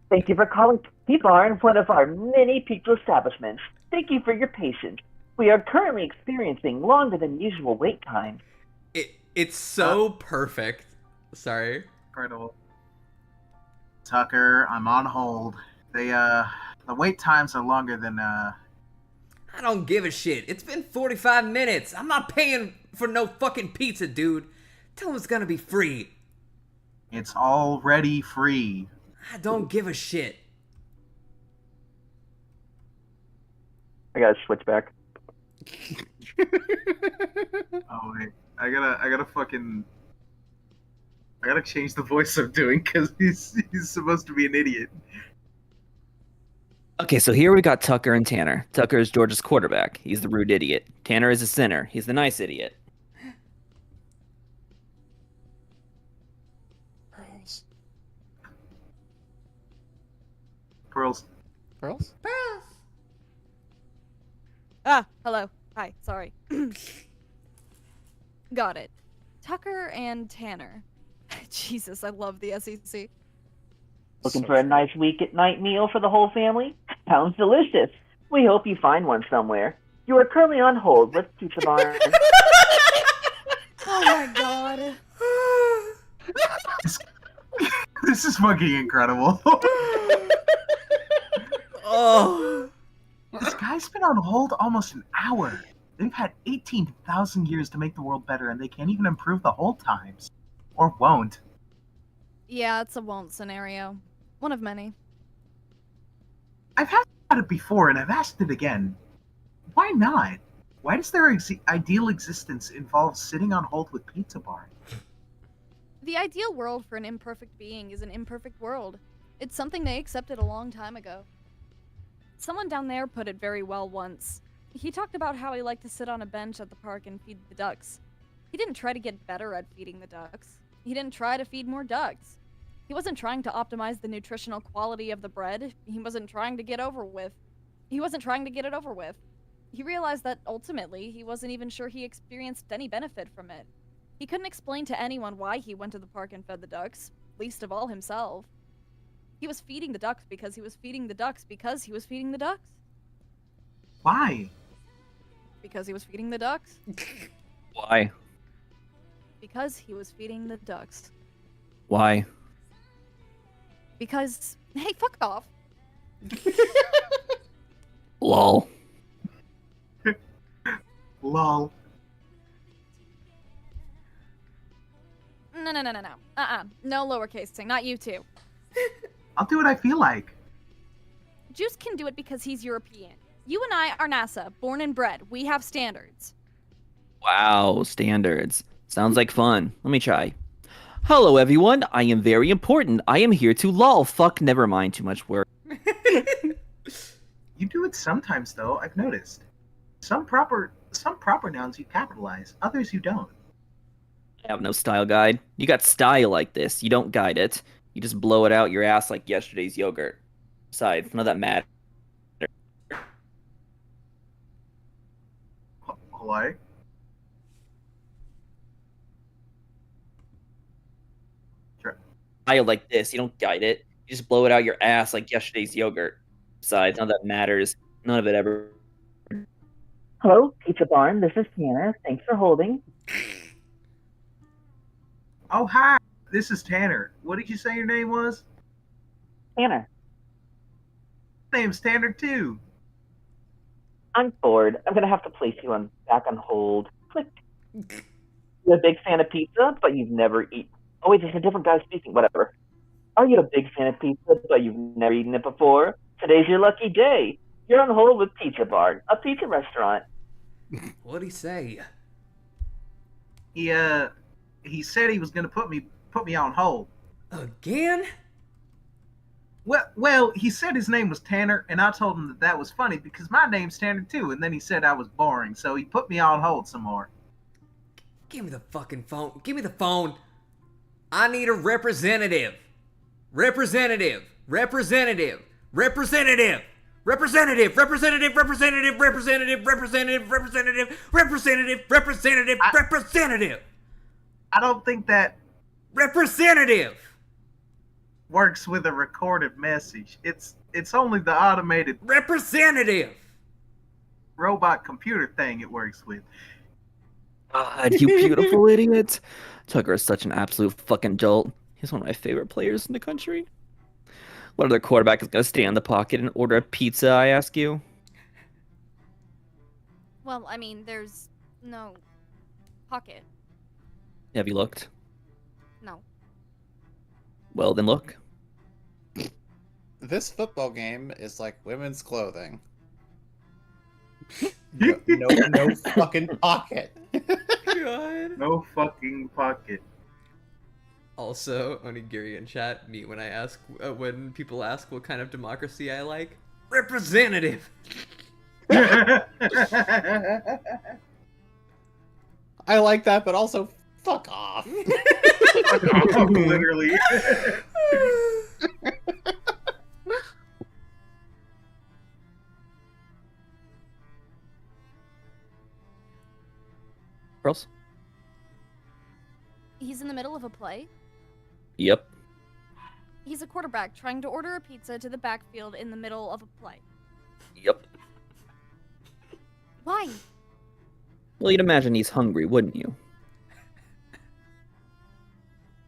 Thank you for calling P-Bar, one of our many pizza establishments. Thank you for your patience. We are currently experiencing longer than usual wait times. It's so perfect. Sorry. Incredible. Tucker, I'm on hold. The wait times are longer than I don't give a shit. It's been 45 minutes. I'm not paying for no fucking pizza, dude. Tell them it's gonna be free. It's already free. I don't give a shit. I gotta switch back. Oh wait, I gotta change the voice I'm doing because he's supposed to be an idiot. Okay, so here we got Tucker and Tanner. Tucker is George's quarterback. He's the rude idiot. Tanner is a center. He's the nice idiot. Pearls. Pearls? Ah, hello. Hi, sorry. Got it. Tucker and Tanner. Jesus, I love the SEC. Looking for a nice week-at-night meal for the whole family? Sounds delicious. We hope you find one somewhere. You are currently on hold with Pizza Bar. Oh my god. This is fucking incredible. Oh. This guy's been on hold almost an hour. They've had 18,000 years to make the world better, and they can't even improve the hold times. Or won't. Yeah, it's a won't scenario. One of many. I've asked about it before, and I've asked it again. Why not? Why does their ideal existence involve sitting on hold with Pizza Bar? The ideal world for an imperfect being is an imperfect world. It's something they accepted a long time ago. Someone down there put it very well once. He talked about how he liked to sit on a bench at the park and feed the ducks. He didn't try to get better at feeding the ducks. He didn't try to feed more ducks. He wasn't trying to optimize the nutritional quality of the bread. He wasn't trying to get over with. He wasn't trying to get it over with. He realized that ultimately he wasn't even sure he experienced any benefit from it. He couldn't explain to anyone why he went to the park and fed the ducks, least of all himself. He was feeding the ducks because he was feeding the ducks because he was feeding the ducks. Why? Because he was feeding the ducks. Why? Because he was feeding the ducks. Why? Because, hey, fuck off. Lol. Lol. No. No lowercasing, not you two. I'll do what I feel like. Juice can do it because he's European. You and I are NASA, born and bred. We have standards. Wow, standards. Sounds like fun. Let me try. Hello, everyone. I am very important. I am here to lol. Fuck, never mind. Too much work. You do it sometimes, though, I've noticed. Some proper nouns you capitalize, others you don't. I have no style guide. You got style like this. You don't guide it. You just blow it out your ass like yesterday's yogurt. Besides, none of that matters. Why? Style like this. You don't guide it. You just blow it out your ass like yesterday's yogurt. Besides, none of that matters. None of it ever Hello, Pizza Barn. This is Tanner. Thanks for holding. Oh, hi. This is Tanner. What did you say your name was? Tanner, My name's Tanner, too. I'm bored. I'm gonna have to place you back on hold. Click. You're a big fan of pizza, but you've never eaten. Oh wait, there's a different guy speaking. Whatever. Are you a big fan of pizza, but you've never eaten it before? Today's your lucky day. You're on hold with Pizza Barn, a pizza restaurant. What'd he say? He said he was gonna put me on hold. Again? Well, he said his name was Tanner, and I told him that was funny because my name's Tanner too. And then he said I was boring, so he put me on hold some more. Give me the fucking phone. Give me the phone. I need a representative. Representative. Representative. Representative. Representative. Representative. Representative. Representative. Representative. Representative. Representative. Representative. Representative. I don't think that Representative. works with a recorded message. It's only the automated Representative. robot computer thing it works with. God, you beautiful idiot. Tucker is such an absolute fucking jolt. He's one of my favorite players in the country. What other quarterback is going to stay in the pocket and order a pizza, I ask you? Well, I mean, there's no pocket. Have you looked? No. Well, then look. This football game is like women's clothing. No fucking pocket. God. No fucking pocket. Also, Onigiri in chat, me when people ask what kind of democracy I like. Representative. I like that, but also fuck off. Literally. Girls? He's in the middle of a play. Yep. He's a quarterback trying to order a pizza to the backfield in the middle of a play. Yep. Why? Well, you'd imagine he's hungry, wouldn't you?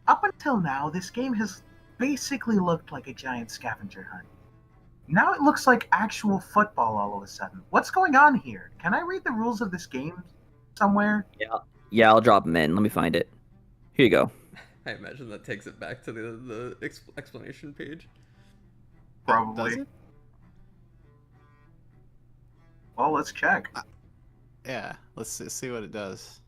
Up until now, this game has basically looked like a giant scavenger hunt. Now it looks like actual football all of a sudden. What's going on here? Can I read the rules of this game somewhere? Yeah, I'll drop him in. Let me find it. Here you go. I imagine that takes it back to the explanation page. Probably. Does it? Well, let's check. Yeah, let's see what it does.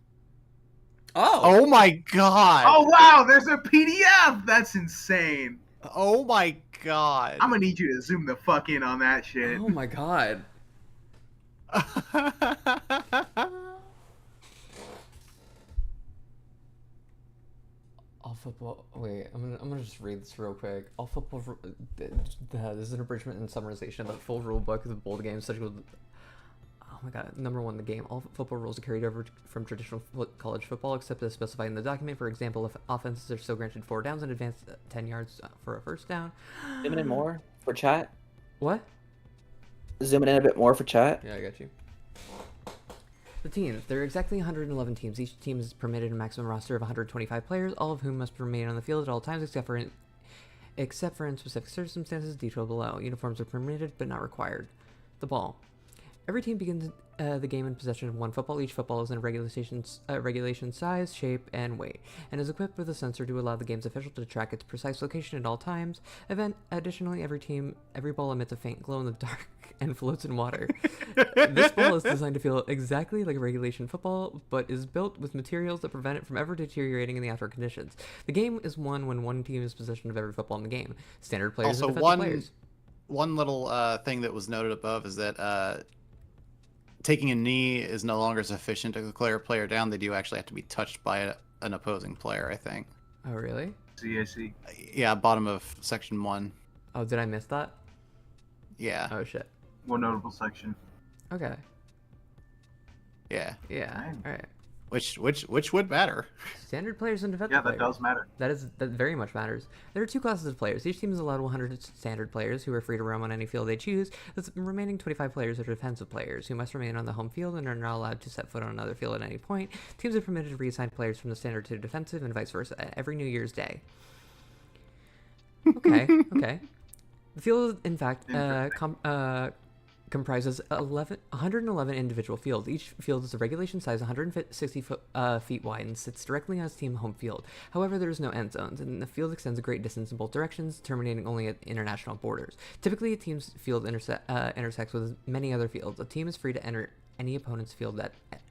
Oh! Oh my god! Oh wow, there's a PDF! That's insane. Oh my god! I'm gonna need you to zoom the fuck in on that shit. Oh my god. All football. Wait, I'm gonna just read this real quick. All football. This is an abridgment and summarization of the full rule book of the bold games, such as. Oh my god! Number 1, the game. All football rules are carried over from traditional college football, except as specified in the document. For example, if offenses are still granted 4 downs and advance 10 yards for a first down. Zoom in more for chat. What? Zoom in a bit more for chat. Yeah, I got you. The teams. There are exactly 111 teams. Each team is permitted a maximum roster of 125 players, all of whom must remain on the field at all times except for in specific circumstances detailed below. Uniforms are permitted but not required. The ball. Every team begins the game in possession of 1 football. Each football is in regulation size, shape, and weight, and is equipped with a sensor to allow the game's official to track its precise location at all times. Additionally, every ball emits a faint glow in the dark and floats in water. This ball is designed to feel exactly like a regulation football, but is built with materials that prevent it from ever deteriorating in the outdoor conditions. The game is won when one team is possession of every football in the game. Standard players Also, and defensive players. one little thing that was noted above is that taking a knee is no longer sufficient to declare a player down. They do actually have to be touched by an opposing player, I think. Oh, really? I see. Yeah, bottom of section 1. Oh, did I miss that? Yeah. Oh, shit. One notable section. Okay. Yeah. Yeah. Dang. Alright. Which would matter? Standard players and defensive Yeah, players. that does matter. That very much matters. There are 2 classes of players. Each team is allowed 100 standard players who are free to roam on any field they choose. The remaining 25 players are defensive players who must remain on the home field and are not allowed to set foot on another field at any point. Teams are permitted to reassign players from the standard to defensive and vice versa every New Year's Day. Okay, okay. The field, in fact, comprises 111 individual fields. Each field is a regulation size 160 feet wide and sits directly on its team home field. However, there is no end zones, and the field extends a great distance in both directions, terminating only at international borders. Typically, a team's field intersects with many other fields. A team is free to enter any opponent's field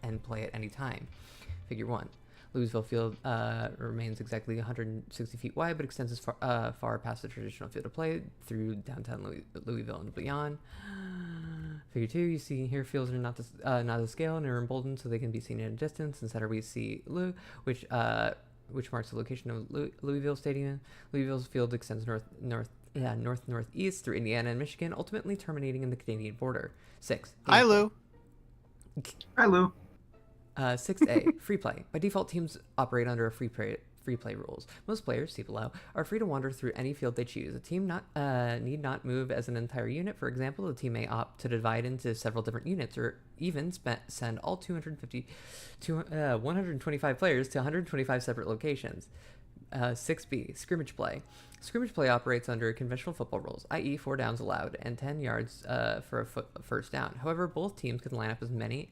and play at any time. Figure 1. Louisville Field remains exactly 160 feet wide, but extends as far past the traditional field of play through downtown Louisville and beyond. Figure 2, you see here fields are not to scale and are emboldened so they can be seen at a distance. In center we see Lou, which marks the location of Louisville Stadium. Louisville's field extends northeast through Indiana and Michigan, ultimately terminating in the Canadian border. 6. Hi, Lou. Hi, Lou. 6A, free play. By default, teams operate under a free play rules. Most players, see below, are free to wander through any field they choose. A team need not move as an entire unit. For example, the team may opt to divide into several different units, or even send all 125 players to 125 separate locations. 6B, scrimmage play. Scrimmage play operates under conventional football rules, i.e. 4 downs allowed and 10 yards for a first down. However, both teams can line up as many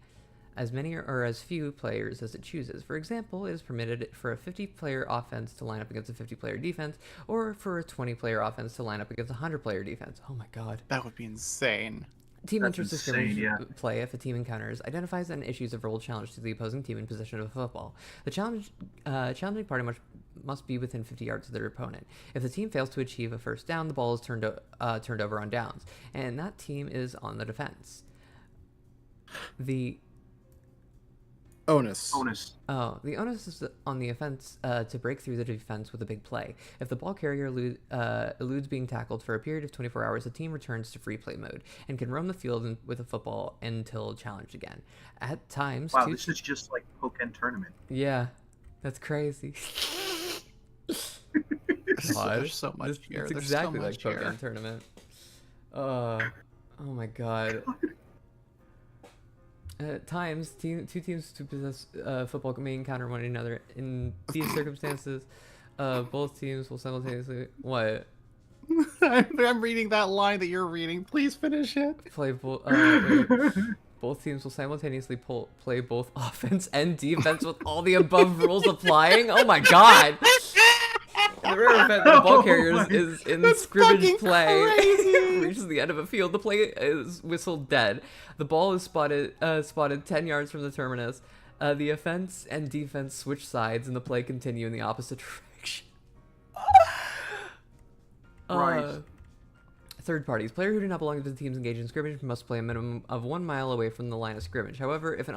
or as few players as it chooses. For example, it is permitted for a 50-player offense to line up against a 50-player defense, or for a 20-player offense to line up against a 100-player defense. Oh my god. That would be insane. Team That's enters the insane, scrimmage play if a team encounters, identifies, and issues a verbal challenge to the opposing team in possession of a football. The challenging party must be within 50 yards of their opponent. If the team fails to achieve a first down, the ball is turned over on downs, and that team is on the defense. The Onus. Oh, the onus is on the offense to break through the defense with a big play. If the ball carrier eludes being tackled for a period of 24 hours, the team returns to free play mode and can roam the field with a football until challenged again. At times, Wow, this is just like Pokken Tournament. Yeah, that's crazy. There's so much here. It's There's exactly so like much here. Pokemon Tournament. Oh my god. At times, two teams to possess football may encounter one another. In these circumstances, both teams will simultaneously I'm reading that line that you're reading. Please finish it. Both teams will simultaneously play both offense and defense with all the above rules applying. Oh my god! In the rare event that the ball carrier is in scrimmage play, reaches the end of a field, the play is whistled dead. The ball is spotted 10 yards from the terminus. The offense and defense switch sides, and the play continue in the opposite direction. Right. Third parties. Players who do not belong to the teams engaged in scrimmage must play a minimum of 1 mile away from the line of scrimmage. However, if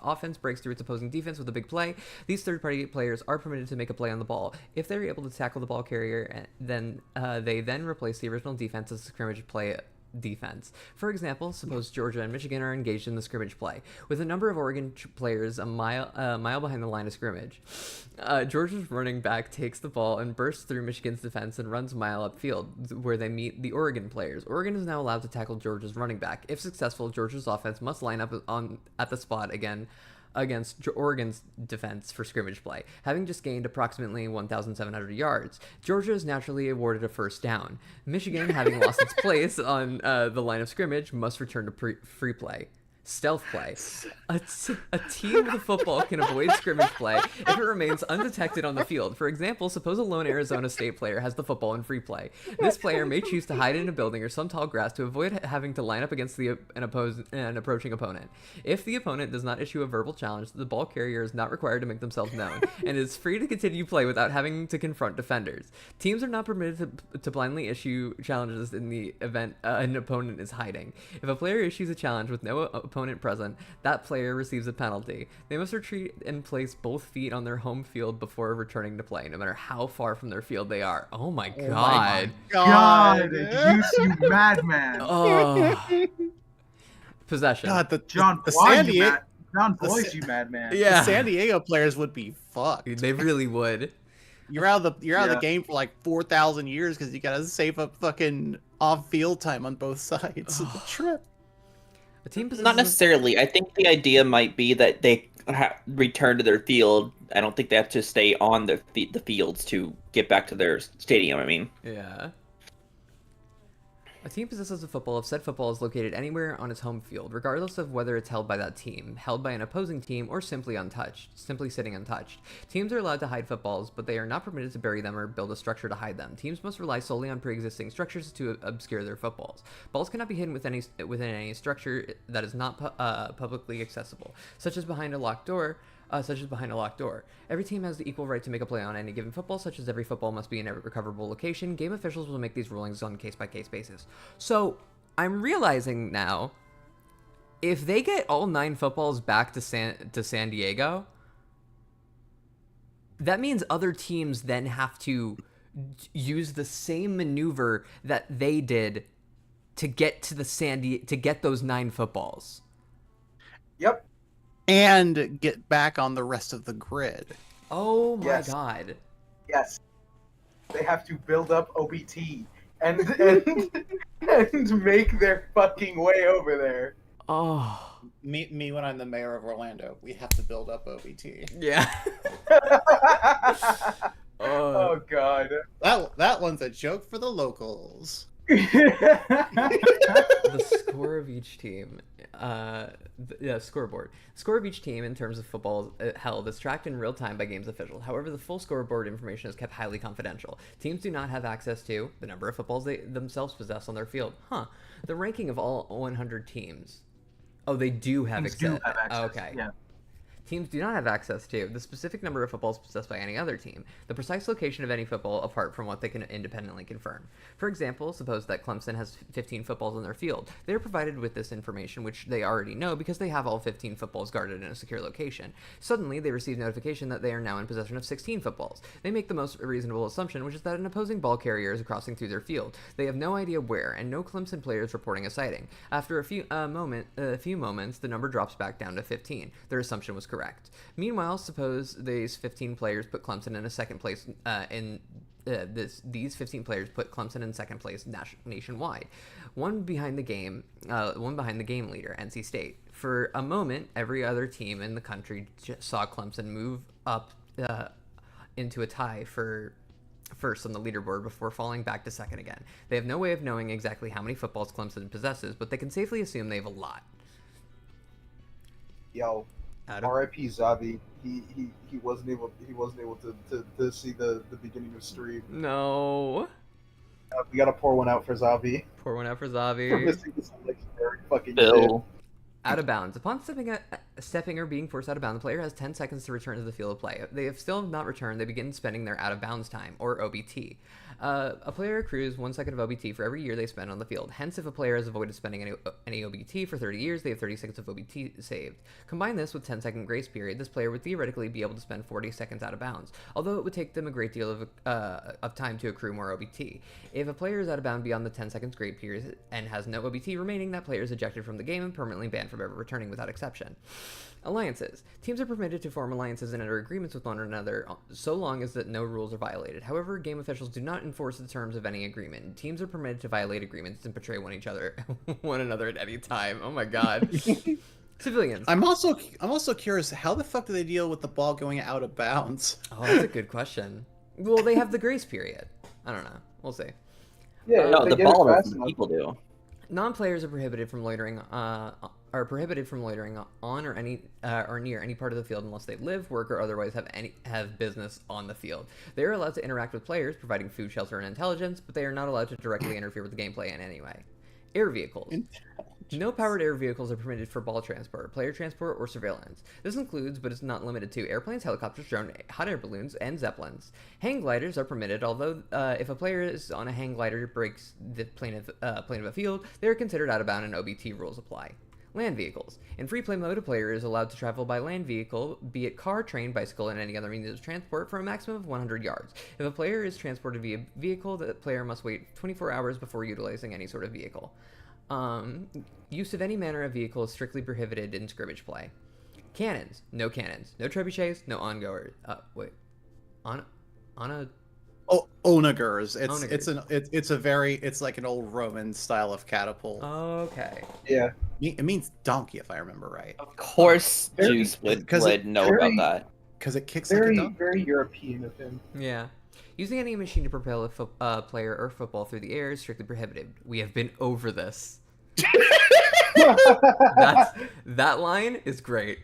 offense breaks through its opposing defense with a big play, these third-party players are permitted to make a play on the ball. If they're able to tackle the ball carrier, then they replace the original defense as a scrimmage play defense. For example, suppose Georgia and Michigan are engaged in the scrimmage play, with a number of Oregon players a mile behind the line of scrimmage. Georgia's running back takes the ball and bursts through Michigan's defense and runs a mile upfield, where they meet the Oregon players. Oregon is now allowed to tackle Georgia's running back. If successful, Georgia's offense must line up at the spot again against Oregon's defense for scrimmage play. Having just gained approximately 1,700 yards, Georgia is naturally awarded a first down. Michigan, having lost its place on the line of scrimmage, must return to free play. Stealth play. A team with a football can avoid scrimmage play if it remains undetected on the field. For example, suppose a lone Arizona State player has the football in free play. This player may choose to hide in a building or some tall grass to avoid having to line up against an approaching opponent. If the opponent does not issue a verbal challenge, the ball carrier is not required to make themselves known and is free to continue play without having to confront defenders. Teams are not permitted to blindly issue challenges in the event an opponent is hiding. If a player issues a challenge with no opponent present, that player receives a penalty. They must retreat and place both feet on their home field before returning to play, no matter how far from their field they are. Oh my god. God, you madman. Oh. Possession. God, John, the why San you Diego, mad? John Boyce, you madman. The San Diego players would be fucked. They really would. You're out of the game for like 4,000 years because you gotta save up fucking off-field time on both sides of the trip. A team Not necessarily. I think the idea might be that they return to their field. I don't think they have to stay on the fields to get back to their stadium. I mean, Yeah. A team possesses a football if said football is located anywhere on its home field, regardless of whether it's held by that team, held by an opposing team, or simply sitting untouched. Teams are allowed to hide footballs, but they are not permitted to bury them or build a structure to hide them. Teams must rely solely on pre-existing structures to obscure their footballs. Balls cannot be hidden within any structure that is not publicly accessible, such as behind a locked door. Every team has the equal right to make a play on any given football, such as every football must be in a recoverable location. Game officials will make these rulings on case-by-case basis. So, I'm realizing now, if they get all 9 footballs back to San Diego, that means other teams then have to use the same maneuver that they did to get to to get those 9 footballs. Yep. And get back on the rest of the grid. Oh my god. Yes. They have to build up OBT and make their fucking way over there. Oh. Me when I'm the mayor of Orlando, we have to build up OBT. Yeah. Oh god. That one's a joke for the locals. The score of each team, scoreboard. Score of each team in terms of football held is tracked in real time by games officials. However, the full scoreboard information is kept highly confidential. Teams do not have access to the number of footballs they themselves possess on their field. The ranking of all 100 teams. Oh, they do have access. Okay. Yeah. Teams do not have access to the specific number of footballs possessed by any other team, the precise location of any football apart from what they can independently confirm. For example, suppose that Clemson has 15 footballs on their field. They are provided with this information, which they already know because they have all 15 footballs guarded in a secure location. Suddenly, they receive notification that they are now in possession of 16 footballs. They make the most reasonable assumption, which is that an opposing ball carrier is crossing through their field. They have no idea where, and no Clemson player is reporting a sighting. After a few moments, the number drops back down to 15. Their assumption was correct. Meanwhile, suppose these 15 players put Clemson in a second place these 15 players put Clemson in second place nationwide, one behind the game leader, NC State. For a moment, every other team in the country saw Clemson move up into a tie for first on the leaderboard before falling back to second again. They have no way of knowing exactly how many footballs Clemson possesses, but they can safely assume they have a lot. Yo, R.I.P. Zavi. He wasn't able to see the beginning of stream. No. We gotta pour one out for Zavi. Pour one out for Zavi. For missing this legendary fucking Bill. Out of bounds. Upon stepping or being forced out of bounds, the player has 10 seconds to return to the field of play. If they have still not returned, they begin spending their out of bounds time, or OBT. A player accrues 1 second of OBT for every year they spend on the field. Hence, if a player has avoided spending any OBT for 30 years, they have 30 seconds of OBT saved. Combine this with 10-second grace period, this player would theoretically be able to spend 40 seconds out of bounds, although it would take them a great deal of time to accrue more OBT. If a player is out of bounds beyond the 10 seconds grace period and has no OBT remaining, that player is ejected from the game and permanently banned from ever returning without exception. Alliances. Teams are permitted to form alliances and enter agreements with one another so long as that no rules are violated. However, game officials do not enforce the terms of any agreement. Teams are permitted to violate agreements and betray one another at any time. Oh my god. Civilians. I'm also curious, how the fuck do they deal with the ball going out of bounds? Oh, that's a good question. Well, they have the grace period. I don't know. We'll see. Yeah, No, the ball doesn't. People do. Non-players are prohibited from loitering on or near any part of the field unless they live, work, or otherwise have business on the field. They are allowed to interact with players, providing food, shelter, and intelligence, but they are not allowed to directly interfere with the gameplay in any way. Air vehicles. No powered air vehicles are permitted for ball transport, player transport, or surveillance. This includes, but is not limited to, airplanes, helicopters, drones, hot air balloons, and zeppelins. Hang gliders are permitted, although if a player is on a hang glider breaks the plane of a field, they are considered out of bounds and OBT rules apply. Land vehicles. In free play mode, a player is allowed to travel by land vehicle, be it car, train, bicycle, and any other means of transport, for a maximum of 100 yards. If a player is transported via vehicle, the player must wait 24 hours before utilizing any sort of vehicle. Use of any manner of vehicle is strictly prohibited in scrimmage play. Cannons. No cannons. No trebuchets. No ongoers. Wait. On a... Oh, onagers. Onagers. It's like an old Roman style of catapult. Okay. Yeah. It means donkey, if I remember right. Of course, Very- Juice would because it- know very- about that. Because it kicks like a Very, donkey. very European of him. Yeah. Using any machine to propel a player or football through the air is strictly prohibited. We have been over this. That line is great.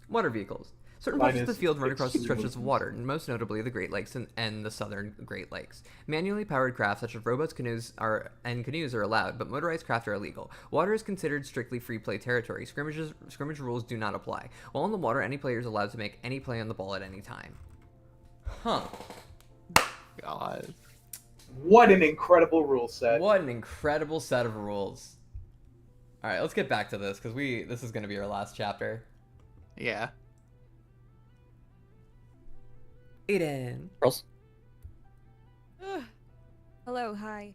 Water vehicles. Certain Mine portions of the is field run across the extremely stretches of water, and most notably the Great Lakes and the southern Great Lakes. Manually powered craft such as rowboats, canoes are allowed, but motorized craft are illegal. Water is considered strictly free play territory. Scrimmage rules do not apply. While on the water, any player is allowed to make any play on the ball at any time. Huh. God. What an incredible rule set. What an incredible set of rules. All right, let's get back to this because this is going to be our last chapter. Yeah. Aiden. Girls? Hello, hi.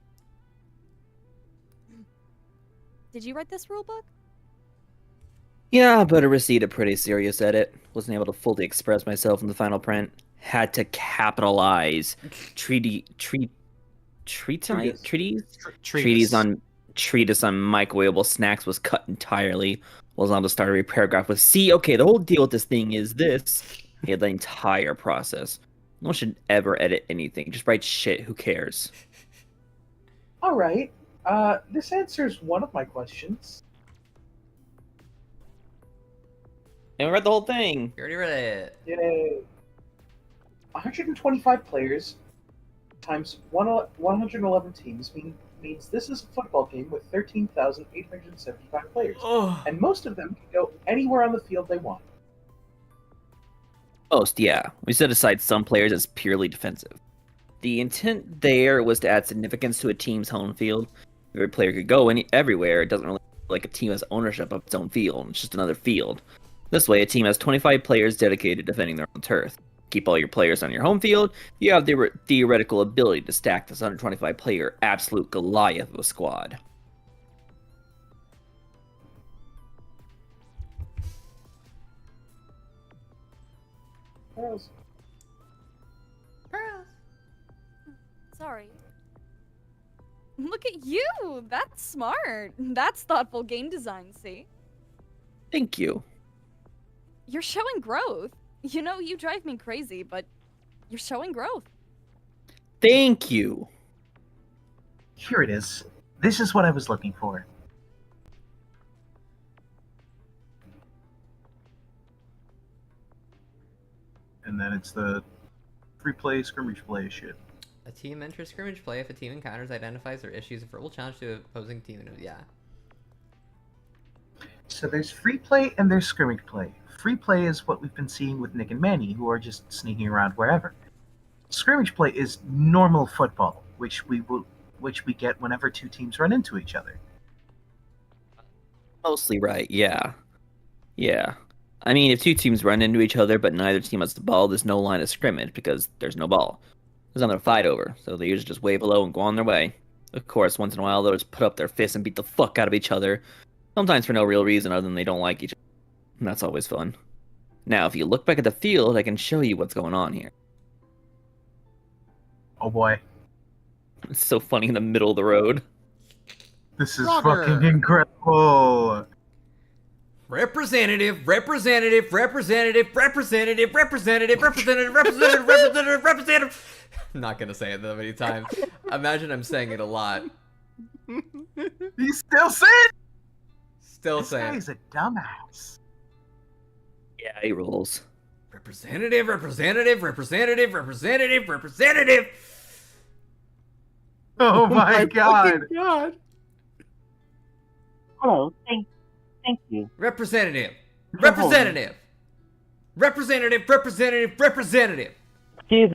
Did you write this rule book? Yeah, but I received a pretty serious edit. Wasn't able to fully express myself in the final print. Had to capitalize treatise on microwavable snacks was cut entirely. Was on to start every paragraph with "See, okay, the whole deal with this thing is this." He had the entire process. No one should ever edit anything. Just write shit. Who cares? All right. This answers one of my questions. And we read the whole thing. You already read it. Yay. 125 players times 111 teams means this is a football game with 13,875 players. Oh. And most of them can go anywhere on the field they want. Most, yeah. We set aside some players as purely defensive. The intent there was to add significance to a team's home field. Every player could go everywhere. It doesn't really feel like a team has ownership of its own field. It's just another field. This way, a team has 25 players dedicated to defending their own turf. Keep all your players on your home field. You have the theoretical ability to stack this 125-player absolute Goliath of a squad. Girls. Sorry. Look at you! That's smart. That's thoughtful game design, see? Thank you. You're showing growth. You know, you drive me crazy, but you're showing growth. Thank you. Here it is. This is what I was looking for. And then it's the free play, scrimmage play shit. A team enters scrimmage play if a team encounters, identifies, or issues a verbal challenge to opposing team. Yeah. So there's free play and there's scrimmage play. Free play is what we've been seeing with Nick and Manny, who are just sneaking around wherever. Scrimmage play is normal football, which we get whenever two teams run into each other. Mostly right, yeah. Yeah. I mean, if two teams run into each other, but neither team has the ball, there's no line of scrimmage because there's no ball. There's nothing to fight over, so they usually just wave hello and go on their way. Of course, once in a while, they'll just put up their fists and beat the fuck out of each other, sometimes for no real reason other than they don't like each other. And that's always fun. Now, if you look back at the field, I can show you what's going on here. Oh boy. It's so funny in the middle of the road. This is Brother. fucking incredible. Representative. I'm not gonna say it that many times. Imagine I'm saying it a lot. You still saying? Still This saying. guy's a dumbass. Yeah, he rules. Representative. Oh my god. God. Hello, thank you. Representative. Excuse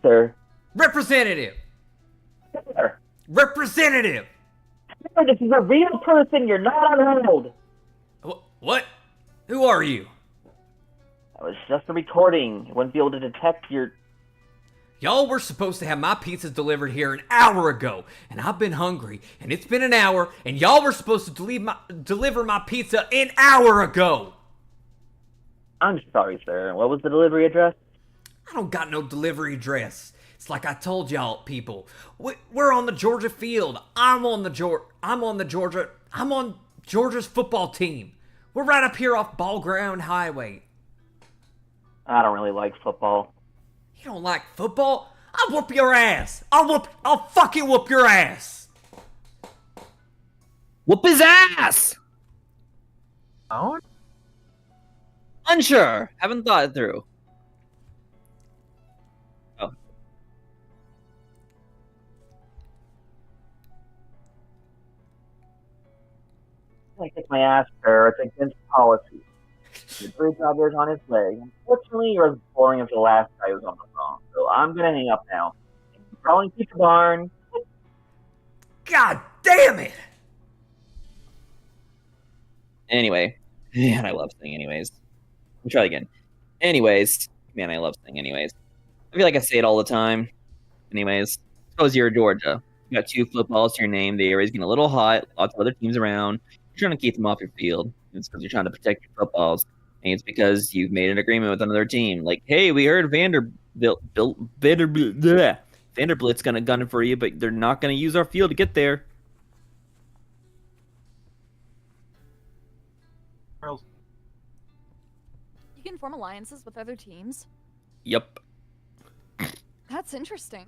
sir. Representative. Sir, Representative. this is a real person. You're not on hold. What? Who are you? That was just a recording. You wouldn't be able to detect your... Y'all were supposed to have my pizzas delivered here an hour ago, and I've been hungry, and it's been an hour, and y'all were supposed to deliver my pizza an hour ago. I'm sorry, sir. What was the delivery address? I don't got no delivery address. It's like I told y'all, people. We're on the Georgia field. I'm on Georgia's football team. We're right up here off Ball Ground Highway. I don't really like football. You don't like football? I'll whoop your ass. I'll fucking whoop your ass. Whoop his ass! Oh, Unsure. Haven't thought it through. Oh. I kick my ass, sir. It's against policy. The bridge operator's on his way. Unfortunately, you're as boring as the last guy who was on the phone, so I'm gonna hang up now. I'm calling Pizza Barn. God damn it. Anyway. Man, I love saying anyways. Let me try again. Anyways. Man, I love saying anyways. I feel like I say it all the time. Anyways. Suppose you're Georgia. You got 2 footballs to your name. The area's getting a little hot. Lots of other teams around. You're trying to keep them off your field. It's because you're trying to protect your footballs. And it's because you've made an agreement with another team. Like, hey, we heard Vanderbilt's gonna gun it for you, but they're not gonna use our field to get there. girls. You can form alliances with other teams. Yup. That's interesting.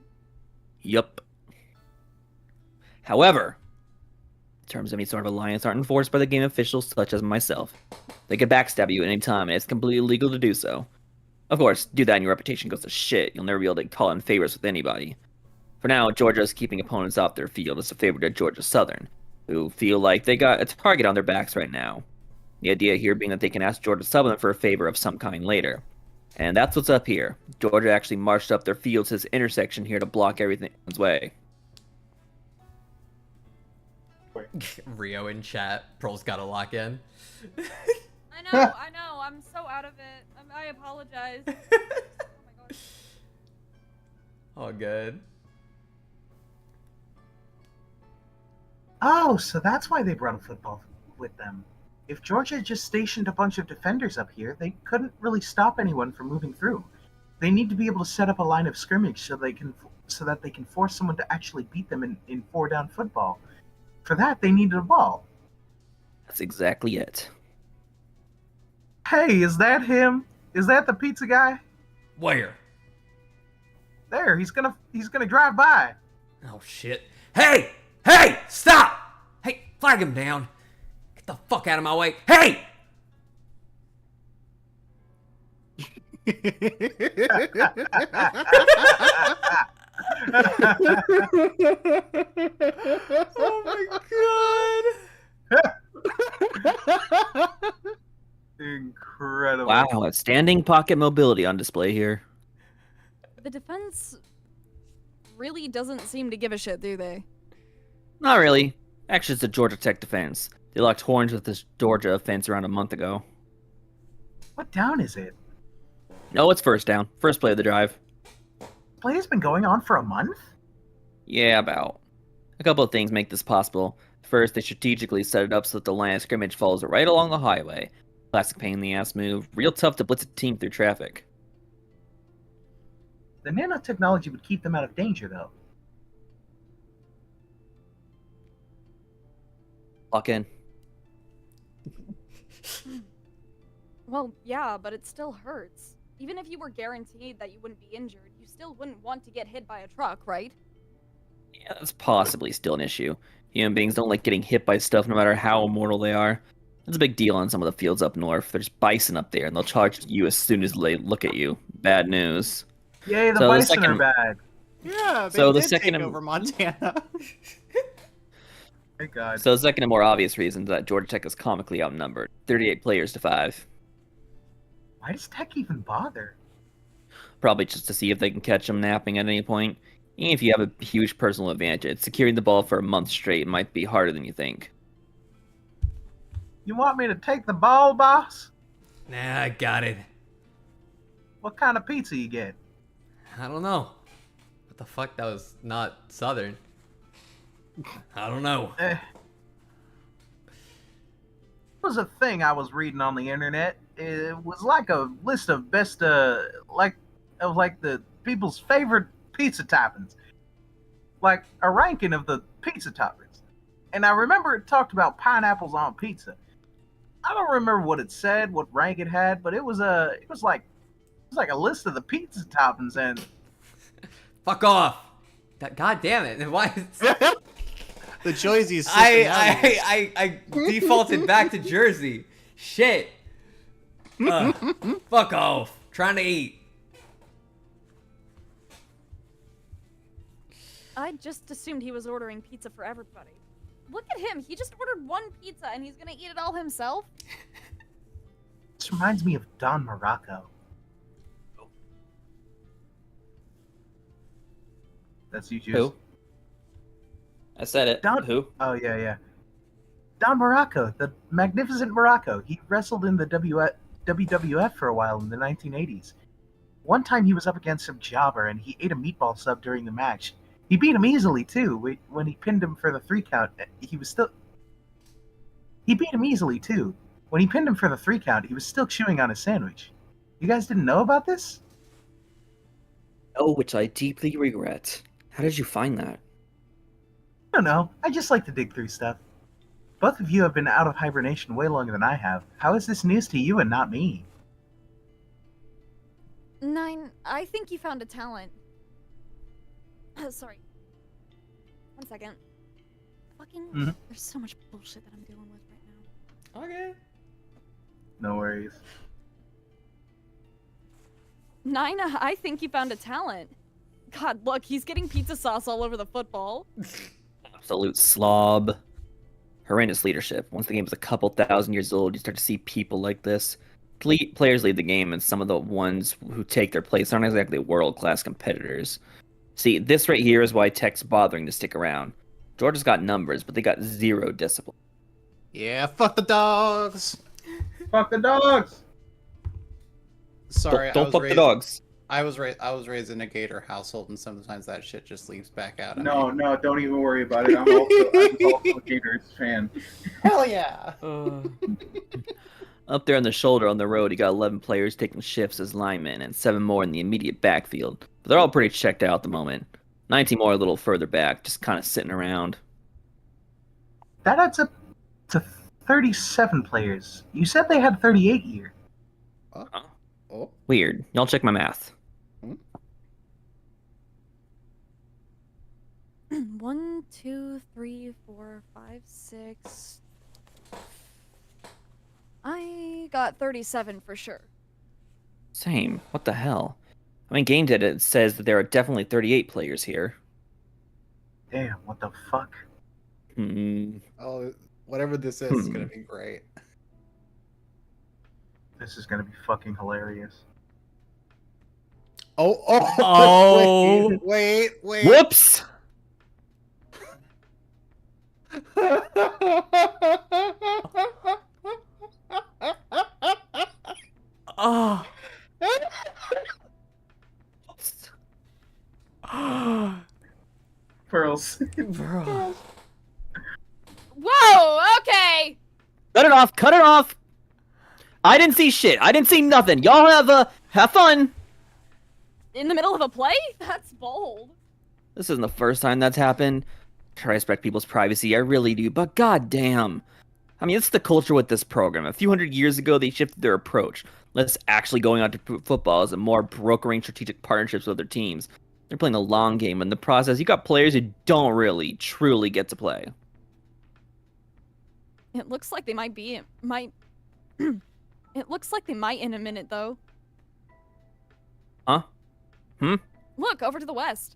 Yup. However, terms of any sort of alliance aren't enforced by the game officials such as myself. They could backstab you at any time, and it's completely illegal to do so. Of course, do that and your reputation goes to shit. You'll never be able to call in favors with anybody. For now, Georgia is keeping opponents off their field as a favor to Georgia Southern, who feel like they got a target on their backs right now. The idea here being that they can ask Georgia Southern for a favor of some kind later. And that's what's up here. Georgia actually marched up their field to this intersection here to block everything's way. Rio in chat. Pearl's gotta lock in. I know. I'm so out of it. I apologize. Oh my gosh. Oh, good. Oh, so that's why they brought a football with them. If Georgia had just stationed a bunch of defenders up here, they couldn't really stop anyone from moving through. They need to be able to set up a line of scrimmage so that they can force someone to actually beat them in 4-down football. For that, they needed a ball. That's exactly it. Hey, is that him? Is that the pizza guy? Where? There, he's gonna drive by. Oh, shit. Hey! Hey! Stop! Hey, flag him down. Get the fuck out of my way. Hey! Oh my god! Incredible. Wow, outstanding pocket mobility on display here. The defense really doesn't seem to give a shit, do they? Not really. Actually, it's the Georgia Tech defense. They locked horns with this Georgia offense around a month ago. What down is it? No, it's first down. First play of the drive. Play has been going on for a month? Yeah, about. A couple of things make this possible. First, they strategically set it up so that the line of scrimmage follows right along the highway. Classic pain in the ass move. Real tough to blitz a team through traffic. The nanotechnology would keep them out of danger, though. Lock in. Well, yeah, but it still hurts. Even if you were guaranteed that you wouldn't be injured, you still wouldn't want to get hit by a truck, right? Yeah, that's possibly still an issue. Human beings don't like getting hit by stuff no matter how immortal they are. It's a big deal on some of the fields up north. There's bison up there, and they'll charge you as soon as they look at you. Bad news. Yay, the So the bison are second- bad. Yeah, they So the did second- take over Montana. Thank God. So the second and more obvious reason is that Georgia Tech is comically outnumbered. 38 players to 5. Why does Tech even bother? Probably just to see if they can catch them napping at any point. Even if you have a huge personal advantage, securing the ball for a month straight might be harder than you think. You want me to take the ball, boss? Nah, I got it. What kind of pizza you get? I don't know. What the fuck? That was not Southern. I don't know. It was a thing I was reading on the internet. it was like a list of best, like the people's favorite pizza toppings, like a ranking of the pizza toppings. And I remember it talked about pineapples on pizza. I don't remember what it said, what rank it had, but it was like a list of the pizza toppings, and Fuck off. God damn it. Why? The Joysies. I defaulted back to Jersey. Shit. Fuck off. Trying to eat. I just assumed he was ordering pizza for everybody. Look at him. He just ordered one pizza and he's gonna eat it all himself. This reminds me of Don Morocco. that's you, Juice. Who? I said it. Don. Who? Oh yeah. Don Morocco, the magnificent Morocco. He wrestled in the WWF for a while in the 1980s. One time he was up against some jobber and he ate a meatball sub during the match. He beat him easily too. When he pinned him for the 3 count, he beat him easily too. When he pinned him for the 3 count, he was still chewing on his sandwich. You guys didn't know about this? Oh, which I deeply regret. How did you find that? I don't know. I just like to dig through stuff. Both of you have been out of hibernation way longer than I have. How is this news to you and not me? 9, I think you found a talent. Sorry. 1 second. Fucking. There's so much bullshit that I'm dealing with right now. Okay. No worries. 9, I think you found a talent. God, look, he's getting pizza sauce all over the football. Absolute slob. Horrendous leadership. Once the game is a couple thousand years old, you start to see people like this. Players lead the game, and some of the ones who take their place aren't exactly world-class competitors. See, this right here is why Tech's bothering to stick around. Georgia's got numbers, but they got 0 discipline. Yeah, fuck the dogs. Fuck the dogs. Sorry, Don't fuck the dogs. I was raised in a Gator household, and sometimes that shit just leaves back out. of No, me. no, don't even worry about it. I'm also a Gators fan. Hell yeah. Up there on the shoulder on the road, you got 11 players taking shifts as linemen and 7 more in the immediate backfield. But they're all pretty checked out at the moment. 19 more a little further back, just kind of sitting around. That adds up to 37 players. You said they had 38 here. Oh. Weird. Y'all check my math. 1, 2, 3, 4, 5, 6. I got 37 for sure. Same. What the hell? I mean, Game Data says that there are definitely 38 players here. Damn, what the fuck? Oh, whatever this is gonna be great. This is gonna be fucking hilarious. Oh. Wait. Whoops! Oh. Pearls. Bro. Whoa, okay! Cut it off! Cut it off! I didn't see shit. I didn't see nothing. Y'all have fun. In the middle of a play? That's bold. This isn't the first time that's happened. Try to respect people's privacy, I really do, but goddamn. I mean, it's the culture with this program. A few hundred years ago, they shifted their approach. Less actually going out to footballs and more brokering strategic partnerships with other teams. They're playing the long game. In the process, you got players who don't really, truly get to play. It looks like they might It looks like they might in a minute, though. Huh? Look, over to the west.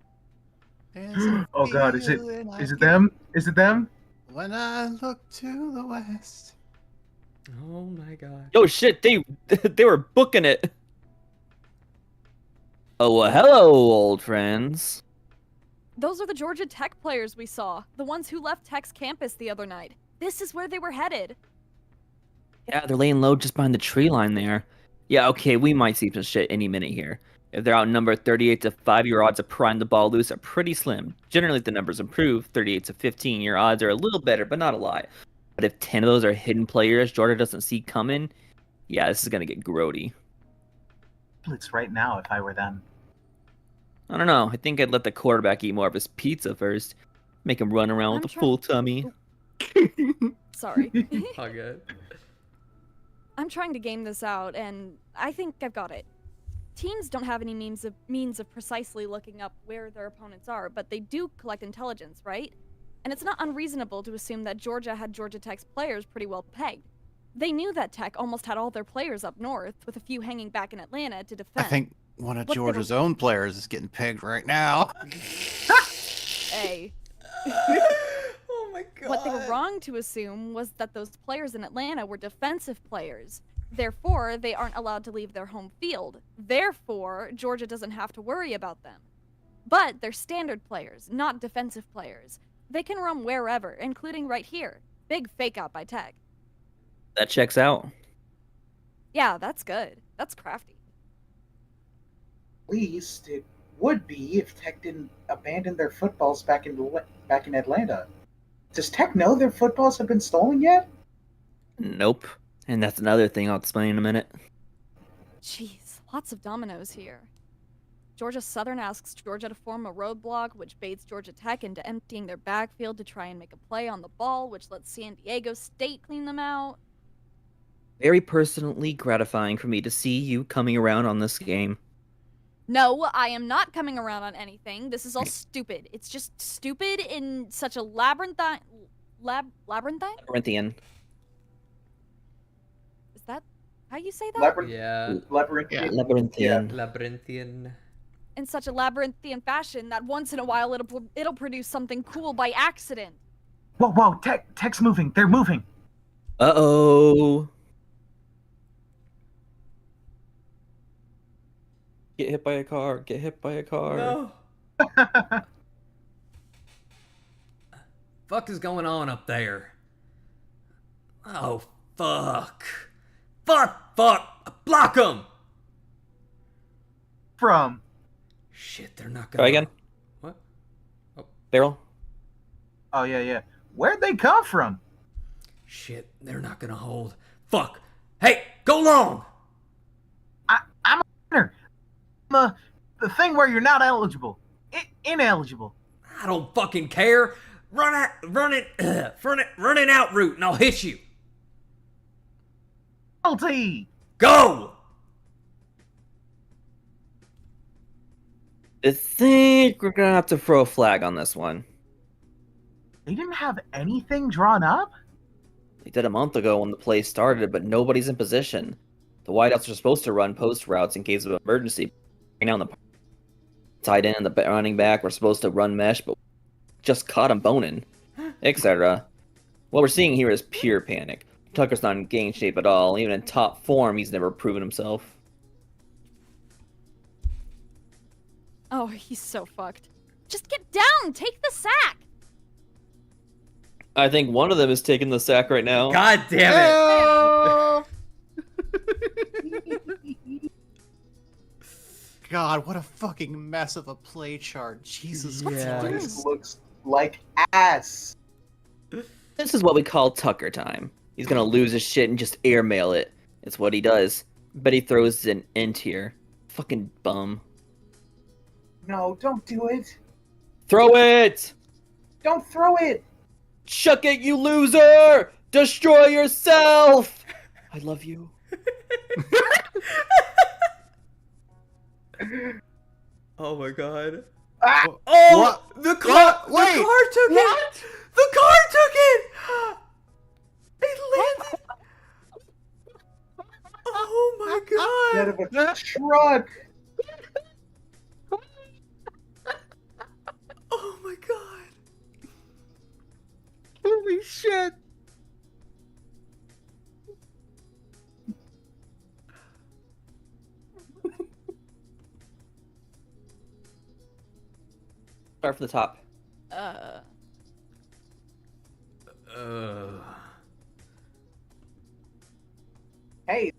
Oh god, is it them? Is it them? When I look to the west. Oh my god. Oh shit, they were booking it. Oh, well, hello, old friends. Those are the Georgia Tech players we saw. The ones who left Tech's campus the other night. This is where they were headed. Yeah, they're laying low just behind the tree line there. Yeah, okay, we might see some shit any minute here. If they're outnumbered 38-5, your odds of prying the ball loose are pretty slim. Generally, if the numbers improve, 38-15, your odds are a little better, but not a lot. But if 10 of those are hidden players Georgia doesn't see coming, Yeah, this is gonna get grody. Blitz right now if I were them. I don't know. I think I'd let the quarterback eat more of his pizza first. Make him run around I'm with a full tummy. Sorry. All good. I'm trying to game this out, and I think I've got it. Teams don't have any means of precisely looking up where their opponents are, but they do collect intelligence, right? And it's not unreasonable to assume that Georgia had Georgia Tech's players pretty well pegged. They knew that Tech almost had all their players up north, with a few hanging back in Atlanta to I defend. think one of What they were- Georgia's own players is getting pegged right now. Hey. Oh my god. What they were wrong to assume was that those players in Atlanta were defensive players. Therefore, they aren't allowed to leave their home field. Therefore, Georgia doesn't have to worry about them. But they're standard players, not defensive players. They can roam wherever, including right here. Big fake out by Tech. That checks out. Yeah, that's good. That's crafty. At least it would be if Tech didn't abandon their footballs back in Atlanta. Does Tech know their footballs have been stolen yet? Nope. And that's another thing I'll explain in a minute. Jeez, lots of dominoes here. Georgia Southern asks Georgia to form a roadblock, which baits Georgia Tech into emptying their backfield to try and make a play on the ball, which lets San Diego State clean them out. Very personally gratifying for me to see you coming around on this game. No, I am not coming around on anything. This is all stupid. It's just stupid in such a labyrinthine. Corinthian. Is that how you say that? Yeah. Labyrinthian. Labyrinthian. Labyrinthian. In such a labyrinthian fashion that once in a while it'll produce something cool by accident. Whoa, Tech's moving. They're moving. Uh-oh. Get hit by a car. Get hit by a car. No. Fuck is going on up there? Oh, fuck. Fuck. Block them. From. Shit, they're not gonna. Try again. What? Barrel. Oh, yeah. Where'd they come from? Shit, they're not gonna hold. Fuck. Hey, go long. I'm a winner. The thing where you're not eligible. Ineligible. I don't fucking care. Run it out route, and I'll hit you. Penalty. Go. I think we're gonna have to throw a flag on this one. They didn't have anything drawn up? They did a month ago when the play started, but nobody's in position. The wideouts are supposed to run post routes in case of emergency. Right now, in the tight end and the running back were supposed to run mesh, but just caught him boning, etc. What we're seeing here is pure panic. Tucker's not in game shape at all. Even in top form, he's never proven himself. Oh, he's so fucked. Just get down! Take the sack! I think one of them is taking the sack right now. God damn it. God, what a fucking mess of a play chart. Jesus Yeah. Christ. This looks like ass. This is what we call Tucker time. He's gonna lose his shit and just airmail it. It's what he does. But he throws an int here. Fucking bum. No, don't do it. Throw it! Don't throw it. Chuck it, you loser! Destroy yourself! I love you. Oh my god. Ah! Oh, What? the car! What? Wait. The car took it! The car took it! It landed! Oh my Out god! of a truck. Oh my god! Holy shit. Start from the top. Hey,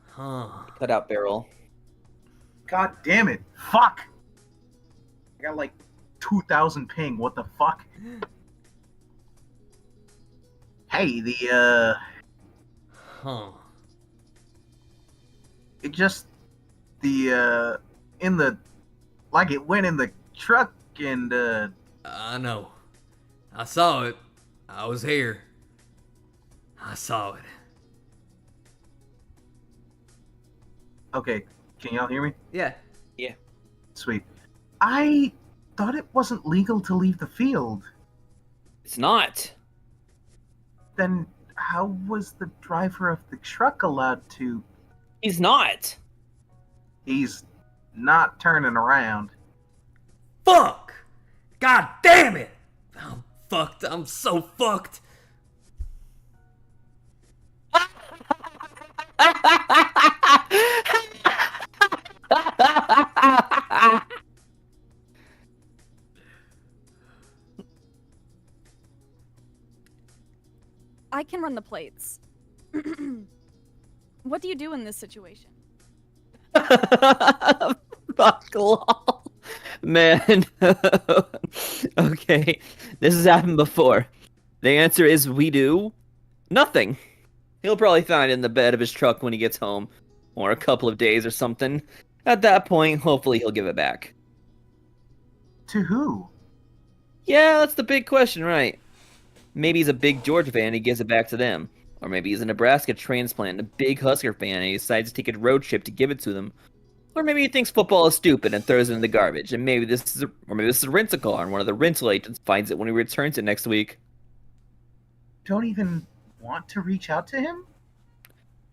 Huh. Cut out barrel. god damn it. Fuck. I got like 2,000 ping. What the fuck? Hey, Huh. It just in the like it went in the truck and I know. I saw it. I was here. I saw it. okay, can y'all hear me? Yeah. Sweet. I thought it wasn't legal to leave the field. It's not. Then how was the driver of the truck allowed to? He's not. He's not turning around. Fuck! God damn it! I'm fucked. I'm so fucked. I can run the plates. What do you do in this situation? Fuck lol. Man. Okay. This has happened before. The answer is we do nothing. He'll probably find it in the bed of his truck when he gets home. Or a couple of days or something. At that point, hopefully he'll give it back. To who? Yeah, that's the big question, right? Maybe he's a big Georgia fan and he gives it back to them. Or maybe he's a Nebraska transplant and a big Husker fan and he decides to take a road trip to give it to them. Or maybe he thinks football is stupid and throws it in the garbage. And maybe this is a rental car and one of the rental agents finds it when he returns it next week. Don't even want to reach out to him?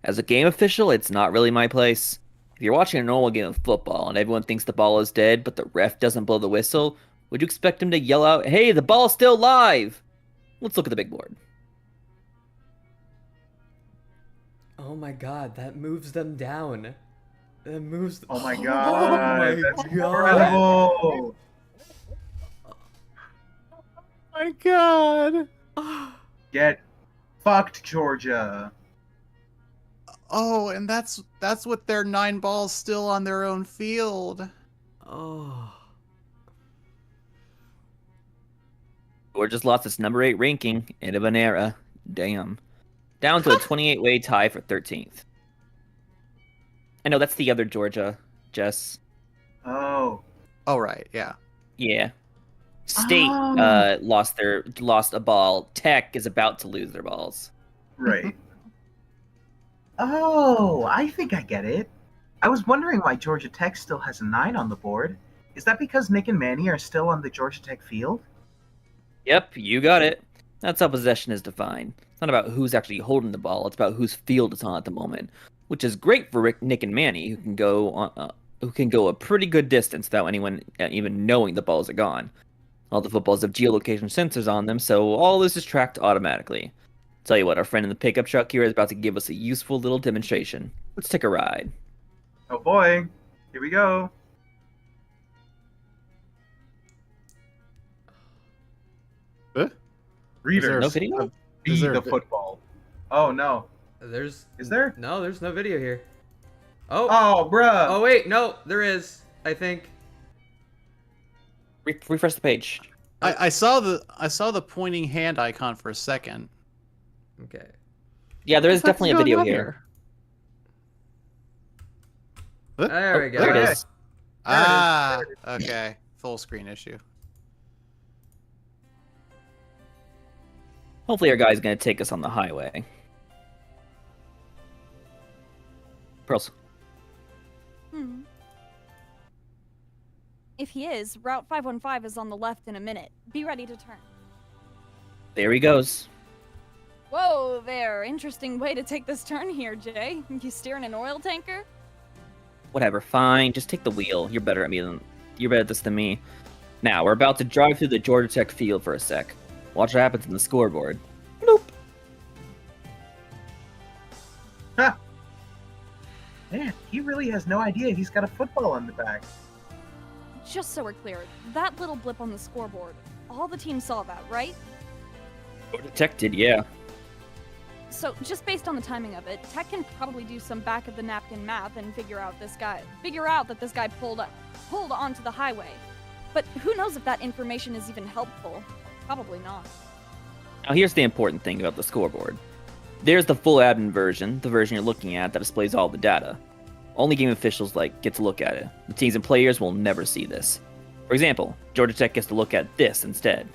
As a game official, it's not really my place. If you're watching a normal game of football and everyone thinks the ball is dead, but the ref doesn't blow the whistle, would you expect him to yell out, "Hey, the ball's still live"? Let's look at the big board. Oh my god, that moves them down. That moves. Oh my Oh god, my that's God. incredible! My God. Get fucked, Georgia. Oh, and that's with their 9 balls still on their own field. Oh. Georgia's lost its number 8 ranking, end of an era. Damn. Down to a 28-way tie for 13th. I know that's the other Georgia, Jess. Oh. Oh, right, yeah. Yeah. State Oh. lost a ball. Tech is about to lose their balls. Right. Oh, I think I get it. I was wondering why Georgia Tech still has a 9 on the board. Is that because Nick and Manny are still on the Georgia Tech field? Yep, you got it. That's how possession is defined. It's not about who's actually holding the ball. It's about whose field it's on at the moment, which is great for Nick and Manny, who can go a pretty good distance without anyone even knowing the balls are gone. All the footballs have geolocation sensors on them, so all this is tracked automatically. Tell you what, our friend in the pickup truck here is about to give us a useful little demonstration. Let's take a ride. Oh boy, here we go. Huh? Reader, no video? be Is there the a vi- football. Oh no. There's. Is there? No, there's no video here. Oh. Oh, bruh. Oh wait, no, there is. I think. Refresh the page. I saw the pointing hand icon for a second. Okay. Yeah, there is What the fuck's definitely a going video on here. There we go. There it Okay. is. Ah, okay. Full screen issue. Hopefully our guy's gonna take us on the highway. Pearls. If he is, Route 515 is on the left in a minute. Be ready to turn. There he goes. Whoa there, interesting way to take this turn here, Jay. You steering an oil tanker? Whatever, fine. Just take the wheel. You're better at this than me. Now, we're about to drive through the Georgia Tech field for a sec. Watch what happens in the scoreboard. Nope. Ha! Man, he really has no idea he's got a football on the back. Just so we're clear, that little blip on the scoreboard, all the teams saw that, right? Georgia Tech did, yeah. So, just based on the timing of it, Tech can probably do some back of the napkin math and figure out that this guy pulled onto the highway. But who knows if that information is even helpful? Probably not. Now here's the important thing about the scoreboard. There's the full admin version, the version you're looking at that displays all the data. Only game officials get to look at it. The teams and players will never see this. For example, Georgia Tech gets to look at this instead.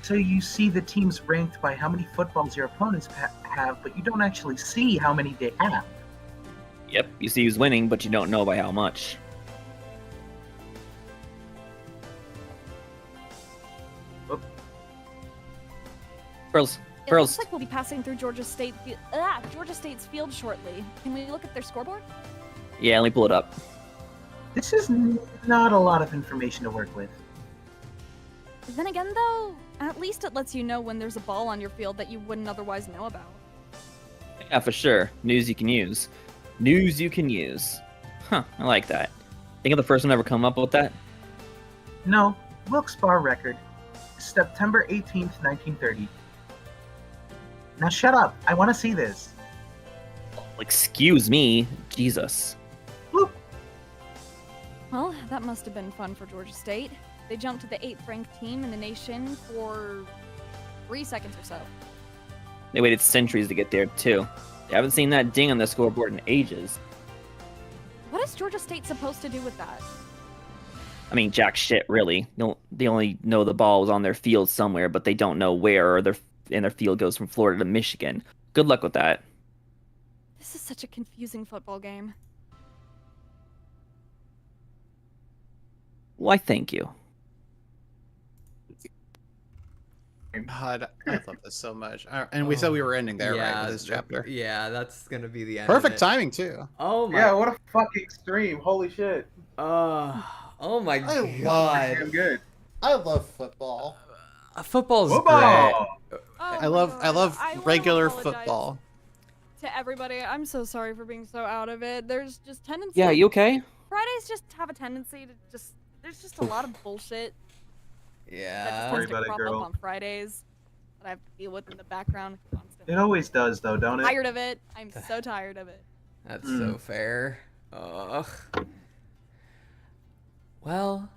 So you see the teams ranked by how many footballs your opponents have, but you don't actually see how many they have. Yep, you see who's winning, but you don't know by how much. Pearls. It Pearls. looks like we'll be passing through Georgia State's field shortly. Can we look at their scoreboard? Yeah, let me pull it up. This is not a lot of information to work with. Then again, though, at least it lets you know when there's a ball on your field that you wouldn't otherwise know about. Yeah, for sure. News you can use. News you can use. Huh, I like that. Think of the first one ever come up with that? No, Wilkes-Barre record. September 18th, 1930. Now shut up. I want to see this. Excuse me. Jesus. Bloop. Well, that must have been fun for Georgia State. They jumped to the 8th ranked team in the nation for 3 seconds or so. They waited centuries to get there, too. They haven't seen that ding on the scoreboard in ages. What is Georgia State supposed to do with that? I mean, jack shit, really. They only know the ball was on their field somewhere, but they don't know where, and their field goes from Florida to Michigan. Good luck with that. This is such a confusing football game. Why, thank you. God, I love this so much. And we said we were ending there, right, with this chapter? Yeah, that's gonna be the end. Perfect of it. timing, too. Oh my. Yeah, what a fucking stream. Holy shit. Oh my I god. Damn good. I love football. Football's Football! great. I love regular football. To everybody, I'm so sorry for being so out of it. There's just tendency. Yeah, you okay? Fridays just have a tendency to there's just a lot of bullshit that Yeah. just Worry tends to about it, crop girl. up on Fridays that I have to deal with in the background constantly. It always does, though, don't it? Tired of it. I'm so tired of it. That's so fair. Ugh. Well,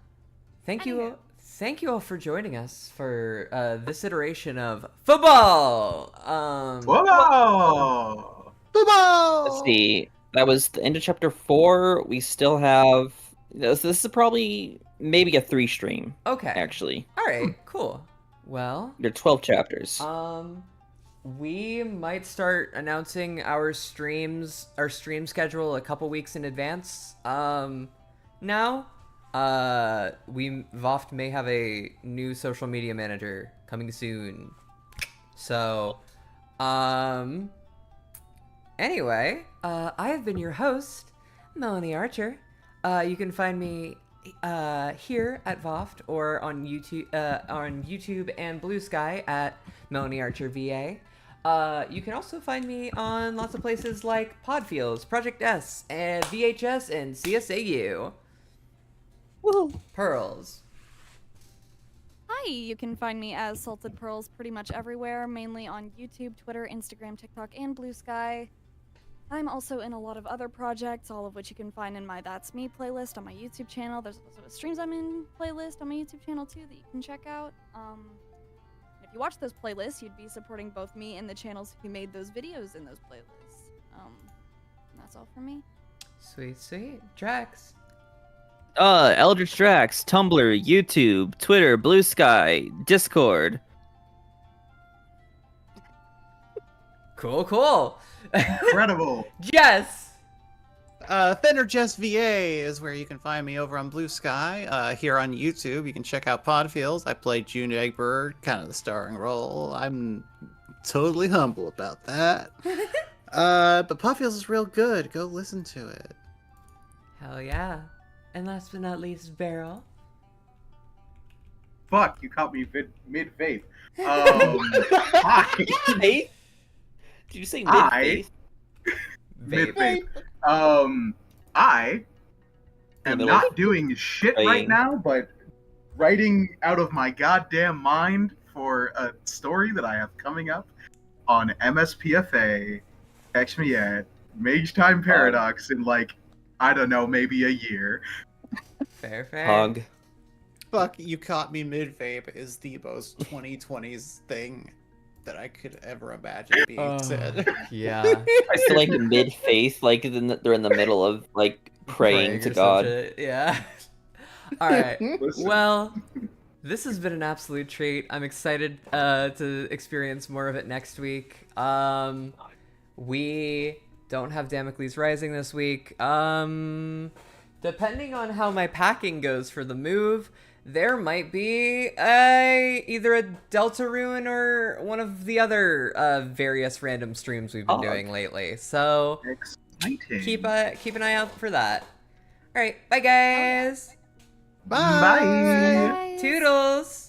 thank you all for joining us for this iteration of football. Whoa! Football! Let's see. That was the end of chapter 4. We still have... This is probably maybe a 3 stream, Okay. actually. All right. Cool. Well, There are 12 chapters. we might start announcing our stream schedule a couple weeks in advance. Now, VOFT may have a new social media manager coming soon. So, anyway, I have been your host, Melanie Archer. You can find me here at VOFT or on YouTube and Blue Sky at Melanie Archer VA. You can also find me on lots of places like Podfields, Project S, and VHS and CSAU. Woo! Pearls. Hi, you can find me as Salted Pearls pretty much everywhere, mainly on YouTube, Twitter, Instagram, TikTok, and Blue Sky. I'm also in a lot of other projects, all of which you can find in my That's Me playlist on my YouTube channel. There's also a Streams I'm In playlist on my YouTube channel too that you can check out. If you watch those playlists, you'd be supporting both me and the channels who made those videos in those playlists. And that's all from me. Sweet, sweet. Drax. Eldritch Drax, Tumblr, YouTube, Twitter, Blue Sky, Discord. Cool. Incredible. Jess. Fender Jess VA is where you can find me over on Blue Sky. Here on YouTube, you can check out Podfields. I play June Egbert, kind of the starring role. I'm totally humble about that. But Podfields is real good. Go listen to it. Hell yeah. And last but not least, Beryl. Fuck, you caught me mid-faith. Hi. Faith? Did you say I- mid-faith? Mid-faith. I am Middle. not doing shit right Praying. now, but writing out of my goddamn mind for a story that I have coming up on MSPFA. Catch me at Mage Time Paradox in like, I don't know, maybe a year. Fair. Hug. Fuck, you caught me mid-vape is the most 2020s thing that I could ever imagine being said. Yeah. I feel like mid faith, like they're in the middle of like praying to or some God. shit. Yeah. All right. Listen. Well, this has been an absolute treat. I'm excited to experience more of it next week. We don't have Damocles Rising this week. Depending on how my packing goes for the move, there might be either a Deltarune or one of the other various random streams we've been doing lately. So Exciting. keep an eye out for that. All right, bye guys. Bye. Toodles.